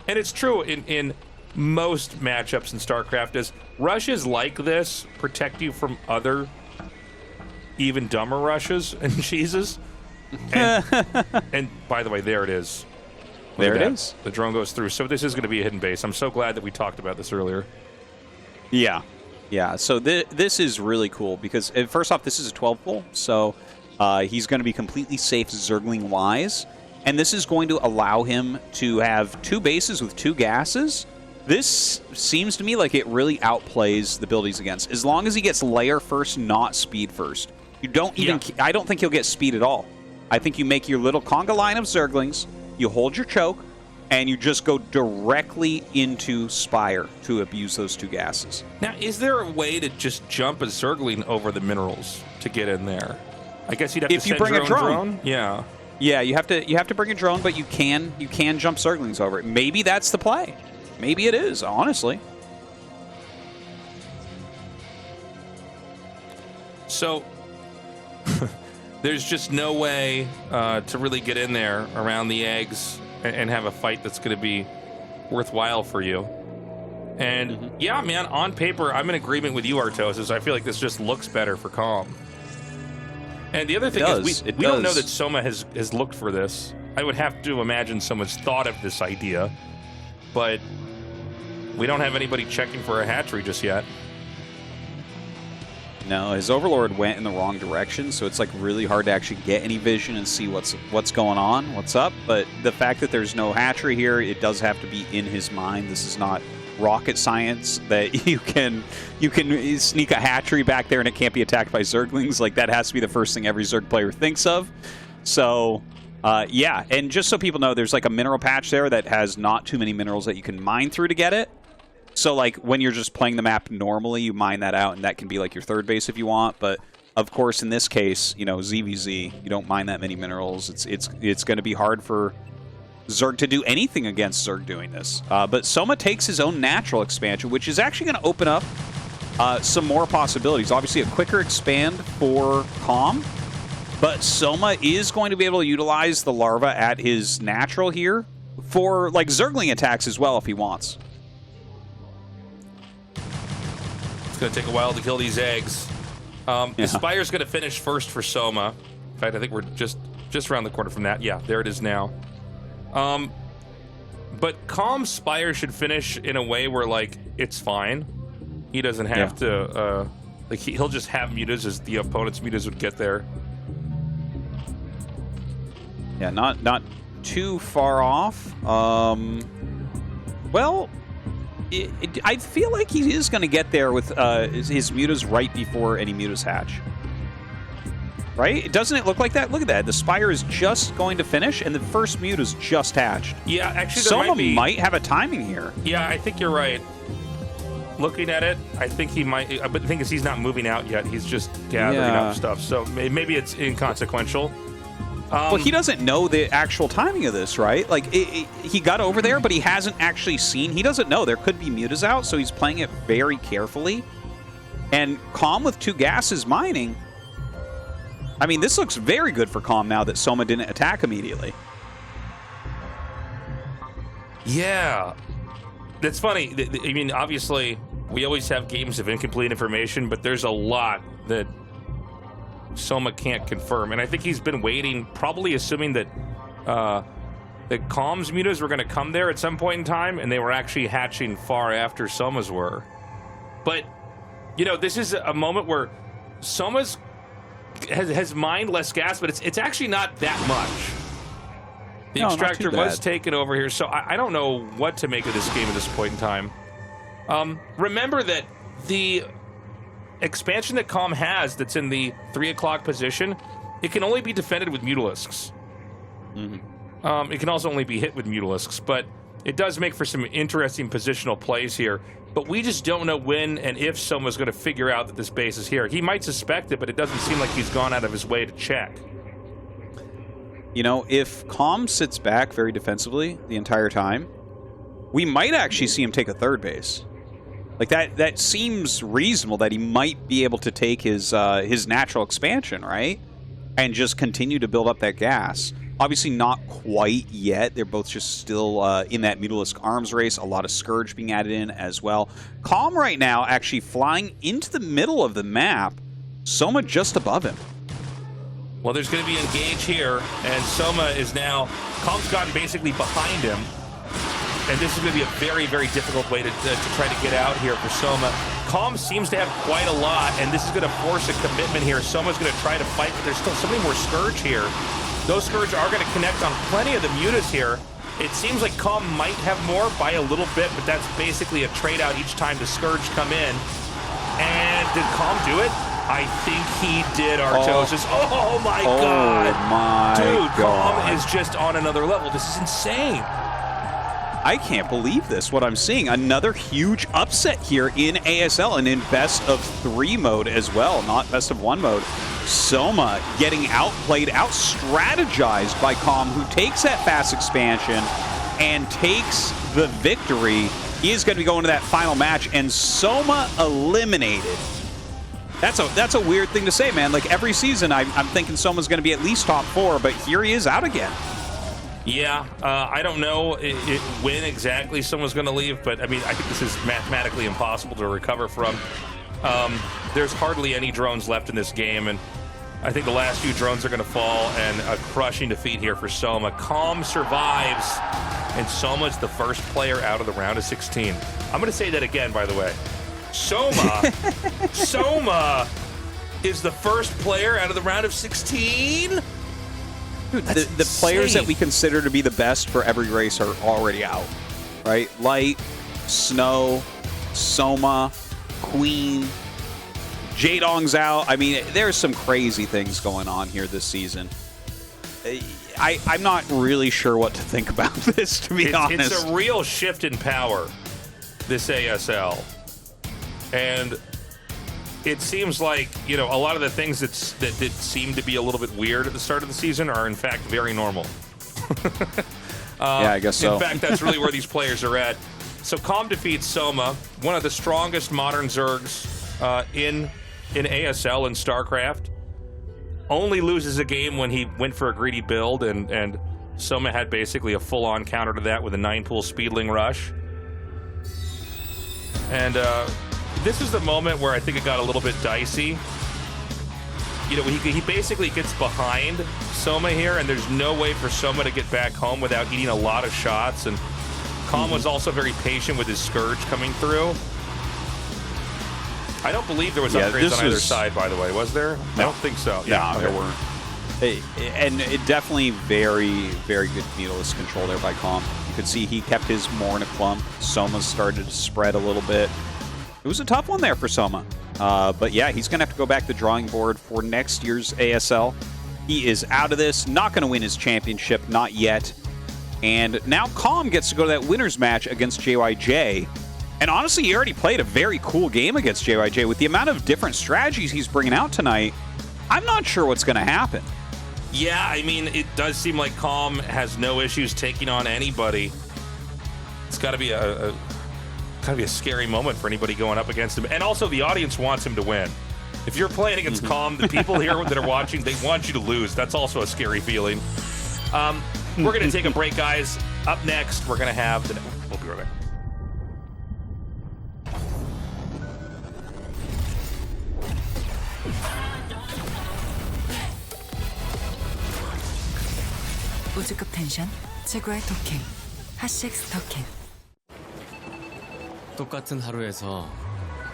and it's true in most matchups in StarCraft, is rushes like this protect you from other even dumber rushes and cheeses. And by the way, there it is. There it is. The drone goes through. So this is going to be a hidden base. I'm so glad that we talked about this earlier. Yeah. So this is really cool because, first off, this is a 12 pool. So He's going to be completely safe Zergling-wise, and this is going to allow him to have 2 bases with 2 gases. This seems to me like it really outplays the build he's against. As long as he gets layer first, not speed first. You don't even. Yeah. I don't think he'll get speed at all. I think you make your little conga line of Zerglings, you hold your choke, and you just go directly into Spire to abuse those 2 gases. Now, is there a way to just jump a Zergling over the minerals to get in there? I guess you'd have to send your own drone. Yeah. Yeah, you have to bring a drone, but you can jump Zerglings over it. Maybe that's the play. Maybe it is, honestly. So there's just no way to really get in there around the eggs and have a fight that's going to be worthwhile for you. And yeah, man, on paper, I'm in agreement with you, Tastosis. I feel like this just looks better for Calm. And the other thing is, we don't know that Soma has looked for this. I would have to imagine someone's thought of this idea, but we don't have anybody checking for a hatchery just yet. No, his Overlord went in the wrong direction, so it's like really hard to actually get any vision and see what's going on, what's up. But the fact that there's no hatchery here, it does have to be in his mind. This is not rocket science that you can sneak a hatchery back there and it can't be attacked by Zerglings. Like, that has to be the first thing every Zerg player thinks of. So yeah, and just so people know, there's like a mineral patch there that has not too many minerals that you can mine through to get it. So like when you're just playing the map normally, you mine that out and that can be like your third base if you want. But of course, in this case, you know, ZVZ, you don't mine that many minerals. It's going to be hard for Zerg to do anything against Zerg doing this. But Soma takes his own natural expansion, which is actually going to open up some more possibilities. Obviously, a quicker expand for Calm, but Soma is going to be able to utilize the larva at his natural here for like Zergling attacks as well if he wants. It's going to take a while to kill these eggs. The Spire's going to finish first for Soma. In fact, I think we're just around the corner from that. Yeah, there it is now. But Calm Spire should finish in a way where, like, it's fine. He doesn't have to, like, he'll just have mutas as the opponent's mutas would get there. Yeah, not too far off. Well, I feel like he is going to get there with his mutas right before any mutas hatch. Right? Doesn't it look like that? Look at that. The Spire is just going to finish, and the first mute is just hatched. Yeah, actually, Soma might have a timing here. Yeah, I think you're right. Looking at it, I think he might. But the thing is, he's not moving out yet. He's just gathering up stuff. So maybe it's inconsequential. Well, he doesn't know the actual timing of this, right? Like, he got over there, but he hasn't actually seen. He doesn't know. There could be mutas out, so he's playing it very carefully. And Calm with 2 gases mining. I mean, this looks very good for Calm now that Soma didn't attack immediately. Yeah. That's funny. I mean, obviously, we always have games of incomplete information, but there's a lot that Soma can't confirm. And I think he's been waiting, probably assuming that Calm's mutas were going to come there at some point in time, and they were actually hatching far after Soma's were. But, you know, this is a moment where Soma's has mined less gas, but it's actually not that much. The extractor was taken over here, so I don't know what to make of this game at this point in time. Remember that the expansion that Calm has that's in the 3 o'clock position, it can only be defended with Mutalisks. It can also only be hit with Mutalisks, but it does make for some interesting positional plays here. But we just don't know when and if Soma's going to figure out that this base is here. He might suspect it, but it doesn't seem like he's gone out of his way to check. You know, if Calm sits back very defensively the entire time, we might actually see him take a 3rd base. Like, that seems reasonable that he might be able to take his natural expansion, right? And just continue to build up that gas. Obviously not quite yet. They're both just still in that Mutalisk arms race. A lot of Scourge being added in as well. Calm right now actually flying into the middle of the map. Soma just above him. Well, there's going to be engage here, and Soma is now... Calm's gotten basically behind him. And this is going to be a very, very difficult way to try to get out here for Soma. Calm seems to have quite a lot, and this is going to force a commitment here. Soma's going to try to fight, but there's still so many more Scourge here. Those Scourge are going to connect on plenty of the Mutas here. It seems like Calm might have more by a little bit, but that's basically a trade out each time the Scourge come in. And did Calm do it? I think he did, Artosis. Oh my God. My Dude, God. Calm is just on another level. This is insane. I can't believe this, what I'm seeing. Another huge upset here in ASL and in best of 3 mode as well, not best of 1 mode. Soma getting outplayed, out-strategized by Calm, who takes that fast expansion and takes the victory. He is going to be going to that final match, and Soma eliminated. That's a weird thing to say, man. Like, every season, I'm thinking Soma's going to be at least top 4, but here he is out again. Yeah, I don't know when exactly someone's going to leave, but I mean, I think this is mathematically impossible to recover from. There's hardly any drones left in this game, and I think the last few drones are going to fall, and a crushing defeat here for Soma. Calm survives, and Soma's the first player out of the round of 16. I'm going to say that again, by the way. Soma is the first player out of the round of 16? Dude, the players that we consider to be the best for every race are already out, right? Light, Snow, Soma, Queen, Jaedong's out. I mean, there's some crazy things going on here this season. I'm not really sure what to think about this, to be honest. It's a real shift in power, this ASL. And it seems like, you know, a lot of the things that seem to be a little bit weird at the start of the season are, in fact, very normal. Yeah, I guess so. In fact, that's really where these players are at. So Calm defeats Soma, one of the strongest modern Zergs in ASL and StarCraft. Only loses a game when he went for a greedy build, and Soma had basically a full-on counter to that with a 9-pool Speedling rush. And this is the moment where I think it got a little bit dicey. You know, he basically gets behind Soma here, and there's no way for Soma to get back home without eating a lot of shots. And Calm was also very patient with his Scourge coming through. I don't believe there was upgrades on either side, by the way. Was there? No. I don't think so. Yeah, there weren't. And it definitely very, very good needleless control there by Calm. You could see he kept his more in a clump. Soma started to spread a little bit. It was a tough one there for Soma. But yeah, he's going to have to go back to the drawing board for next year's ASL. He is out of this, not going to win his championship, not yet. And now Calm gets to go to that winner's match against JYJ. And honestly, he already played a very cool game against JYJ. With the amount of different strategies he's bringing out tonight, I'm not sure what's going to happen. Yeah, I mean, it does seem like Calm has no issues taking on anybody. It's got to be a scary moment for anybody going up against him. And also, the audience wants him to win. If you're playing against Calm, the people here that are watching, they want you to lose. That's also a scary feeling. We're going to take a break, guys. Up next, we're going to have the... We'll be right back. 우주급 텐션, 최고의 토킹, 핫식스 토킹. 똑같은 하루에서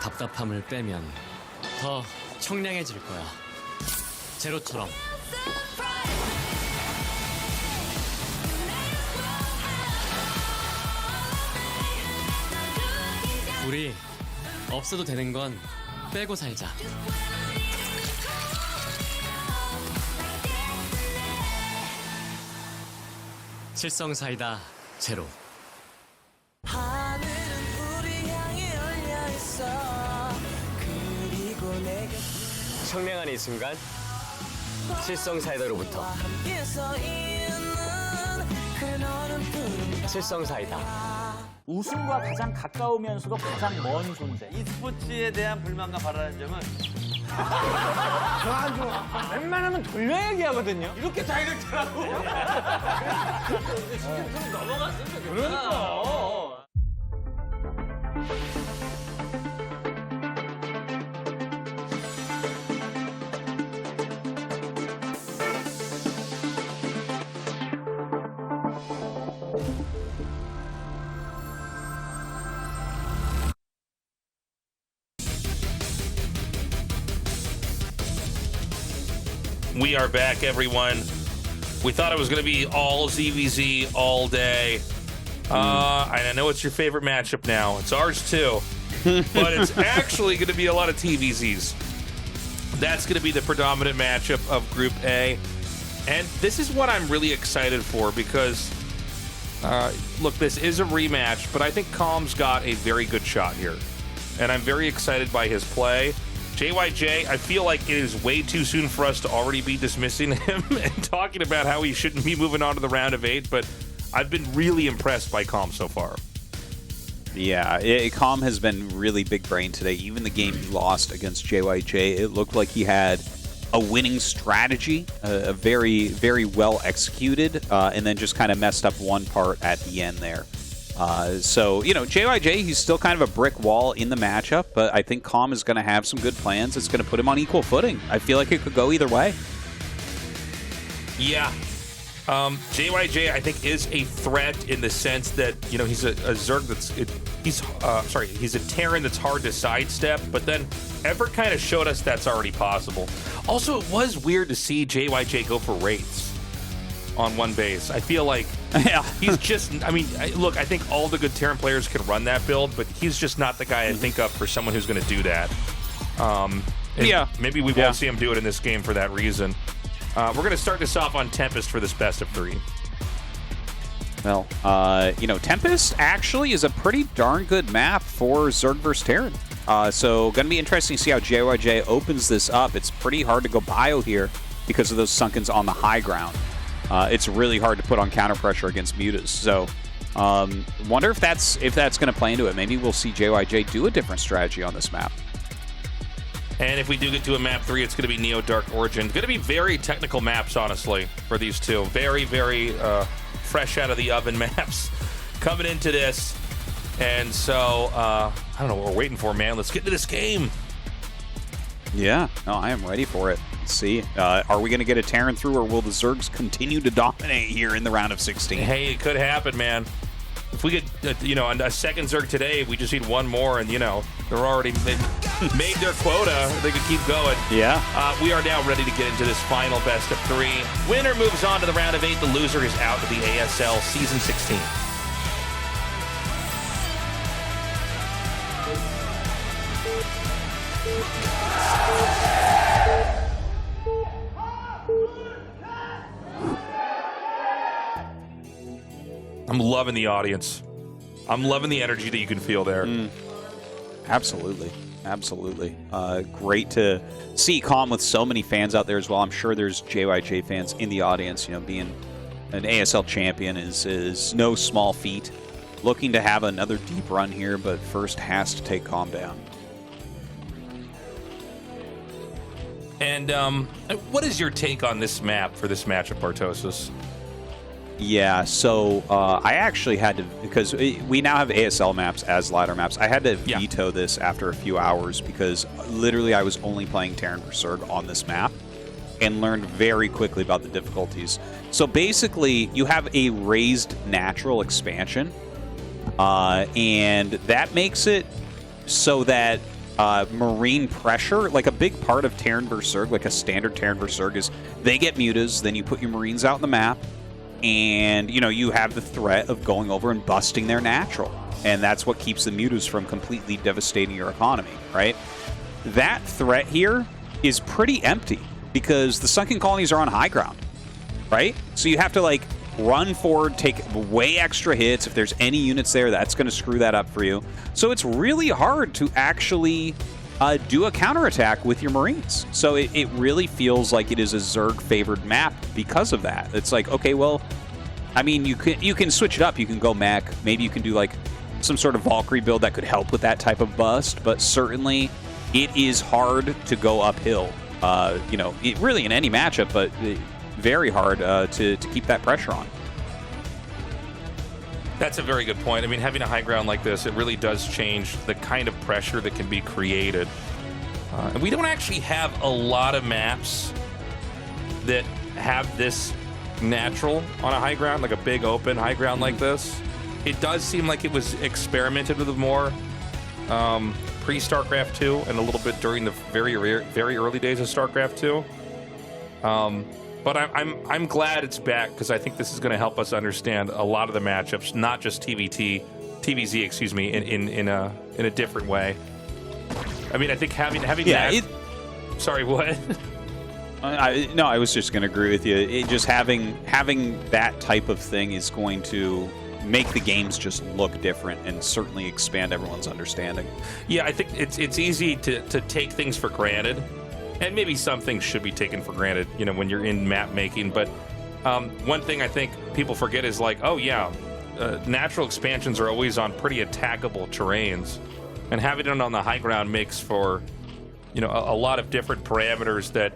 답답함을 빼면 더 청량해질 거야. 제로처럼. 우리 없어도 되는 건 빼고 살자. 칠성사이다 제로. 청량한 이 순간 칠성사이다로부터. 칠성사이다. 우승과 가장 가까우면서도 가장 먼 존재. e스포츠에 대한 불만과 바라는 점은 저한테 웬만하면 돌려 얘기하거든요. 이렇게 다이렉트라고. 좀 넘어갔으면 좋겠다. 그러니까. We are back, everyone. We thought it was going to be all ZVZ all day. And I know it's your favorite matchup now. It's ours too. But it's actually going to be a lot of TVZs. That's going to be the predominant matchup of Group A. And this is what I'm really excited for because, look, this is a rematch, but I think Calm's got a very good shot here. And I'm very excited by his play. JYJ, I feel like it is way too soon for us to already be dismissing him and talking about how he shouldn't be moving on to the round of 8, but I've been really impressed by Calm so far. Yeah, Calm has been really big brain today. Even the game he lost against JYJ, it looked like he had a winning strategy, a very, very well executed, and then just kind of messed up one part at the end there. So, you know, JYJ, he's still kind of a brick wall in the matchup, but I think Calm is going to have some good plans. It's going to put him on equal footing. I feel like it could go either way. Yeah. JYJ, I think, is a threat in the sense that, you know, he's a Zerg that's... he's a Terran that's hard to sidestep, but then Everett kind of showed us that's already possible. Also, it was weird to see JYJ go for Wraiths on one base. I feel like he's just, I mean, look, I think all the good Terran players can run that build, but he's just not the guy I think of for someone who's going to do that. Maybe we won't see him do it in this game for that reason. We're going to start this off on Tempest for this best of 3. Well, you know, Tempest actually is a pretty darn good map for Zerg vs. Terran. So going to be interesting to see how JYJ opens this up. It's pretty hard to go bio here because of those Sunkens on the high ground. It's really hard to put on counter pressure against Mutas. So wonder if that's going to play into it. Maybe we'll see JYJ do a different strategy on this map. And if we do get to a map 3, it's going to be Neo Dark Origin. Going to be very technical maps, honestly, for these two. Very, very fresh out of the oven maps coming into this. And so, I don't know what we're waiting for, man. Let's get into this game. Yeah, no, I am ready for it. Let's see. Are we going to get a Terran through, or will the Zergs continue to dominate here in the round of 16? Hey, it could happen, man. If we get, you know, a second Zerg today, we just need one more, and, you know, they're already made their quota. They could keep going. Yeah. We are now ready to get into this final best of 3. Winner moves on to the round of 8. The loser is out of the ASL Season 16. I'm loving the audience. I'm loving the energy that you can feel there. Absolutely. Absolutely. Great to see Calm with so many fans out there as well. I'm sure there's JYJ fans in the audience. You know, being an ASL champion is no small feat. Looking to have another deep run here, but first has to take Calm down. And what is your take on this map for this matchup, Tastosis? Yeah, so I actually had to, because we now have ASL maps as ladder maps, I had to veto this after a few hours because literally I was only playing Terran vs. Zerg on this map and learned very quickly about the difficulties. So basically, you have a raised natural expansion, and that makes it so that marine pressure, like a big part of Terran vs. Zerg, like a standard Terran vs. Zerg, is they get mutas, then you put your marines out in the map, and, you know, you have the threat of going over and busting their natural. And that's what keeps the mutas from completely devastating your economy, right? That threat here is pretty empty because the sunken colonies are on high ground, right? So you have to, like, run forward, take way extra hits. If there's any units there, that's going to screw that up for you. So it's really hard to actually do a counterattack with your Marines. So it really feels like it is a Zerg-favored map because of that. It's like, okay, well, I mean, you can switch it up. You can go mech. Maybe you can do, like, some sort of Valkyrie build that could help with that type of bust. But certainly, it is hard to go uphill. You know, really in any matchup, but very hard to keep that pressure on. That's a very good point. I mean, having a high ground like this, it really does change the kind of pressure that can be created. And we don't actually have a lot of maps that have this natural on a high ground, like a big open high ground like this. It does seem like it was experimented with more pre-StarCraft 2 and a little bit during the very early days of StarCraft 2. But I'm glad it's back because I think this is going to help us understand a lot of the matchups, not just TVZ, excuse me, in a different way. I mean, I think having that. Sorry, what? No, I was just going to agree with you. Just having that type of thing is going to make the games just look different and certainly expand everyone's understanding. Yeah, I think it's easy to take things for granted, and maybe some things should be taken for granted, you know, when you're in map making. But one thing I think people forget is like, oh yeah, natural expansions are always on pretty attackable terrains, and having it on the high ground makes for, you know, a lot of different parameters that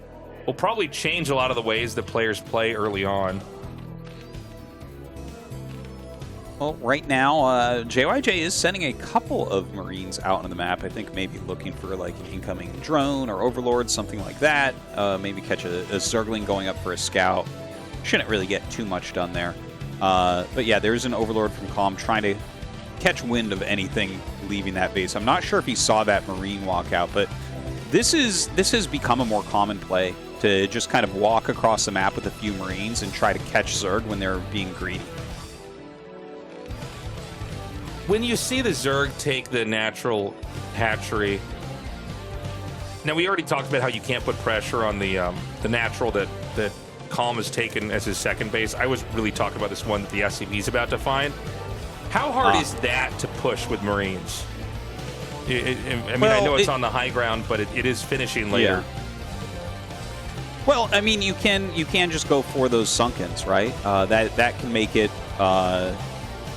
will probably change a lot of the ways that players play early on. Well, right now, JYJ is sending a couple of Marines out on the map. I think maybe looking for like an incoming drone or overlord, something like that. Maybe catch a Zergling going up for a scout. Shouldn't really get too much done there. But yeah, there's an overlord from Calm trying to catch wind of anything leaving that base. I'm not sure if he saw that Marine walk out, but this has become a more common play to just kind of walk across the map with a few Marines and try to catch Zerg when they're being greedy. When you see the Zerg take the natural hatchery, now we already talked about how you can't put pressure on the natural that Calm has taken as his second base. I was really talking about this one that the SCP is about to find. How hard is that to push with Marines? I know it's on the high ground, but it is finishing later. Yeah. Well, I mean, you can just go for those Sunkens, right? That can make it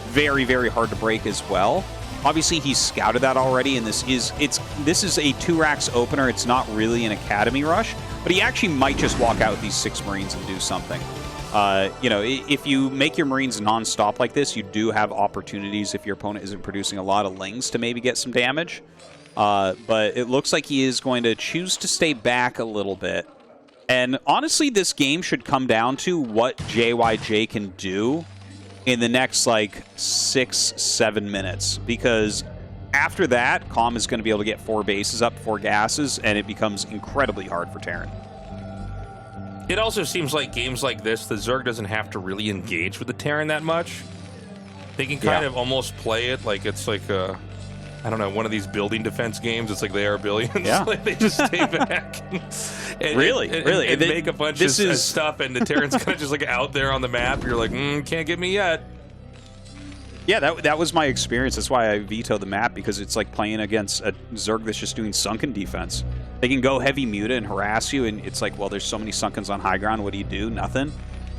very, very hard to break as well. Obviously, he's scouted that already, and this is a 2-racks opener. It's not really an academy rush, but he actually might just walk out with these 6 Marines and do something. You know, if you make your Marines non-stop like this, you do have opportunities if your opponent isn't producing a lot of Lings to maybe get some damage. But it looks like he is going to choose to stay back a little bit. And honestly, this game should come down to what JYJ can do in the next, like, 6-7 minutes. Because after that, Calm is going to be able to get 4 bases up, 4 gases, and it becomes incredibly hard for Terran. It also seems like games like this, the Zerg doesn't have to really engage with the Terran that much. They can kind of almost play it like it's like a, I don't know, one of these building defense games. It's like they are billions. Yeah. Like they just stay back and really make a bunch of stuff, and the Terran's kind of just like out there on the map. You're like, can't get me yet. Yeah, that was my experience. That's why I vetoed the map, because it's like playing against a Zerg that's just doing sunken defense. They can go heavy muta and harass you, and it's like, well, there's so many Sunkens on high ground. What do? Nothing.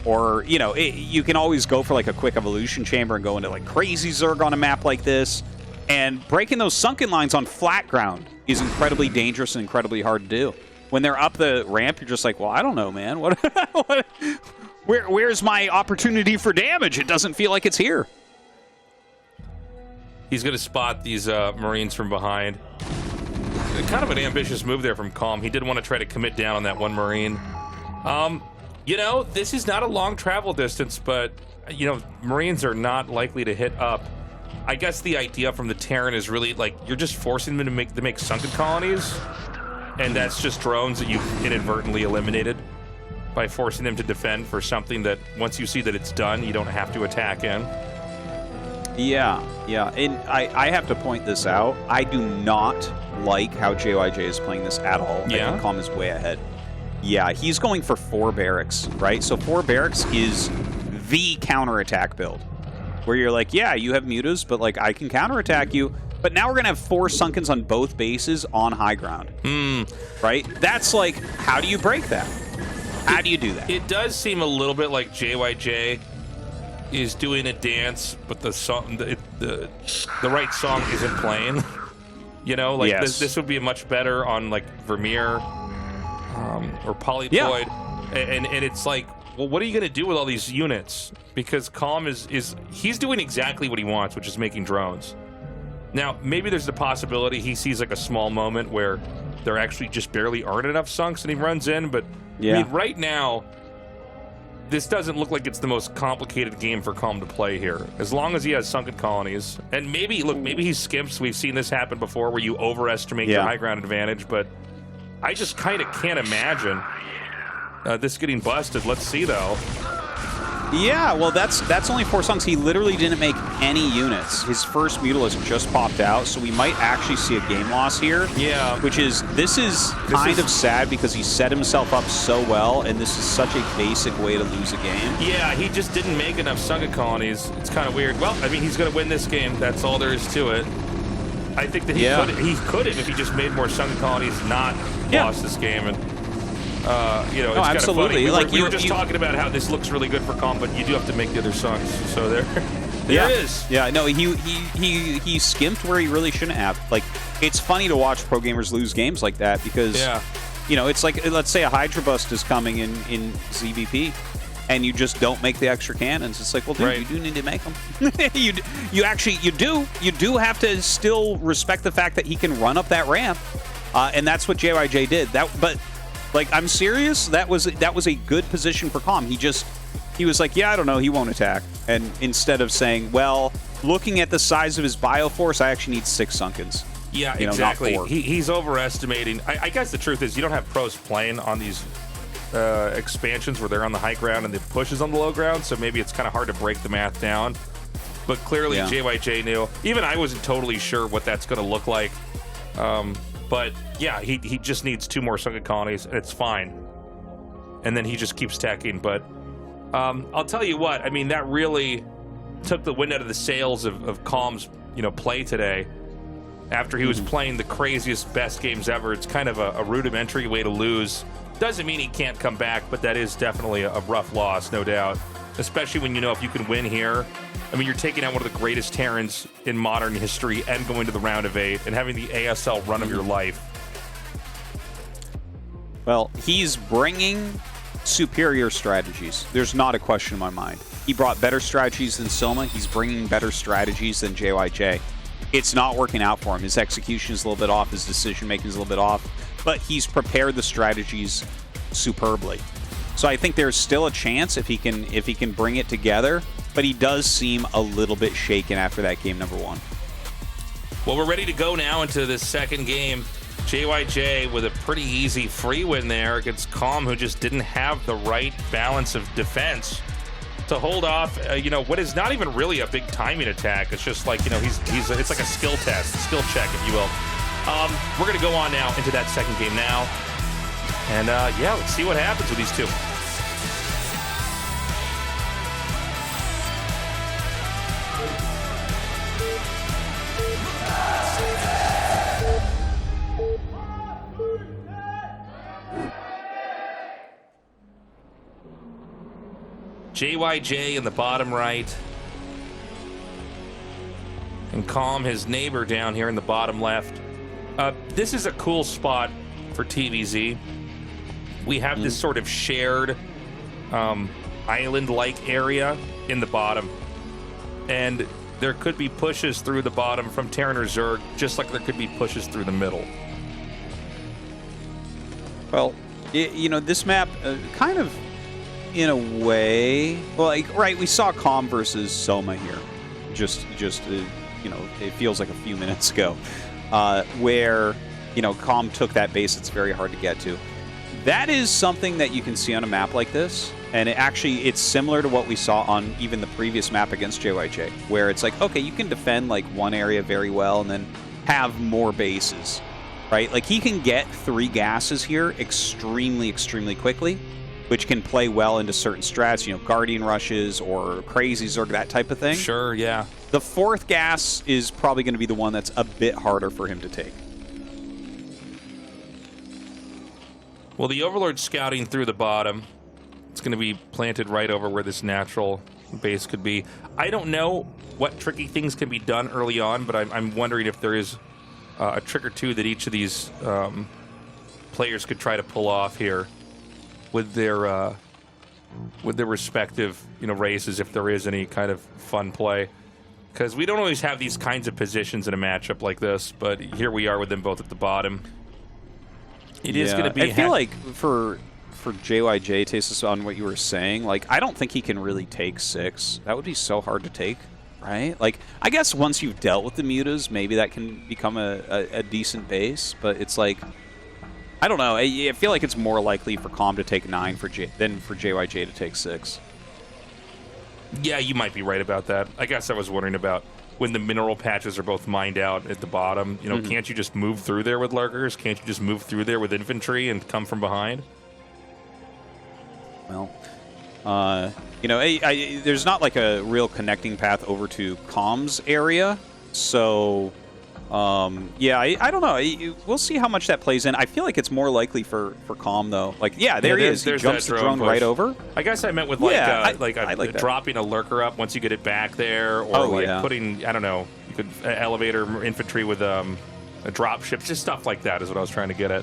Or, you know, you can always go for like a quick evolution chamber and go into like crazy Zerg on a map like this. And breaking those sunken lines on flat ground is incredibly dangerous and incredibly hard to do. When they're up the ramp, you're just like, well, I don't know, man. Where's my opportunity for damage? It doesn't feel like it's here. He's going to spot these Marines from behind. Kind of an ambitious move there from Calm. He did want to try to commit down on that one Marine. You know, this is not a long travel distance, but, you know, Marines are not likely to hit up. I guess the idea from the Terran is really, like, you're just forcing them to make sunken colonies, and that's just drones that you've inadvertently eliminated by forcing them to defend for something that, once you see that it's done, you don't have to attack in. Yeah, and I have to point this out. I do not like how JYJ is playing this at all. Yeah? I think Calm is way ahead. Yeah, he's going for 4 barracks, right? So 4 barracks is the counterattack build, where you're like, yeah, you have mutas, but like I can counterattack you. But now we're going to have 4 Sunkens on both bases on high ground. Right? That's like, how do you break that? How do you do that? It does seem a little bit like JYJ is doing a dance, but the song, the right song isn't playing. You know, like this would be much better on like Vermeer or Polyploid. Yeah. And it's like, well, what are you going to do with all these units? Because Calm he's doing exactly what he wants, which is making drones. Now, maybe there's the possibility he sees like a small moment where there actually just barely aren't enough sunks and he runs in, but I mean, right now, this doesn't look like it's the most complicated game for Calm to play here. As long as he has sunken colonies. And maybe, look, maybe he skimps. We've seen this happen before where you overestimate your high ground advantage, but I just kind of can't imagine this getting busted. Let's see, though. Yeah, well, that's only 4 songs. He literally didn't make any units. His first Mutalism just popped out, so we might actually see a game loss here. Yeah. This is kind of sad because he set himself up so well, and this is such a basic way to lose a game. Yeah, he just didn't make enough Sunken Colonies. It's kind of weird. Well, I mean, he's going to win this game. That's all there is to it. I think that he could have if he just made more Sunken Colonies, not lost this game. And you know, it's absolutely. Kind of funny. We were just talking about how this looks really good for Calm, but you do have to make the other songs. So there it is. Yeah, no, he skimped where he really shouldn't have. Like, it's funny to watch pro gamers lose games like that because, you know, it's like, let's say a Hydra Bust is coming in ZVP, and you just don't make the extra cannons. It's like, well, dude, you do need to make them. you do have to still respect the fact that he can run up that ramp, and that's what JYJ did. But like, I'm serious. That was a good position for Calm. He was like, yeah, I don't know, he won't attack. And instead of saying, well, looking at the size of his Bioforce, I actually need 6 Sunkens. Yeah, you know, exactly. not 4. He's overestimating. I guess the truth is you don't have pros playing on these expansions where they're on the high ground and the push is on the low ground, so maybe it's kind of hard to break the math down. But clearly JYJ knew. Even I wasn't totally sure what that's going to look like. But yeah, he just needs 2 more Sunken Colonies, and it's fine. And then he just keeps tacking. But I'll tell you what, I mean, that really took the wind out of the sails of Calm's, you know, play today. After he was playing the craziest, best games ever, it's kind of a rudimentary way to lose. Doesn't mean he can't come back, but that is definitely a rough loss, no doubt. Especially when you know if you can win here. I mean, you're taking out one of the greatest Terrans in modern history and going to the round of 8 and having the ASL run of your life. Well, he's bringing superior strategies. There's not a question in my mind. He brought better strategies than Soma. He's bringing better strategies than JYJ. It's not working out for him. His execution is a little bit off. His decision-making is a little bit off. But he's prepared the strategies superbly. So I think there's still a chance if he can bring it together. But he does seem a little bit shaken after that game number 1. Well, we're ready to go now into this second game. JYJ with a pretty easy free win there against Calm, who just didn't have the right balance of defense to hold off, you know, what is not even really a big timing attack. It's just like, you know, it's like a skill test, skill check, if you will. We're going to go on now into that second game now. And, yeah, let's see what happens with these two. JYJ in the bottom right. And Calm, his neighbor, down here in the bottom left. This is a cool spot for TVZ. We have this sort of shared island-like area in the bottom. And there could be pushes through the bottom from Terran or Zerg, just like there could be pushes through the middle. Well, you know, this map kind of, in a way, well, like, right, we saw Calm versus Soma here. Just you know, it feels like a few minutes ago, where, you know, Calm took that base that's very hard to get to. That is something that you can see on a map like this, and it's similar to what we saw on even the previous map against JYJ, where it's like, okay, you can defend like one area very well and then have more bases, right? Like, he can get 3 gases here extremely, extremely quickly, which can play well into certain strats, you know, Guardian Rushes or Crazy Zerg, that type of thing. Sure, yeah. The 4th gas is probably going to be the one that's a bit harder for him to take. Well, the Overlord's scouting through the bottom. It's going to be planted right over where this natural base could be. I don't know what tricky things can be done early on, but I'm wondering if there is a trick or two that each of these players could try to pull off here with their respective, you know, races, if there is any kind of fun play. Because we don't always have these kinds of positions in a matchup like this, but here we are with them both at the bottom. It is going to be... I feel like for JYJ, Tastosis, on what you were saying, like, I don't think he can really take 6. That would be so hard to take, right? Like, I guess once you've dealt with the mutas, maybe that can become a decent base, but it's like... I don't know. I feel like it's more likely for Com to take 9 than for JYJ to take 6. Yeah, you might be right about that. I guess I was wondering about when the mineral patches are both mined out at the bottom. You know, can't you just move through there with lurkers? Can't you just move through there with infantry and come from behind? Well, you know, there's not like a real connecting path over to Com's area, so yeah, I don't know. We'll see how much that plays in. I feel like it's more likely for Com though. Like, yeah, there he is. He jumps the drone right over. I guess I meant with like dropping a lurker up once you get it back there, or putting, I don't know, you could elevator infantry with a drop ship, just stuff like that is what I was trying to get at.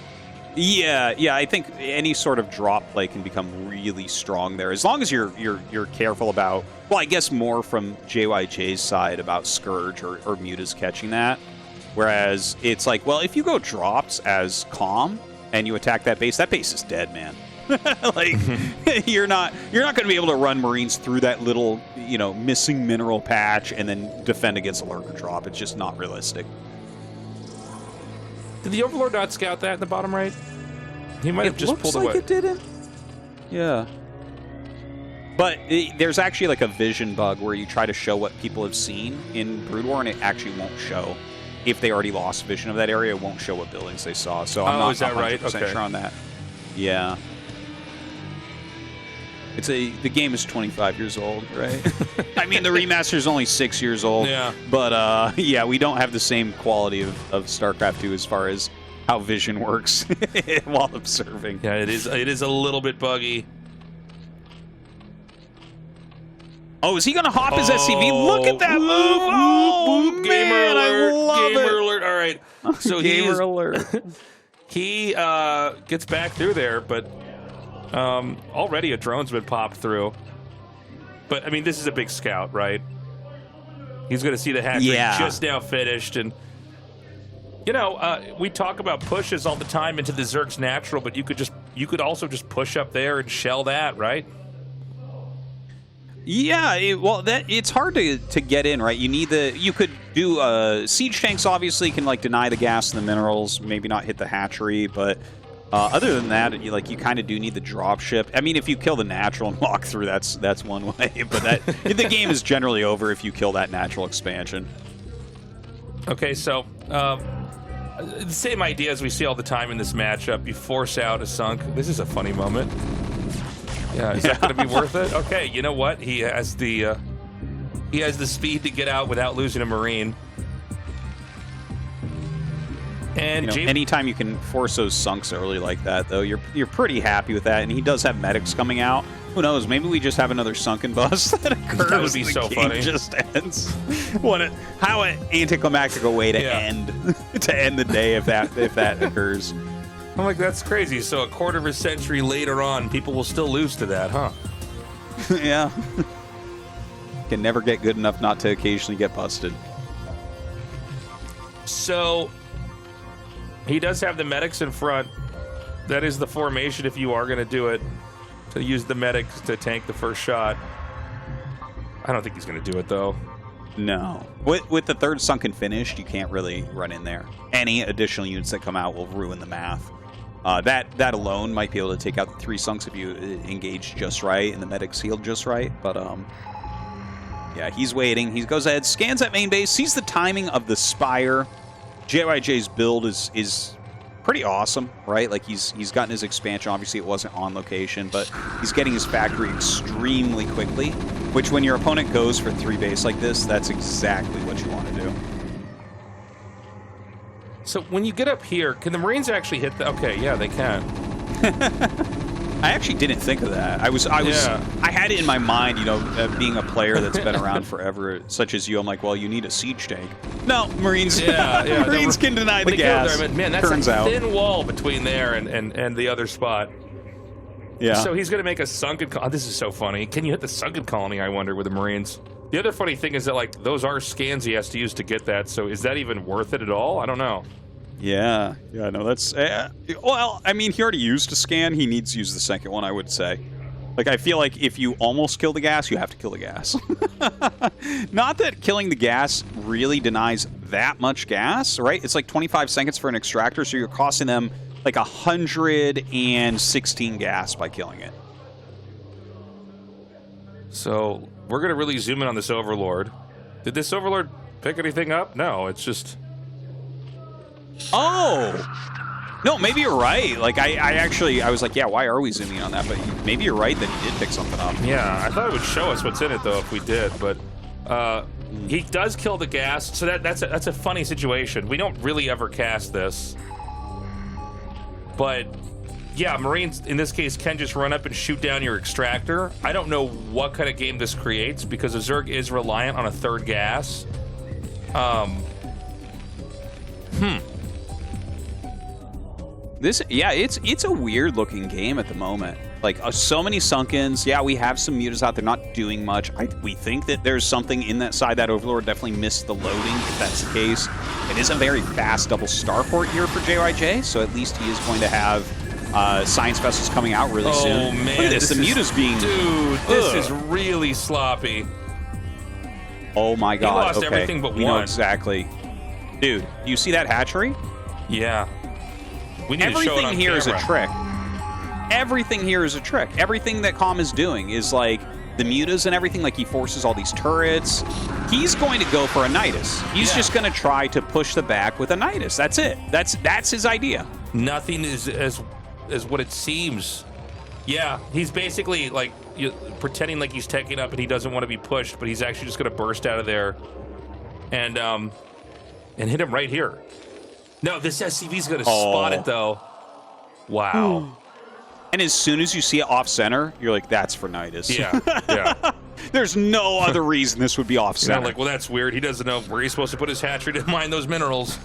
Yeah, I think any sort of drop play can become really strong there, as long as you're careful about. Well, I guess more from JYJ's side about Scourge or Mutas catching that. Whereas it's like, well, if you go drops as Com and you attack that base is dead, man. Like, you're not going to be able to run Marines through that little, you know, missing mineral patch and then defend against a lurker drop. It's just not realistic. Did the Overlord not scout that in the bottom right? He might have just pulled away. It looks like it didn't. Yeah. But there's actually like a vision bug where you try to show what people have seen in Brood War, and it actually won't show. If they already lost vision of that area, it won't show what buildings they saw. So I'm not 100% sure on that. Yeah. The game is 25 years old, right? I mean, the remaster is only 6 years old. Yeah. But yeah, we don't have the same quality of StarCraft 2 as far as how vision works while observing. Yeah, it is a little bit buggy. Oh, is he going to hop his SCV? Look at that move! Oh, man, I love it! Gamer alert! All right, so Gamer alert. He gets back through there, but already a drone's been popped through. But I mean, this is a big scout, right? He's going to see the hatchery just now finished, and you know, we talk about pushes all the time into the Zerg's natural, but you could also just push up there and shell that, right? Yeah, it's hard to get in, right? You could do siege tanks. Obviously, can like deny the gas and the minerals, maybe not hit the hatchery, but other than that, you kind of do need the drop ship. I mean, if you kill the natural and walk through, that's one way, but the game is generally over if you kill that natural expansion. Okay, so the same idea as we see all the time in this matchup. You force out a sunk. This is a funny moment. Yeah, is that going to be worth it? Okay, you know what? He has the speed to get out without losing a Marine. And anytime you can force those sunks early like that, though, you're pretty happy with that. And he does have medics coming out. Who knows? Maybe we just have another sunken bus that occurs. That would be so funny. Just ends. How an anticlimactic a way to end the day if that occurs. I'm like, that's crazy. So a quarter of a century later on, people will still lose to that, huh? Yeah. Can never get good enough not to occasionally get busted. So he does have the medics in front. That is the formation if you are going to do it, to use the medics to tank the first shot. I don't think he's going to do it, though. No. With the third sunken finished, you can't really run in there. Any additional units that come out will ruin the math. That alone might be able to take out the 3 sunks if you engage just right and the medic's healed just right. But yeah, he's waiting. He goes ahead, scans that main base, sees the timing of the Spire. JYJ's build is pretty awesome, right? Like he's gotten his expansion. Obviously, it wasn't on location, but he's getting his factory extremely quickly. Which, when your opponent goes for 3 base like this, that's exactly what you want to do. So when you get up here, can the Marines actually hit the... Okay, yeah, they can. I actually didn't think of that. I had it in my mind, you know, being a player that's been around forever, such as you. I'm like, well, you need a siege tank. No, Marines. Marines can deny the gas. There, man, that's a thin wall between there and the other spot. Yeah. So he's going to make a sunken colony. Oh, this is so funny. Can you hit the sunken colony, I wonder, with the Marines? The other funny thing is that, like, those are scans he has to use to get that, so is that even worth it at all? I don't know. Yeah, no, that's... well, I mean, he already used a scan. He needs to use the second one, I would say. Like, I feel like if you almost kill the gas, you have to kill the gas. Not that killing the gas really denies that much gas, right? It's like 25 seconds for an extractor, so you're costing them like 116 gas by killing it. So we're going to really zoom in on this Overlord. Did this Overlord pick anything up? No, it's just... Oh! No, maybe you're right. Like, I was like, yeah, why are we zooming in on that? But maybe you're right that he did pick something up. Yeah, I thought it would show us what's in it, though, if we did. But he does kill the gas, so that's a funny situation. We don't really ever cast this. But... yeah, Marines, in this case, can just run up and shoot down your extractor. I don't know what kind of game this creates because a Zerg is reliant on a third gas. It's a weird looking game at the moment. Like, so many Sunkens. Yeah, we have some mutas out there not doing much. We think that there's something in that side. That Overlord definitely missed the loading, if that's the case. It is a very fast double starport here for JYJ, so at least he is going to have science vessels coming out really soon. Oh man, look at this. The muta's being... Dude, this is really sloppy. Oh my god. He lost everything but we one. know exactly. Dude, you see that hatchery? Yeah. We need Everything to show it on here is a camera. trick. Everything here is a trick. Everything that Com is doing is like the mutas and everything. Like, he forces all these turrets. He's going to go for a Nidus. He's just going to try to push the back with a Nidus. That's it. That's his idea. Nothing is as what it seems. Yeah, he's basically like pretending like he's taking up and he doesn't want to be pushed, but he's actually just going to burst out of there and hit him right here. No, this SCV's going to spot it though. Wow. And as soon as you see it off center, you're like, that's for Nidus. Yeah, yeah. There's no other reason this would be off center. Like, well, that's weird. He doesn't know where he's supposed to put his hatchery to mine those minerals.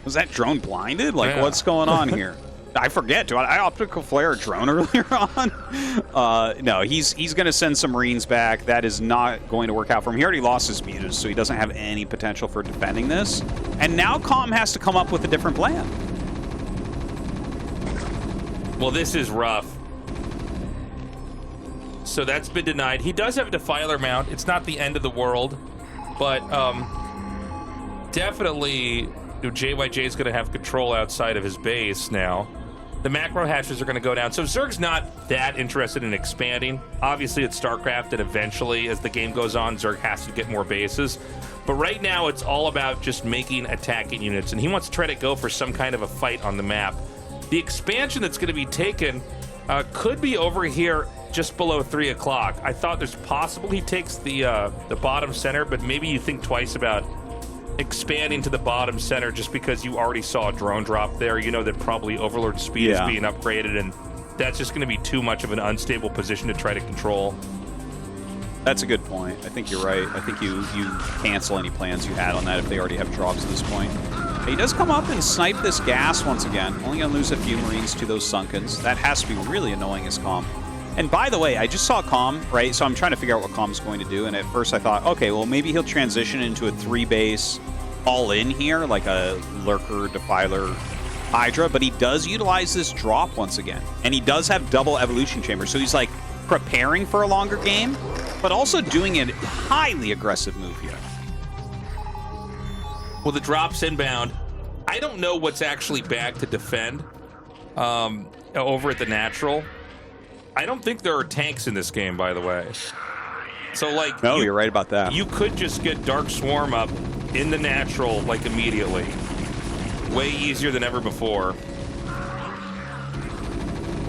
Was that drone blinded? Like, what's going on here? I forget. Do I optical flare a drone earlier on? No, he's going to send some Marines back. That is not going to work out for him. He already lost his mutas, so he doesn't have any potential for defending this. And now Com has to come up with a different plan. Well, this is rough. So that's been denied. He does have a Defiler mount. It's not the end of the world, but definitely JYJ is going to have control outside of his base now. The macro hatches are going to go down. So Zerg's not that interested in expanding. Obviously, it's StarCraft, and eventually, as the game goes on, Zerg has to get more bases. But right now, it's all about just making attacking units, and he wants to try to go for some kind of a fight on the map. The expansion that's going to be taken could be over here just below 3 o'clock. I thought there's possible he takes the bottom center, but maybe you think twice about expanding to the bottom center just because you already saw a drone drop there. You know that probably Overlord speed is being upgraded, and that's just going to be too much of an unstable position to try to control. That's a good point. I think you're right. I think you cancel any plans you had on that if they already have drops at this point. He does come up and snipe this gas once again. Only going to lose a few Marines to those Sunkens. That has to be really annoying as Com. And by the way, I just saw Com, right? So I'm trying to figure out what Com's going to do. And at first I thought, okay, well, maybe he'll transition into a 3-base all-in here, like a Lurker, Defiler, Hydra. But he does utilize this drop once again. And he does have double Evolution Chamber. So he's like preparing for a longer game, but also doing a highly aggressive move here. Well, the drop's inbound. I don't know what's actually back to defend over at the natural. I don't think there are tanks in this game, by the way. So, like... No, you're right about that. You could just get Dark Swarm up in the natural, like, immediately. Way easier than ever before.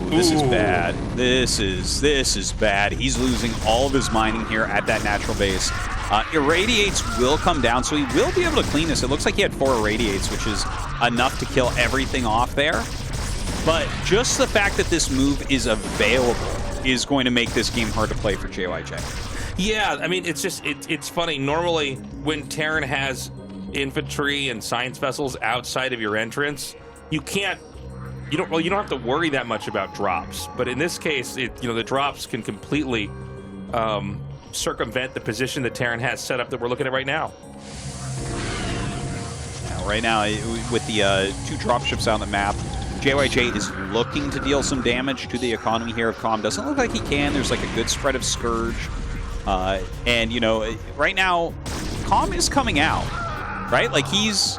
Ooh, this is bad. This is bad. He's losing all of his mining here at that natural base. Irradiates will come down, so he will be able to clean this. It looks like he had 4 Irradiates, which is enough to kill everything off there. But just the fact that this move is available is going to make this game hard to play for JYJ. Yeah, I mean, it's just, it's funny. Normally, when Terran has infantry and science vessels outside of your entrance, you don't have to worry that much about drops. But in this case, the drops can completely circumvent the position that Terran has set up that we're looking at right now. Right now, with the 2 dropships out on the map, JYJ is looking to deal some damage to the economy here of Com. Doesn't look like he can. There's like a good spread of Scourge. And, right now, Com is coming out, right? Like, he's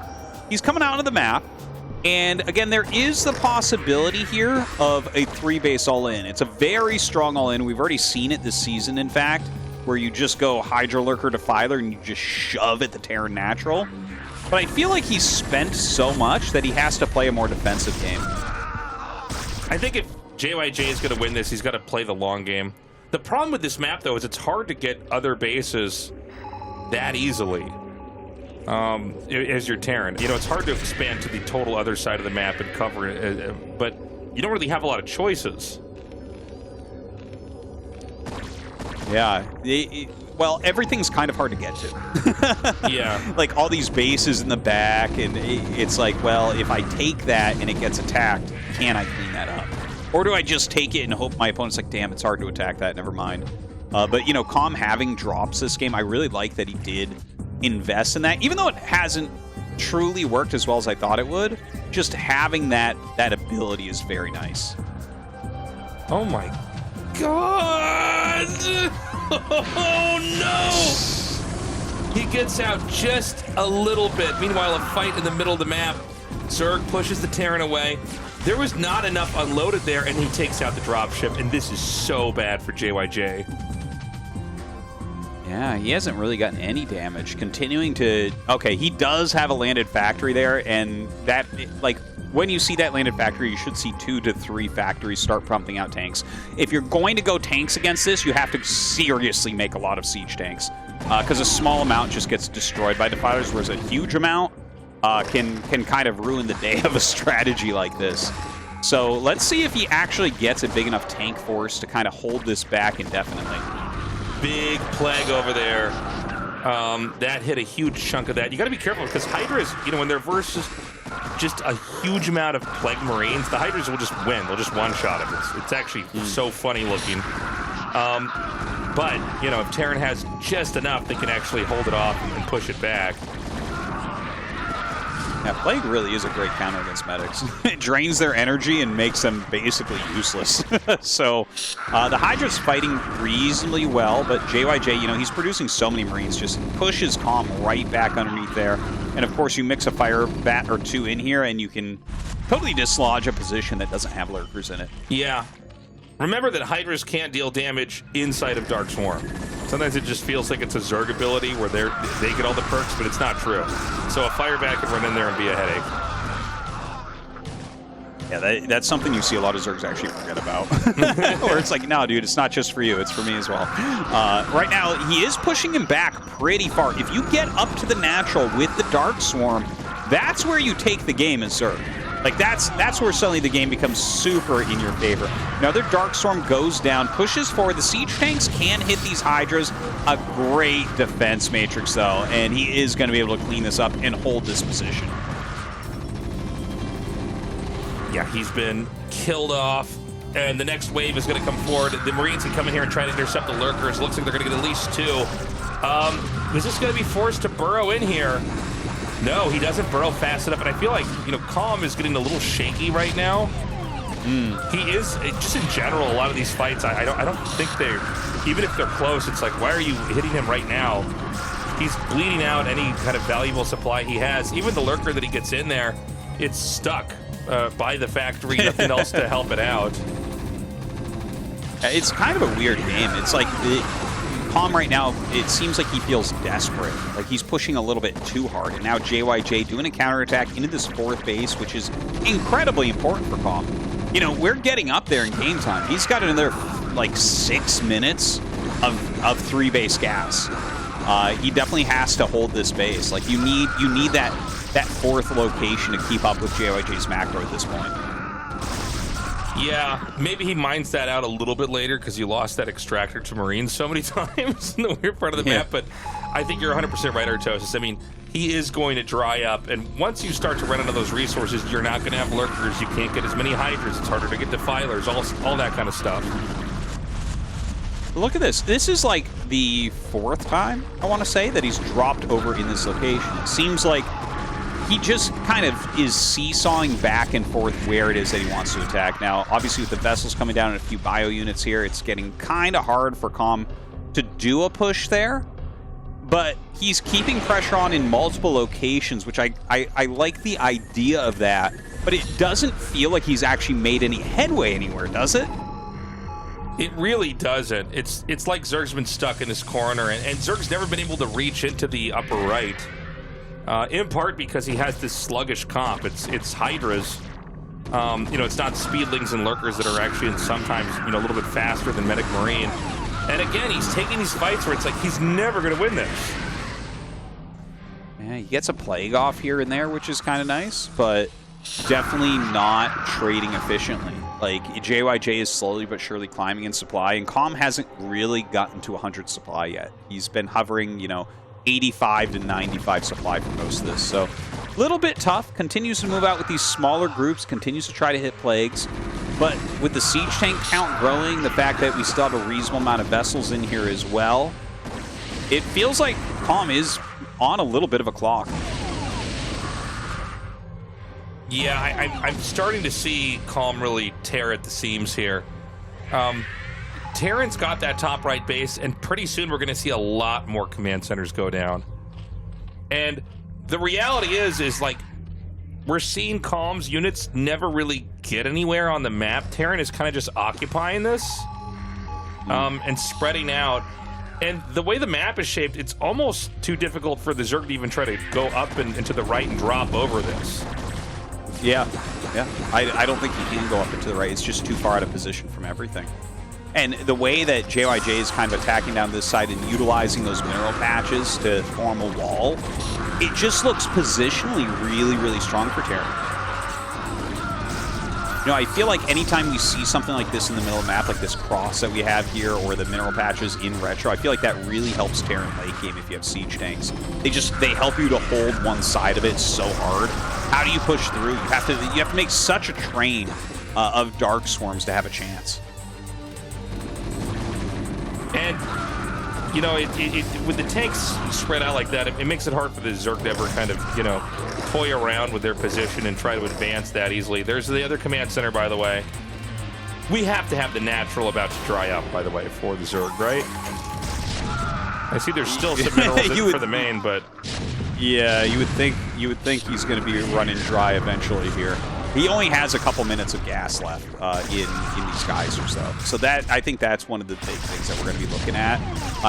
coming out of the map. And again, there is the possibility here of a 3-base all-in. It's a very strong all-in. We've already seen it this season, in fact, where you just go Hydra Lurker Defiler and you just shove at the Terran Natural. But I feel like he's spent so much that he has to play a more defensive game. I think if JYJ is going to win this, he's got to play the long game. The problem with this map, though, is it's hard to get other bases that easily. As your Terran. You know, it's hard to expand to the total other side of the map and cover it, but you don't really have a lot of choices. Yeah. Well, everything's kind of hard to get to. Yeah. Like, all these bases in the back, and it's like, well, if I take that and it gets attacked, can I clean that up? Or do I just take it and hope my opponent's like, damn, it's hard to attack that, never mind. But, you know, Com having drops this game, I really like that he did invest in that. Even though it hasn't truly worked as well as I thought it would, just having that ability is very nice. Oh my god! Oh no! He gets out just a little bit. Meanwhile, a fight in the middle of the map. Zerg pushes the Terran away. There was not enough unloaded there, and he takes out the dropship, and this is so bad for JYJ. Yeah, he hasn't really gotten any damage. Continuing to... Okay, he does have a landed factory there, and that, like, when you see that landed factory, you should see 2 to 3 factories start pumping out tanks. If you're going to go tanks against this, you have to seriously make a lot of siege tanks, because a small amount just gets destroyed by defilers, whereas a huge amount can kind of ruin the day of a strategy like this. So let's see if he actually gets a big enough tank force to kind of hold this back indefinitely. Big plague over there. That hit a huge chunk of that. You got to be careful because Hydras, you know, when they're versus just a huge amount of Plague Marines, the Hydras will just win. They'll just one-shot it. It's actually so funny looking. But, you know, if Terran has just enough, they can actually hold it off and push it back. Yeah, Plague really is a great counter against medics. It drains their energy and makes them basically useless. So the Hydra's fighting reasonably well, but JYJ, you know, he's producing so many Marines, just pushes Com right back underneath there. And of course, you mix a fire bat or 2 in here, and you can totally dislodge a position that doesn't have lurkers in it. Yeah. Remember that Hydras can't deal damage inside of Dark Swarm. Sometimes it just feels like it's a Zerg ability where they get all the perks, but it's not true. So a firebat can run in there and be a headache. Yeah, that's something you see a lot of Zergs actually forget about. Or it's like, no, dude, it's not just for you, it's for me as well. Right now, he is pushing him back pretty far. If you get up to the natural with the Dark Swarm, that's where you take the game as Zerg. Like, that's where suddenly the game becomes super in your favor. Another Dark Storm goes down, pushes forward. The siege tanks can hit these Hydras. A great defense matrix, though, and he is going to be able to clean this up and hold this position. Yeah, he's been killed off, and the next wave is going to come forward. The Marines can come in here and try to intercept the Lurkers. Looks like they're going to get at least 2. Is this going to be forced to burrow in here? No, he doesn't burrow fast enough, and I feel like, you know, Calm is getting a little shaky right now. He is, just in general, a lot of these fights, I don't think they're, even if they're close, it's like, why are you hitting him right now? He's bleeding out any kind of valuable supply he has. Even the Lurker that he gets in there, it's stuck by the factory, nothing else to help it out. It's kind of a weird game. It's like, Calm right now, it seems like he feels desperate. Like he's pushing a little bit too hard. And now JYJ doing a counterattack into this 4th base, which is incredibly important for Calm. You know, we're getting up there in game time. He's got another, like, 6 minutes of 3-base gas. He definitely has to hold this base. Like, you need that 4th location to keep up with JYJ's macro at this point. Yeah, maybe he mines that out a little bit later because you lost that extractor to Marines so many times in the weird part of the map, but I think you're 100% right, Artosis. I mean, he is going to dry up, and once you start to run out of those resources, you're not going to have Lurkers, you can't get as many Hydras, it's harder to get Defilers, all that kind of stuff. Look at this. This is like the 4th time, I want to say, that he's dropped over in this location. It seems like he just kind of is seesawing back and forth where it is that he wants to attack. Now, obviously, with the vessels coming down and a few bio units here, it's getting kind of hard for Calm to do a push there. But he's keeping pressure on in multiple locations, which I like the idea of that. but it doesn't feel like he's actually made any headway anywhere, does it? It really doesn't. It's like Zerg's been stuck in this corner, and Zerg's never been able to reach into the upper right. In part because he has this sluggish comp. It's Hydras. It's not Speedlings and Lurkers that are actually sometimes, a little bit faster than Medic Marine. And again, he's taking these fights where it's like he's never going to win this. Yeah, he gets a Plague off here and there, which is kind of nice, but definitely not trading efficiently. Like, JYJ is slowly but surely climbing in supply, and Calm hasn't really gotten to 100 supply yet. He's been hovering, 85 to 95 supply for most of this. So a little bit tough. Continues to move out with these smaller groups, continues to try to hit Plagues. But with the siege tank count growing, the fact that we still have a reasonable amount of vessels in here as well, it feels like Calm is on a little bit of a clock. Yeah, I'm starting to see Calm really tear at the seams here. Terran's got that top right base, and pretty soon we're going to see a lot more command centers go down. And the reality is like, we're seeing Calm's units never really get anywhere on the map. Terran is kind of just occupying this and spreading out. And the way the map is shaped, it's almost too difficult for the Zerg to even try to go up and to the right and drop over this. Yeah. I don't think he can go up and to the right. It's just too far out of position from everything. And the way that JYJ is kind of attacking down this side and utilizing those mineral patches to form a wall, it just looks positionally really, really strong for Terran. I feel like anytime we see something like this in the middle of the map, like this cross that we have here, or the mineral patches in Retro, I feel like that really helps Terran late game if you have siege tanks. They help you to hold one side of it so hard. How do you push through? You have to make such a train of Dark Swarms to have a chance. And, with the tanks spread out like that, it makes it hard for the Zerg to ever kind of, toy around with their position and try to advance that easily. There's the other command center, by the way. We have to have the natural about to dry up, by the way, for the Zerg, right? I see there's still some minerals in for the main, but... Yeah, you would think he's going to be running dry eventually here. He only has a couple minutes of gas left in these geysers, though. So I think that's one of the big things that we're going to be looking at.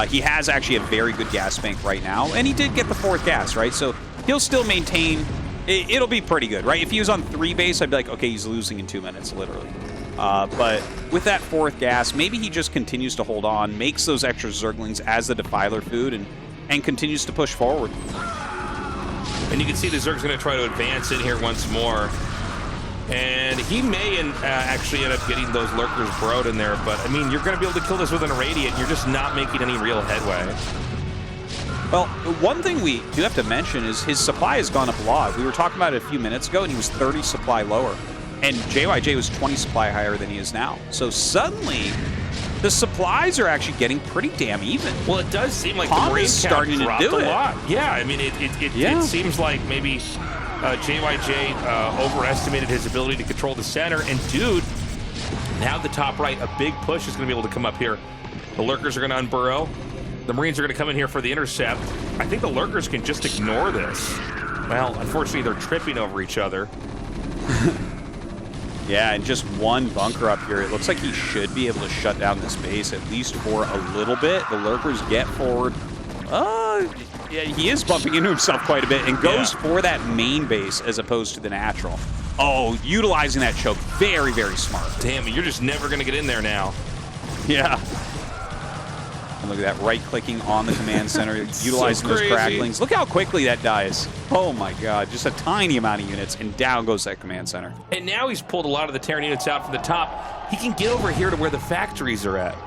He has actually a very good gas bank right now, and he did get the 4th gas, right? So he'll still maintain. It'll be pretty good, right? If he was on 3 base, I'd be like, okay, he's losing in 2 minutes, literally. But with that 4th gas, maybe he just continues to hold on, makes those extra Zerglings as the Defiler food, and continues to push forward. And you can see the Zerg's going to try to advance in here once more. And he may actually end up getting those Lurkers broed in there, but, I mean, you're going to be able to kill this with an Irradiant, and you're just not making any real headway. Well, one thing we do have to mention is his supply has gone up a lot. We were talking about it a few minutes ago, and he was 30 supply lower. And JYJ was 20 supply higher than he is now. So suddenly, the supplies are actually getting pretty damn even. Well, it does seem like the Marine count starting to do a it. lot. Yeah, I mean, it seems like maybe JYJ overestimated his ability to control the center. And dude, now the top right, a big push is going to be able to come up here. The Lurkers are going to unburrow. The Marines are going to come in here for the intercept. I think the Lurkers can just ignore this. Well, unfortunately, they're tripping over each other. Yeah, and just one bunker up here. It looks like he should be able to shut down this base, at least for a little bit. The Lurkers get forward. Yeah, he is bumping into himself quite a bit and goes for that main base as opposed to the natural. Oh, utilizing that choke. Very, very smart. Damn, you're just never going to get in there now. Yeah. And look at that, right-clicking on the command center, utilizing those cracklings. Look how quickly that dies. Oh my god, just a tiny amount of units, and down goes that command center. And now he's pulled a lot of the Terran units out from the top. He can get over here to where the factories are at.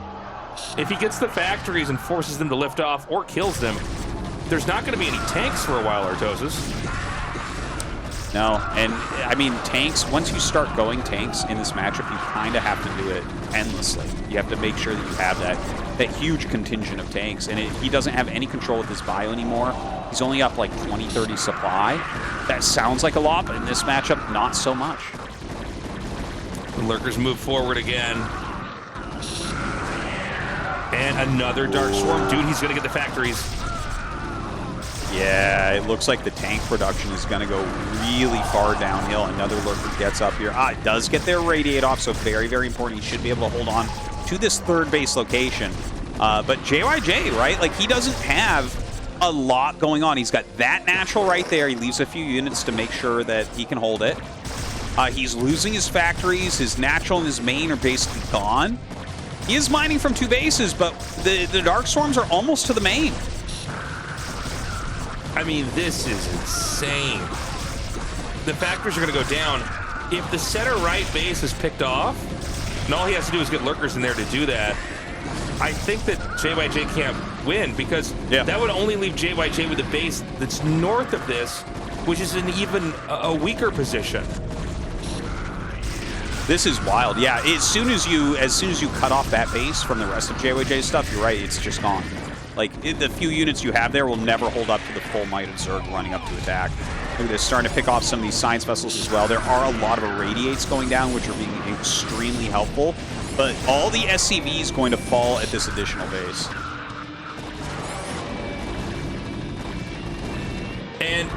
If he gets the factories and forces them to lift off or kills them, there's not going to be any tanks for a while, Tastosis. No, and I mean, tanks, once you start going tanks in this matchup, you kind of have to do it endlessly. You have to make sure that you have that huge contingent of tanks, and he doesn't have any control with his bio anymore. He's only up like 20, 30 supply. That sounds like a lot, but in this matchup, not so much. The Lurkers move forward again. And another Dark Swarm. Dude, he's going to get the factories. Yeah, it looks like the tank production is going to go really far downhill. Another lurker gets up here. It does get their radiate off, so very, very important. He should be able to hold on to this third base location. But JYJ, right? Like, he doesn't have a lot going on. He's got that natural right there. He leaves a few units to make sure that he can hold it. He's losing his factories. His natural and his main are basically gone. He is mining from 2 bases, but the Dark Storms are almost to the main. I mean, this is insane. The factories are going to go down. If the center right base is picked off, and all he has to do is get lurkers in there to do that, I think that JYJ can't win, because that would only leave JYJ with a base that's north of this, which is in even a weaker position. This is wild. Yeah, as soon as you cut off that base from the rest of JYJ's stuff, you're right, it's just gone. Like, the few units you have there will never hold up to the full might of Zerg running up to attack. Look, they're starting to pick off some of these science vessels as well. There are a lot of irradiates going down, which are being extremely helpful. But all the SCV is going to fall at this additional base. And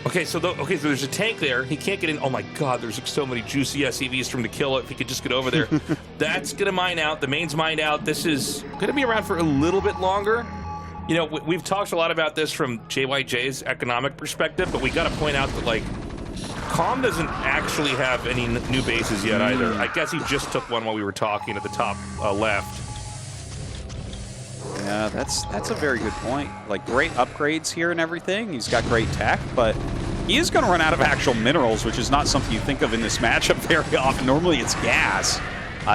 okay, so there's a tank there. He can't get in. Oh my God, there's so many juicy SCVs for him to kill if he could just get over there. That's gonna mine out. The main's mined out. This is gonna be around for a little bit longer. You know, we've talked a lot about this from JYJ's economic perspective, but we got to point out that, like, Calm doesn't actually have any new bases yet either. I guess he just took one while we were talking at the top left. Yeah, that's a very good point. Like, great upgrades here and everything. He's got great tech, but he is going to run out of actual minerals, which is not something you think of in this matchup very often. Normally it's gas.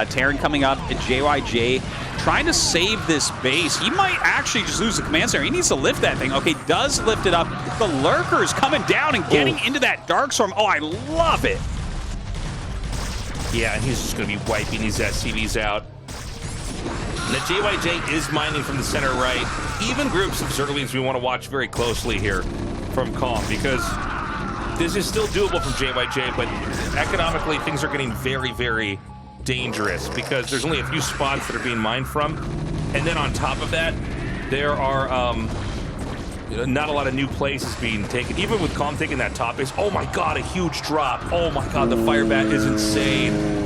Terran coming up at JYJ, trying to save this base. He might actually just lose the command center. He needs to lift that thing. Okay, does lift it up. The lurkers coming down and getting into that Dark Storm. Oh, I love it. Yeah, and he's just going to be wiping these SCVs out. Now, JYJ is mining from the center right. Even groups of Zerglings we want to watch very closely here from Calm, because this is still doable from JYJ, but economically things are getting very, very dangerous, because there's only a few spots that are being mined from. And then on top of that, there are not a lot of new places being taken. Even with Calm taking that top base, oh my God, a huge drop. Oh my God, the fire bat is insane.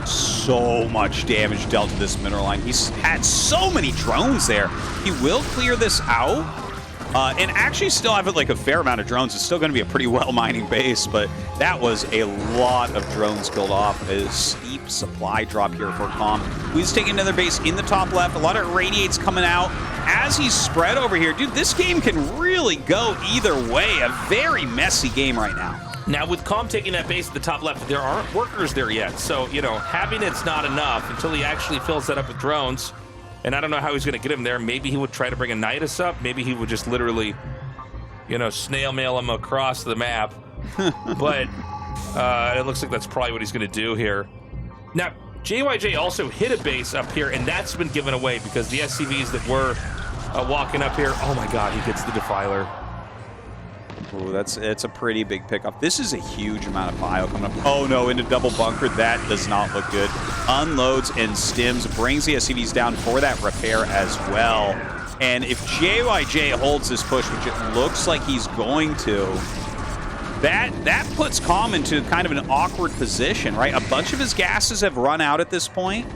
So much damage dealt to this mineral line. He's had so many drones there. He will clear this out. And actually still have like a fair amount of drones. It's still going to be a pretty well mining base, but that was a lot of drones killed off. A steep supply drop here for Calm. He's taking another base in the top left. A lot of radiates coming out as he's spread over here. Dude, this game can really go either way. A very messy game right now. Now, with Calm taking that base at the top left, there aren't workers there yet. So, you know, having it's not enough until he actually fills that up with drones. And I don't know how he's going to get him there. Maybe he would try to bring a Nidus up. Maybe he would just literally, you know, snail mail him across the map. But it looks like that's probably what he's going to do here. Now, JYJ also hit a base up here, and that's been given away because the SCVs that were walking up here, oh my God, he gets the Defiler. Ooh, it's a pretty big pickup. This is a huge amount of bio coming up. Oh no, into double bunker. That does not look good. Unloads and stims, brings the SCVs down for that repair as well. And if JYJ holds this push, which it looks like he's going to, that puts Calm into kind of an awkward position, right? A bunch of his gases have run out at this point.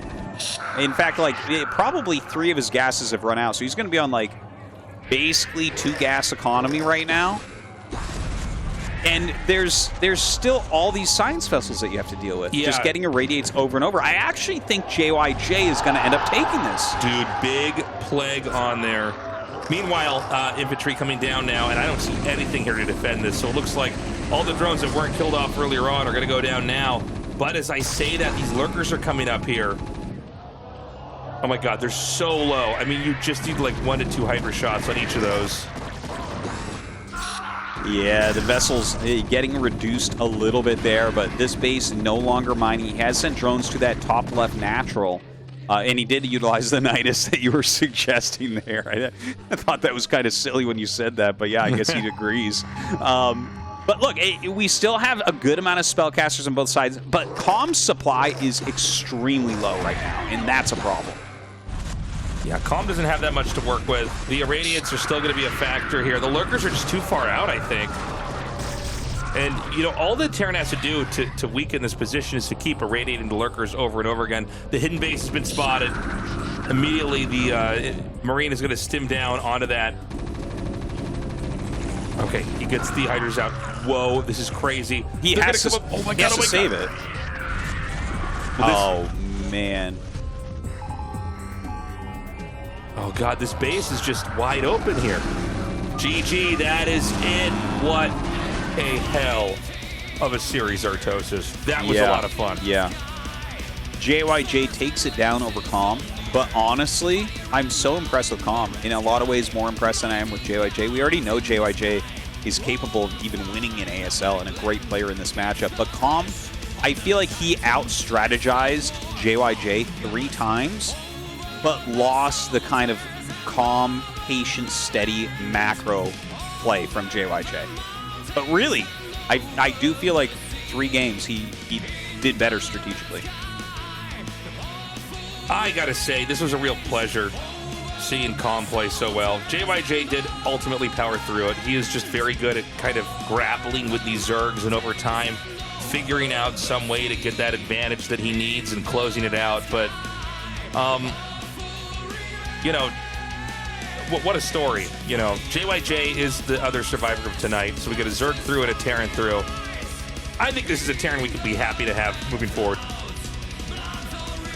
In fact, like, probably 3 of his gases have run out. So he's going to be on, like, basically 2 gas economy right now. And there's still all these science vessels that you have to deal with. Yeah. Just getting irradiates over and over. I actually think JYJ is going to end up taking this. Dude, big plague on there. Meanwhile, infantry coming down now, and I don't see anything here to defend this. So it looks like all the drones that weren't killed off earlier on are going to go down now. But as I say that, these lurkers are coming up here. Oh my God, they're so low. I mean, you just need like 1 to 2 Hydra shots on each of those. Yeah, the vessel's getting reduced a little bit there, but this base no longer mining. He has sent drones to that top left natural, and he did utilize the Nidus that you were suggesting there. I thought that was kind of silly when you said that, but yeah, I guess he agrees. But look, we still have a good amount of spellcasters on both sides, but Calm's supply is extremely low right now, and that's a problem. Yeah, Calm doesn't have that much to work with. The Irradiates are still going to be a factor here. The Lurkers are just too far out, I think. And, you know, all that Terran has to do to weaken this position is to keep irradiating the Lurkers over and over again. The hidden base has been spotted. Immediately, the Marine is going to stim down onto that. Okay, he gets the Hydras out. Whoa, this is crazy. He They're has gonna to, come up. Oh my he God, has to save it. Oh, man. Oh God, this base is just wide open here. GG, that is it. What a hell of a series, Artosis. That was a lot of fun. Yeah. JYJ takes it down over Calm, but honestly, I'm so impressed with Calm. In a lot of ways, more impressed than I am with JYJ. We already know JYJ is capable of even winning in ASL and a great player in this matchup, but Calm, I feel like he out-strategized JYJ 3 times, but lost the kind of calm, patient, steady macro play from JYJ. But really, I do feel like 3 games he did better strategically. I gotta say, this was a real pleasure seeing Calm play so well. JYJ did ultimately power through it. He is just very good at kind of grappling with these Zergs and over time figuring out some way to get that advantage that he needs and closing it out. But, you know, what a story. You know, JYJ is the other survivor of tonight. So we get a Zerg through and a Terran through. I think this is a Terran we could be happy to have moving forward.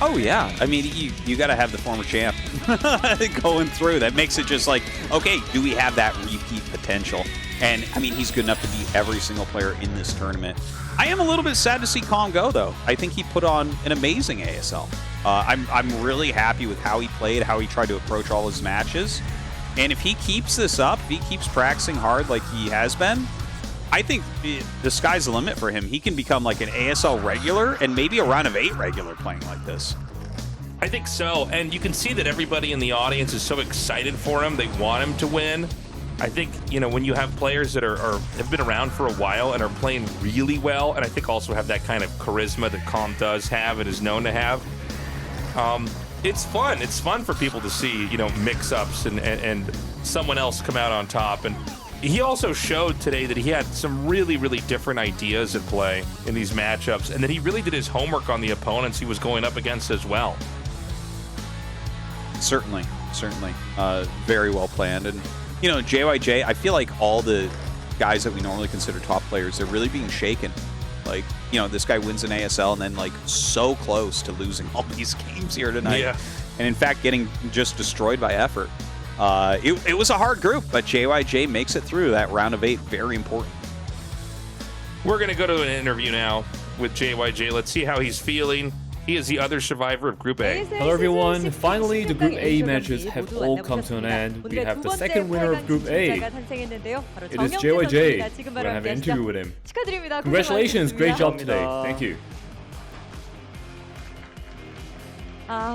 Oh, yeah. I mean, you got to have the former champ going through. That makes it just like, okay, do we have that repeat potential? And, I mean, he's good enough to beat every single player in this tournament. I am a little bit sad to see Calm go, though. I think he put on an amazing ASL. I'm really happy with how he played, how he tried to approach all his matches. And if he keeps this up, if he keeps practicing hard like he has been, I think the sky's the limit for him. He can become like an ASL regular and maybe a round of 8 regular playing like this. I think so. And you can see that everybody in the audience is so excited for him. They want him to win. I think, you know, when you have players that have been around for a while and are playing really well, and I think also have that kind of charisma that Calm does have and is known to have, it's fun. It's fun for people to see, you know, mix-ups and someone else come out on top. And he also showed today that he had some really, really different ideas at play in these matchups, and that he really did his homework on the opponents he was going up against as well. Certainly. Very well planned. And, you know, JYJ, I feel like all the guys that we normally consider top players, they're really being shaken. Like, you know, this guy wins an ASL and then, like, so close to losing all these games here tonight. Yeah. And, in fact, getting just destroyed by effort. It was a hard group, but JYJ makes it through that round of 8. Very important. We're going to go to an interview now with JYJ. Let's see how he's feeling. He is the other survivor of Group A. Hello everyone, finally the Group A matches have all come to an end. We have the second winner of Group A. It is JYJ. We're going to have an interview with him. Congratulations, great job today. Thank you.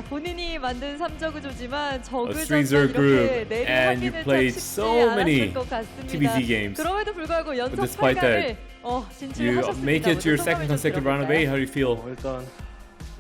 본인이 만든 3저 구조지만 저그 Zerg group, and you played so many TBZ games. 그럼에도 불구하고 연속 But despite that, 8강을 you make it to your second consecutive round of 8. How do you feel? 일단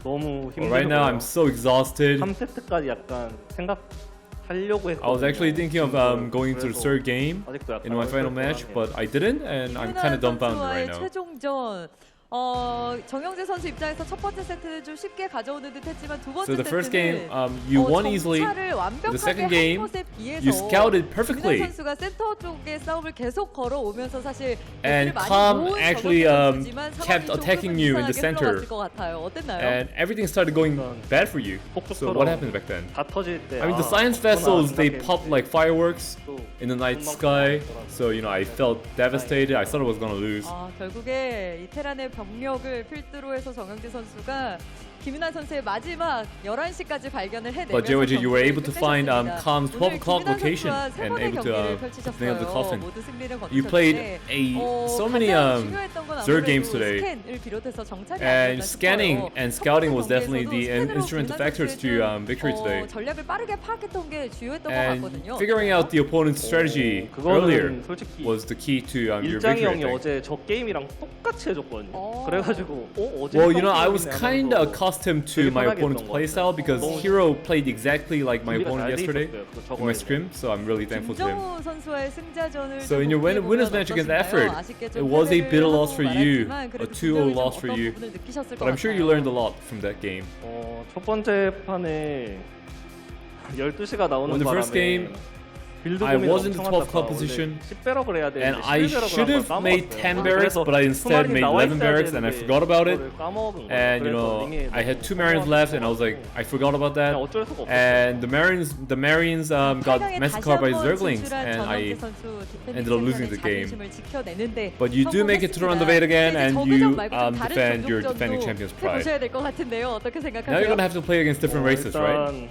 너무 힘들어요. Well, right now I'm so exhausted. 3세트까지 약간 생각하려고 했거든요. I was actually thinking of going to the third game in my final match, but I didn't, and I'm kind of dumbfounded right now. 최종전. 정영재 선수 입장에서 첫 번째 세트는 좀 쉽게 가져오는 듯했지만 두 번째 So the first game, 세트는 you won easily. The second game, you scouted perfectly. 선수가 센터 쪽에 싸움을 계속 걸어오면서 사실 And Calm actually kept attacking you in the center. And everything started going bad for you. So what happened back then? I mean, the science vessels, they popped like fireworks in the night sky. So, you know, I felt devastated. I thought I was going to lose. 결국에 이테란의 병력을 필두로 해서 정영재 선수가 김윤환 선수의 마지막 11시까지 발견을 해내면서 But JYJ, you were able to find Calm's 12 o'clock location and able to nail the coffin. You played so many Zerg games today. And scanning and scouting was definitely the instrumental factors to victory today. 전략을 빠르게 파악했던 게 주요했던 것 And 같거든요. figuring out the opponent's strategy earlier was the key to your 일장이 victory. 형이 어제 저 게임이랑 똑같이 해줬거든요. 그래가지고 어제 Well, you know, I was kind of lost him to my opponent's playstyle because Hero played exactly like my opponent yesterday in my scrim, so I'm really thankful to him. 김정우 선수와의 승자전을 So in your winner's match against Effort, it was a bitter loss for you, a 2-0 loss for you, but I'm sure you learned a lot from that game. 첫 번째 판에 12시가 나오는 On the first game, I was in the 12th club position, and I should have made 10 barracks, but I instead made 11 barracks, and I forgot about it. And you know, I had 2 Marines left, and I was like, I forgot about that. And the Marines got massacred by Zerglings, and I ended up losing the game. But you do make it to the round of 8 again, and you defend your defending champion's pride. Now you're gonna have to play against different races, right?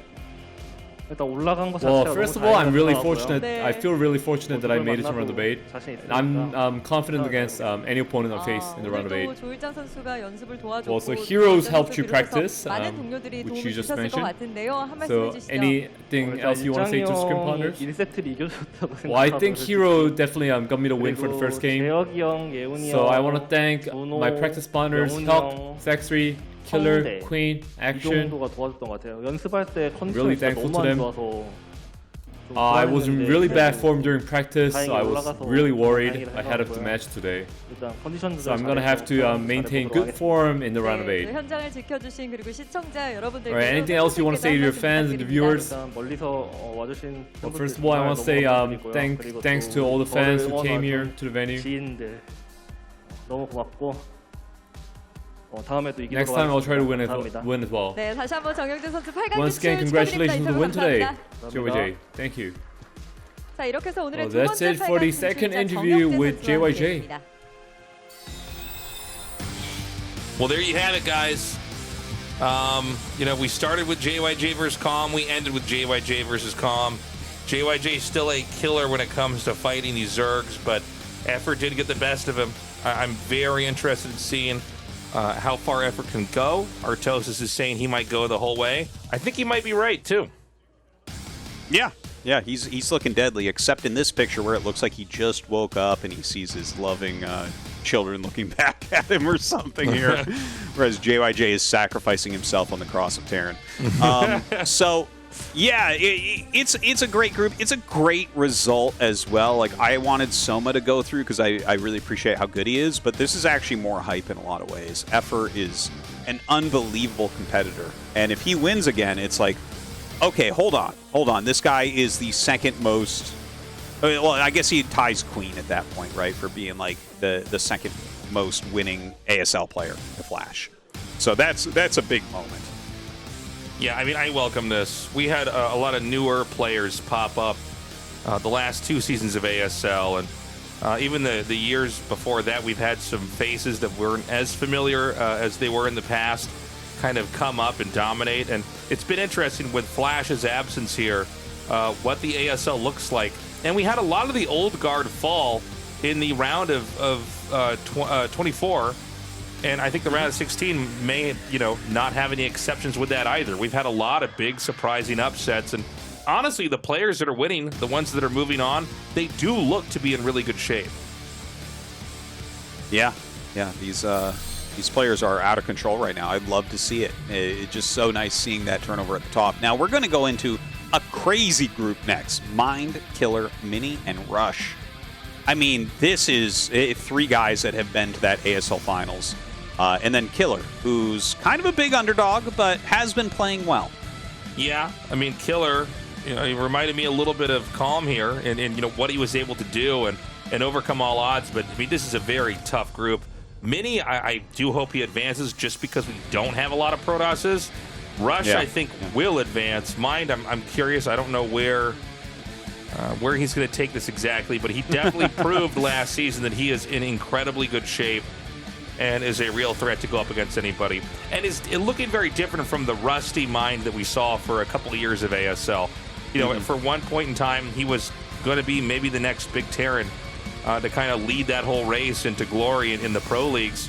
Well, first of all, I'm really fortunate. I feel really fortunate that I made it to round of 8. I'm confident against any opponent I face in the round of 8. Well, so heroes helped you practice, which you just mentioned. So anything else you want to say to scrim partners? Well, I think Hero definitely got me the win for the first game. So I want to thank my practice partners, Helk, Saxry, Killer, Queen, Action. Really thankful to them. I was in really bad form during practice, so I was really worried ahead of the match today. So I'm gonna have to maintain good form in the round of 8. Alright, anything else you want to say to your fans and the viewers? Well, first of all, I want to say thanks to all the fans who came here to the venue. Next time I'll try to win as well. Once again, congratulations on the win today, JYJ. Thank you. Well, that's it for the second interview with JYJ. Well, there you have it, guys. You know, we started with JYJ versus Calm. We ended with JYJ versus Calm. JYJ is still a killer when it comes to fighting these Zergs, but Effort did get the best of him. I'm very interested in seeing how far Effort can go. Tastosis is saying he might go the whole way. I think he might be right, too. Yeah, he's looking deadly, except in this picture where it looks like he just woke up and he sees his loving children looking back at him or something here, whereas JYJ is sacrificing himself on the cross of Terran. So, yeah, it's a great group. It's a great result as well. Like, I wanted Soma to go through because I really appreciate how good he is, but this is actually more hype in a lot of ways. Effort is an unbelievable competitor, and if he wins again, it's like, okay, hold on. This guy is the second most... Well, I guess he ties Queen at that point, right, for being like the second most winning ASL player to Flash. So that's a big moment. Yeah, I mean, I welcome this. We had a lot of newer players pop up the last 2 seasons of ASL, and even the years before that, we've had some faces that weren't as familiar as they were in the past kind of come up and dominate. And it's been interesting with Flash's absence here, what the ASL looks like. And we had a lot of the old guard fall in the round of 24. And I think the round of 16 may, you know, not have any exceptions with that either. We've had a lot of big, surprising upsets. And honestly, the players that are winning, the ones that are moving on, they do look to be in really good shape. Yeah, these players are out of control right now. I'd love to see it. It's just so nice seeing that turnover at the top. Now, we're going to go into a crazy group next. Mind, Killer, Mini, and Rush. I mean, this is 3 guys that have been to that ASL Finals. And then Killer, who's kind of a big underdog, but has been playing well. Yeah, I mean, Killer, you know, he reminded me a little bit of Calm here and you know, what he was able to do and overcome all odds. But, I mean, this is a very tough group. Mini, I do hope he advances just because we don't have a lot of Protosses. Rush, I think, will advance. Mind, I'm curious. I don't know where he's going to take this exactly, but he definitely proved last season that he is in incredibly good shape and is a real threat to go up against anybody. And is looking very different from the rusty Mind that we saw for a couple of years of ASL. You know, for one point in time, he was going to be maybe the next big Terran to kind of lead that whole race into glory in the pro leagues.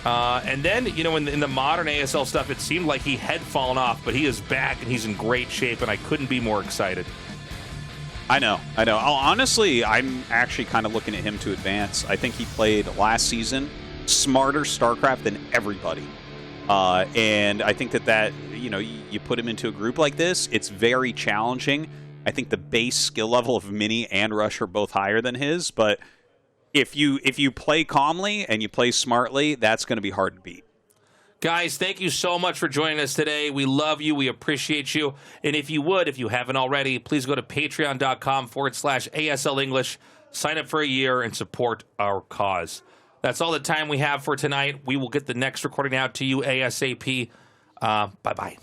And then, you know, in the modern ASL stuff, it seemed like he had fallen off, but he is back and he's in great shape, and I couldn't be more excited. I know. Honestly, I'm actually kind of looking at him to advance. I think he played last season smarter StarCraft than everybody. And I think that you put him into a group like this, it's very challenging. I think the base skill level of Mini and Rush are both higher than his, but if you play calmly and you play smartly, that's going to be hard to beat. Guys, thank you so much for joining us today. We love you. We appreciate you. And if you haven't already, please go to patreon.com/ASL English. Sign up for a year and support our cause. That's all the time we have for tonight. We will get the next recording out to you ASAP. Bye-bye.